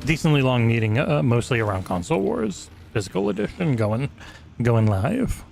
Speaker 3: Decently long meeting, mostly around Console Wars Physical Edition going live.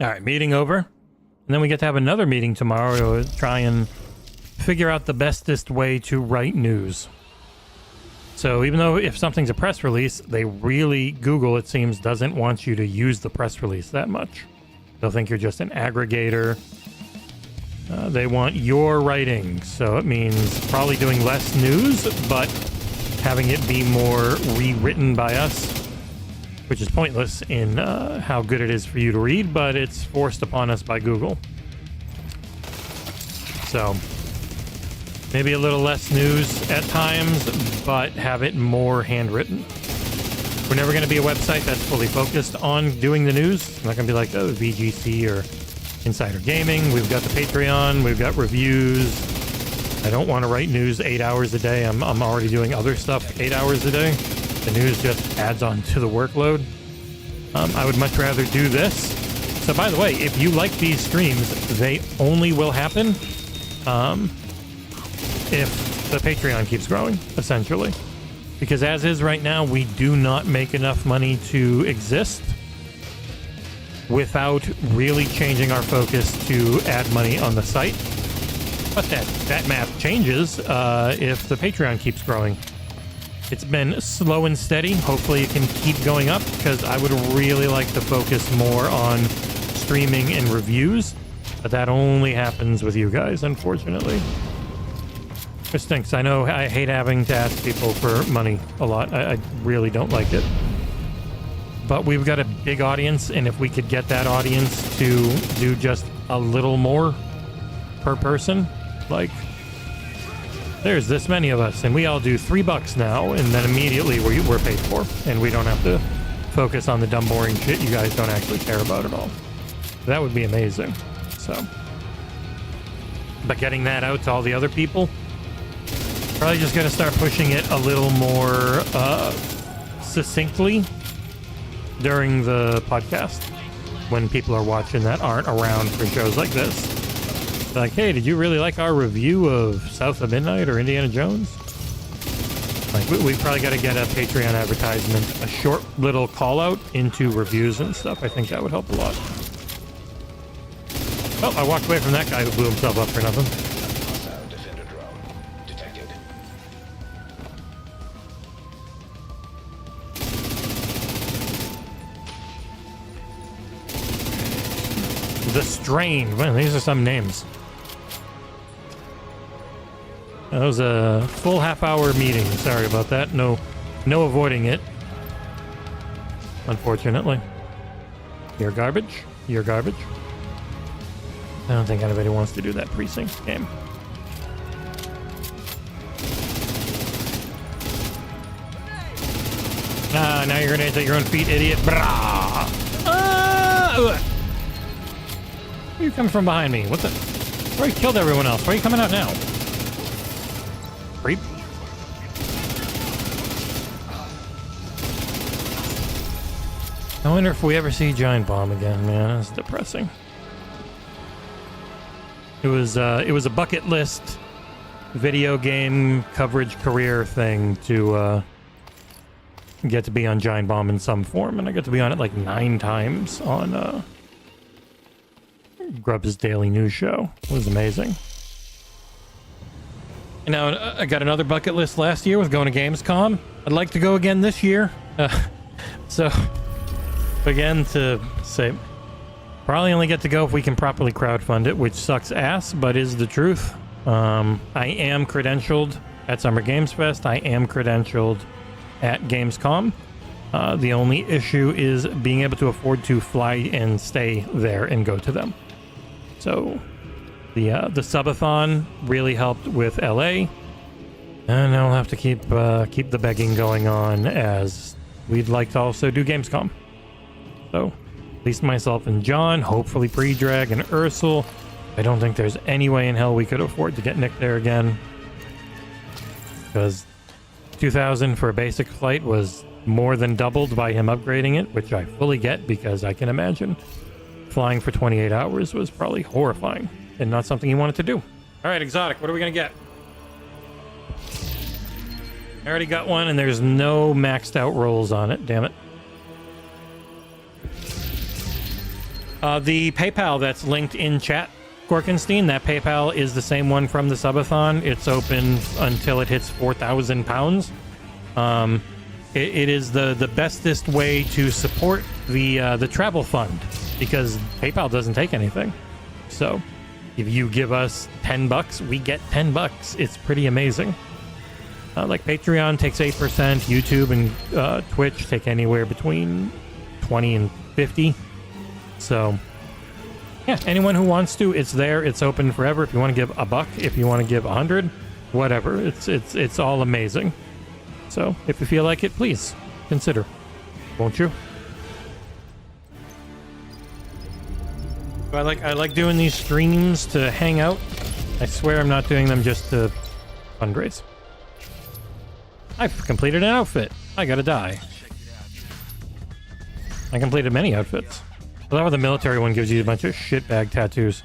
Speaker 3: All right, meeting over. And then we get to have another meeting tomorrow to try and figure out the bestest way to write news. So even though if something's a press release, they really, Google, it seems, doesn't want you to use the press release that much. They'll think you're just an aggregator. They want your writing. So it means probably doing less news, but having it be more rewritten by us, which is pointless in how good it is for you to read, but it's forced upon us by Google. So maybe a little less news at times, but have it more handwritten. We're never going to be a website that's fully focused on doing the news. It's not going to be like, oh, VGC or Insider Gaming. We've got the Patreon. We've got reviews. I don't want to write news 8 hours a day. I'm already doing other stuff 8 hours a day. The news just adds on to the workload. I would much rather do this. So by the way, if you like these streams, they only will happen if the Patreon keeps growing, essentially. Because as is right now, we do not make enough money to exist without really changing our focus to add money on the site. But that math changes if the Patreon keeps growing. It's been slow and steady. Hopefully it can keep going up, because I would really like to focus more on streaming and reviews. But that only happens with you guys, unfortunately. Which stinks. I know I hate having to ask people for money a lot. I really don't like it. But we've got a big audience, and if we could get that audience to do just a little more per person, like, there's this many of us, and we all do $3 now, and then immediately we're paid for, and we don't have to focus on the dumb, boring shit you guys don't actually care about at all. That would be amazing. So, but getting that out to all the other people, probably just got to start pushing it a little more succinctly during the podcast when people are watching that aren't around for shows like this. Like, hey, did you really like our review of South of Midnight or Indiana Jones? Like, we probably got to get a Patreon advertisement, a short little call out into reviews and stuff. I think that would help a lot. Oh, I walked away from that guy who blew himself up for nothing.
Speaker 4: Hostile defender drone detected.
Speaker 3: The Strain. Man, these are some names. That was a full half-hour meeting. Sorry about that. No avoiding it. Unfortunately. You're garbage. You're garbage. I don't think anybody wants to do that precinct game. Ah, now you're gonna hit your own feet, idiot. Brah! Where are you coming from behind me? What the? I already killed everyone else. Why are you coming out now? Creep. I wonder if we ever see Giant Bomb again, man. That's depressing. It was a bucket list video game coverage career thing to get to be on Giant Bomb in some form, and I got to be on it like 9 times on Grub's daily news show. It was amazing. And now I got another bucket list last year with going to Gamescom. I'd like to go again this year. So again, to say, probably only get to go if we can properly crowdfund it, which sucks ass, but is the truth. I am credentialed at Summer Games Fest. I am credentialed at Gamescom. The only issue is being able to afford to fly and stay there and go to them. So the subathon really helped with LA, and I'll have to keep the begging going on, as we'd like to also do Gamescom. So at least myself and John, hopefully Pre-Drag and Ursel. I don't think there's any way in hell we could afford to get Nick there again, because 2,000 for a basic flight was more than doubled by him upgrading it, which I fully get, because I can imagine flying for 28 hours was probably horrifying and not something he wanted to do. All right, exotic, what are we gonna get? I already got one, and there's no maxed out rolls on it. Damn it. The PayPal that's linked in chat, Gorkenstein, that PayPal is the same one from the subathon. It's open until it hits 4,000 pounds. It is the bestest way to support the travel fund, because PayPal doesn't take anything. So if you give us $10, we get $10. It's pretty amazing. Like Patreon takes 8%, YouTube and Twitch take anywhere between 20 and 50. So yeah, anyone who wants to, it's there. It's open forever. If you want to give $1, if you want to give 100, whatever. It's all amazing. So if you feel like it, please consider, won't you? I like doing these streams to hang out. I swear I'm not doing them just to fundraise. I've completed an outfit. I gotta die. I completed many outfits. I love how the military one gives you a bunch of shitbag tattoos.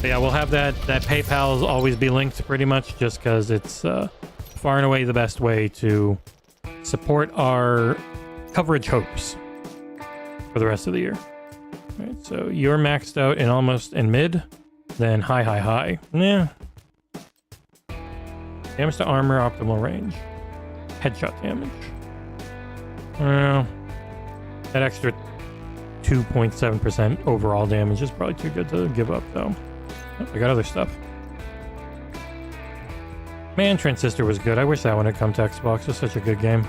Speaker 3: But yeah, we'll have that PayPal always be linked pretty much, just because it's far and away the best way to support our coverage hopes for the rest of the year. All right, so you're maxed out in almost in mid, then high. Yeah. Damage to armor, optimal range. Headshot damage. Well, that extra 2.7% overall damage is probably too good to give up, though. Oh, I got other stuff. Man, Transistor was good. I wish that one had come to Xbox. It was such a good game.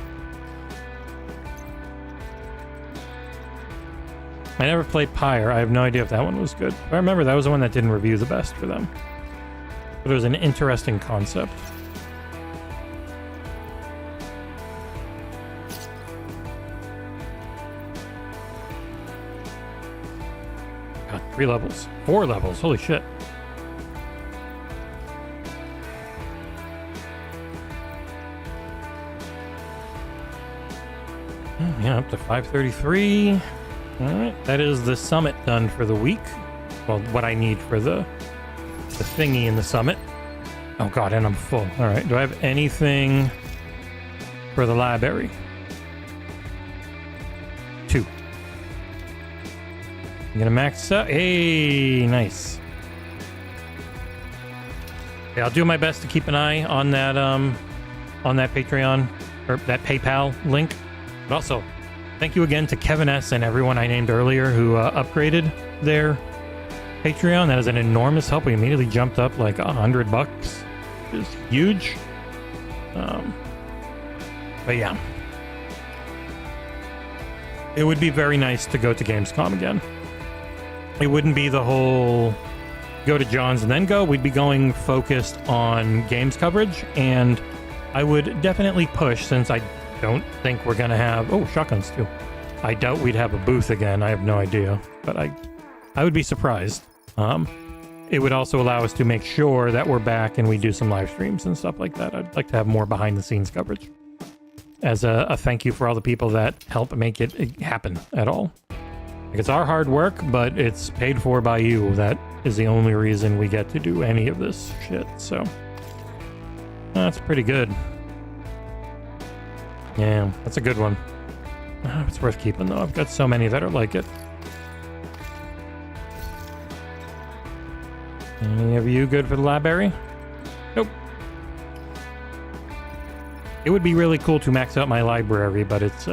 Speaker 3: I never played Pyre. I have no idea if that one was good. But I remember that was the one that didn't review the best for them. But it was an interesting concept. God, 3 levels. 4 levels. Holy shit. Yeah, up to 533. All right, that is the summit done for the week. Well, what I need for the thingy in the summit. Oh god, and I'm full. All right, do I have anything for the library? 2. I'm gonna max out. Hey, nice. Yeah, I'll do my best to keep an eye on that Patreon or that PayPal link. But also, thank you again to Kevin S. and everyone I named earlier who upgraded their Patreon. That is an enormous help. We immediately jumped up like $100, which is huge. But yeah, it would be very nice to go to Gamescom again. It wouldn't be the whole go to John's and then go. We'd be going focused on games coverage, and I would definitely push, since I don't think we're gonna have shotguns too. I doubt we'd have a booth again. I have no idea, but I would be surprised. It would also allow us to make sure that we're back and we do some live streams and stuff like that. I'd like to have more behind the scenes coverage as a thank you for all the people that help make it happen at all. Like, it's our hard work, but it's paid for by you. That is the only reason we get to do any of this shit. So that's pretty good. Yeah, that's a good one. It's worth keeping though. I've got so many that are like it. Any of you good for the library? Nope. It would be really cool to max out my library, but it's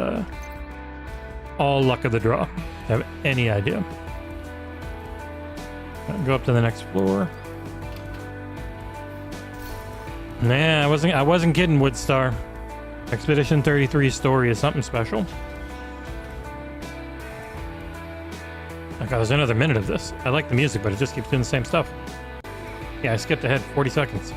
Speaker 3: all luck of the draw. I have any idea. I'll go up to the next floor. Nah, I wasn't kidding, Woodstar. Expedition 33's story is something special. Oh god, there's another minute of this. I like the music, but it just keeps doing the same stuff. Yeah, I skipped ahead 40 seconds.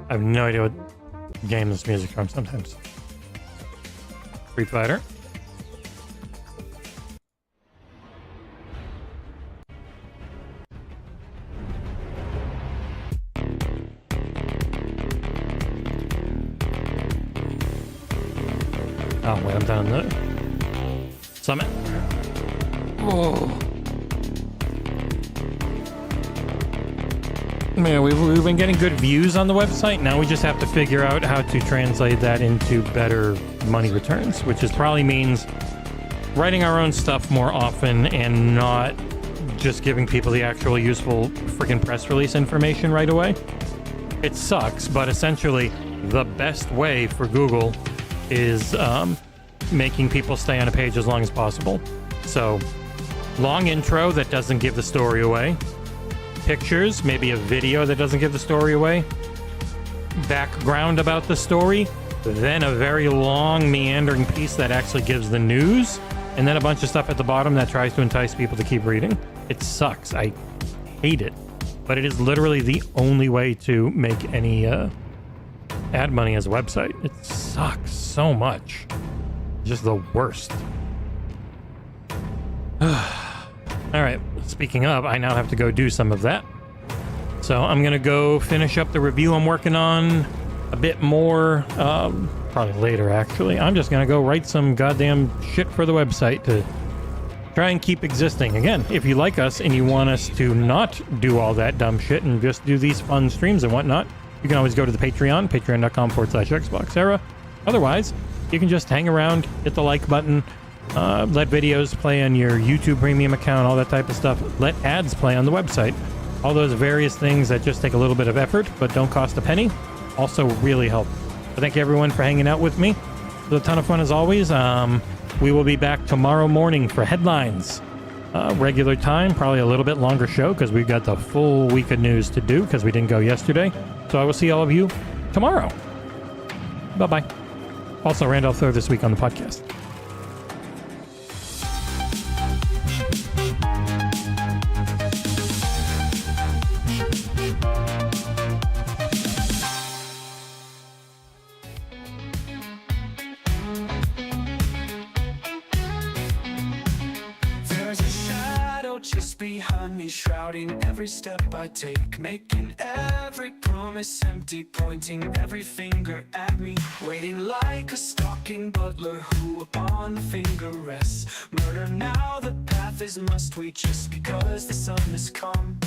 Speaker 3: I have no idea what game this music from sometimes. Street Fighter. Oh, wait, I'm down the summit. Oh. Man, we've been getting good views on the website. Now we just have to figure out how to translate that into better money returns, which is probably means writing our own stuff more often and not just giving people the actual useful freaking press release information right away. It sucks, but essentially the best way for Google is making people stay on a page as long as possible. So, long intro that doesn't give the story away. Pictures, maybe a video that doesn't give the story away. Background about the story. Then a very long, meandering piece that actually gives the news. And then a bunch of stuff at the bottom that tries to entice people to keep reading. It sucks. I hate it. But it is literally the only way to make any ad money as a website. It sucks so much. Just the worst. Alright, speaking of, I now have to go do some of that. So I'm gonna go finish up the review I'm working on a bit more, probably later actually. I'm just gonna go write some goddamn shit for the website to try and keep existing. Again, if you like us and you want us to not do all that dumb shit and just do these fun streams and whatnot, you can always go to the Patreon, patreon.com/XboxEra. Otherwise, you can just hang around, hit the like button, let videos play on your YouTube premium account, all that type of stuff. Let ads play on the website. All those various things that just take a little bit of effort but don't cost a penny also really help. So thank you everyone for hanging out with me. It was a ton of fun as always. We will be back tomorrow morning for headlines. Regular time, probably a little bit longer show because we've got the full week of news to do because we didn't go yesterday. So I will see all of you tomorrow. Bye-bye. Also, Randolph Thor this week on the podcast.
Speaker 2: shrouding every step I take, making every promise empty, pointing every finger at me, waiting like a stalking butler who upon the finger rests. Murder now, the path is must we, just because the sun has come.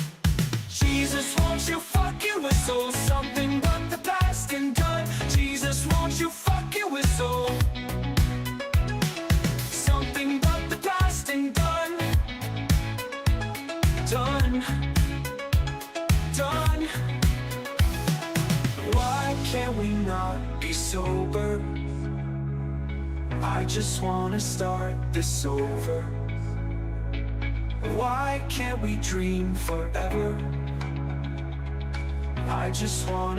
Speaker 2: Jesus, won't you fucking whistle something but the past and done? Jesus, won't you fucking whistle something but the past and done? Done, done. Why can't we not be sober? I just wanna start this over. Why can't we dream forever? I just wanna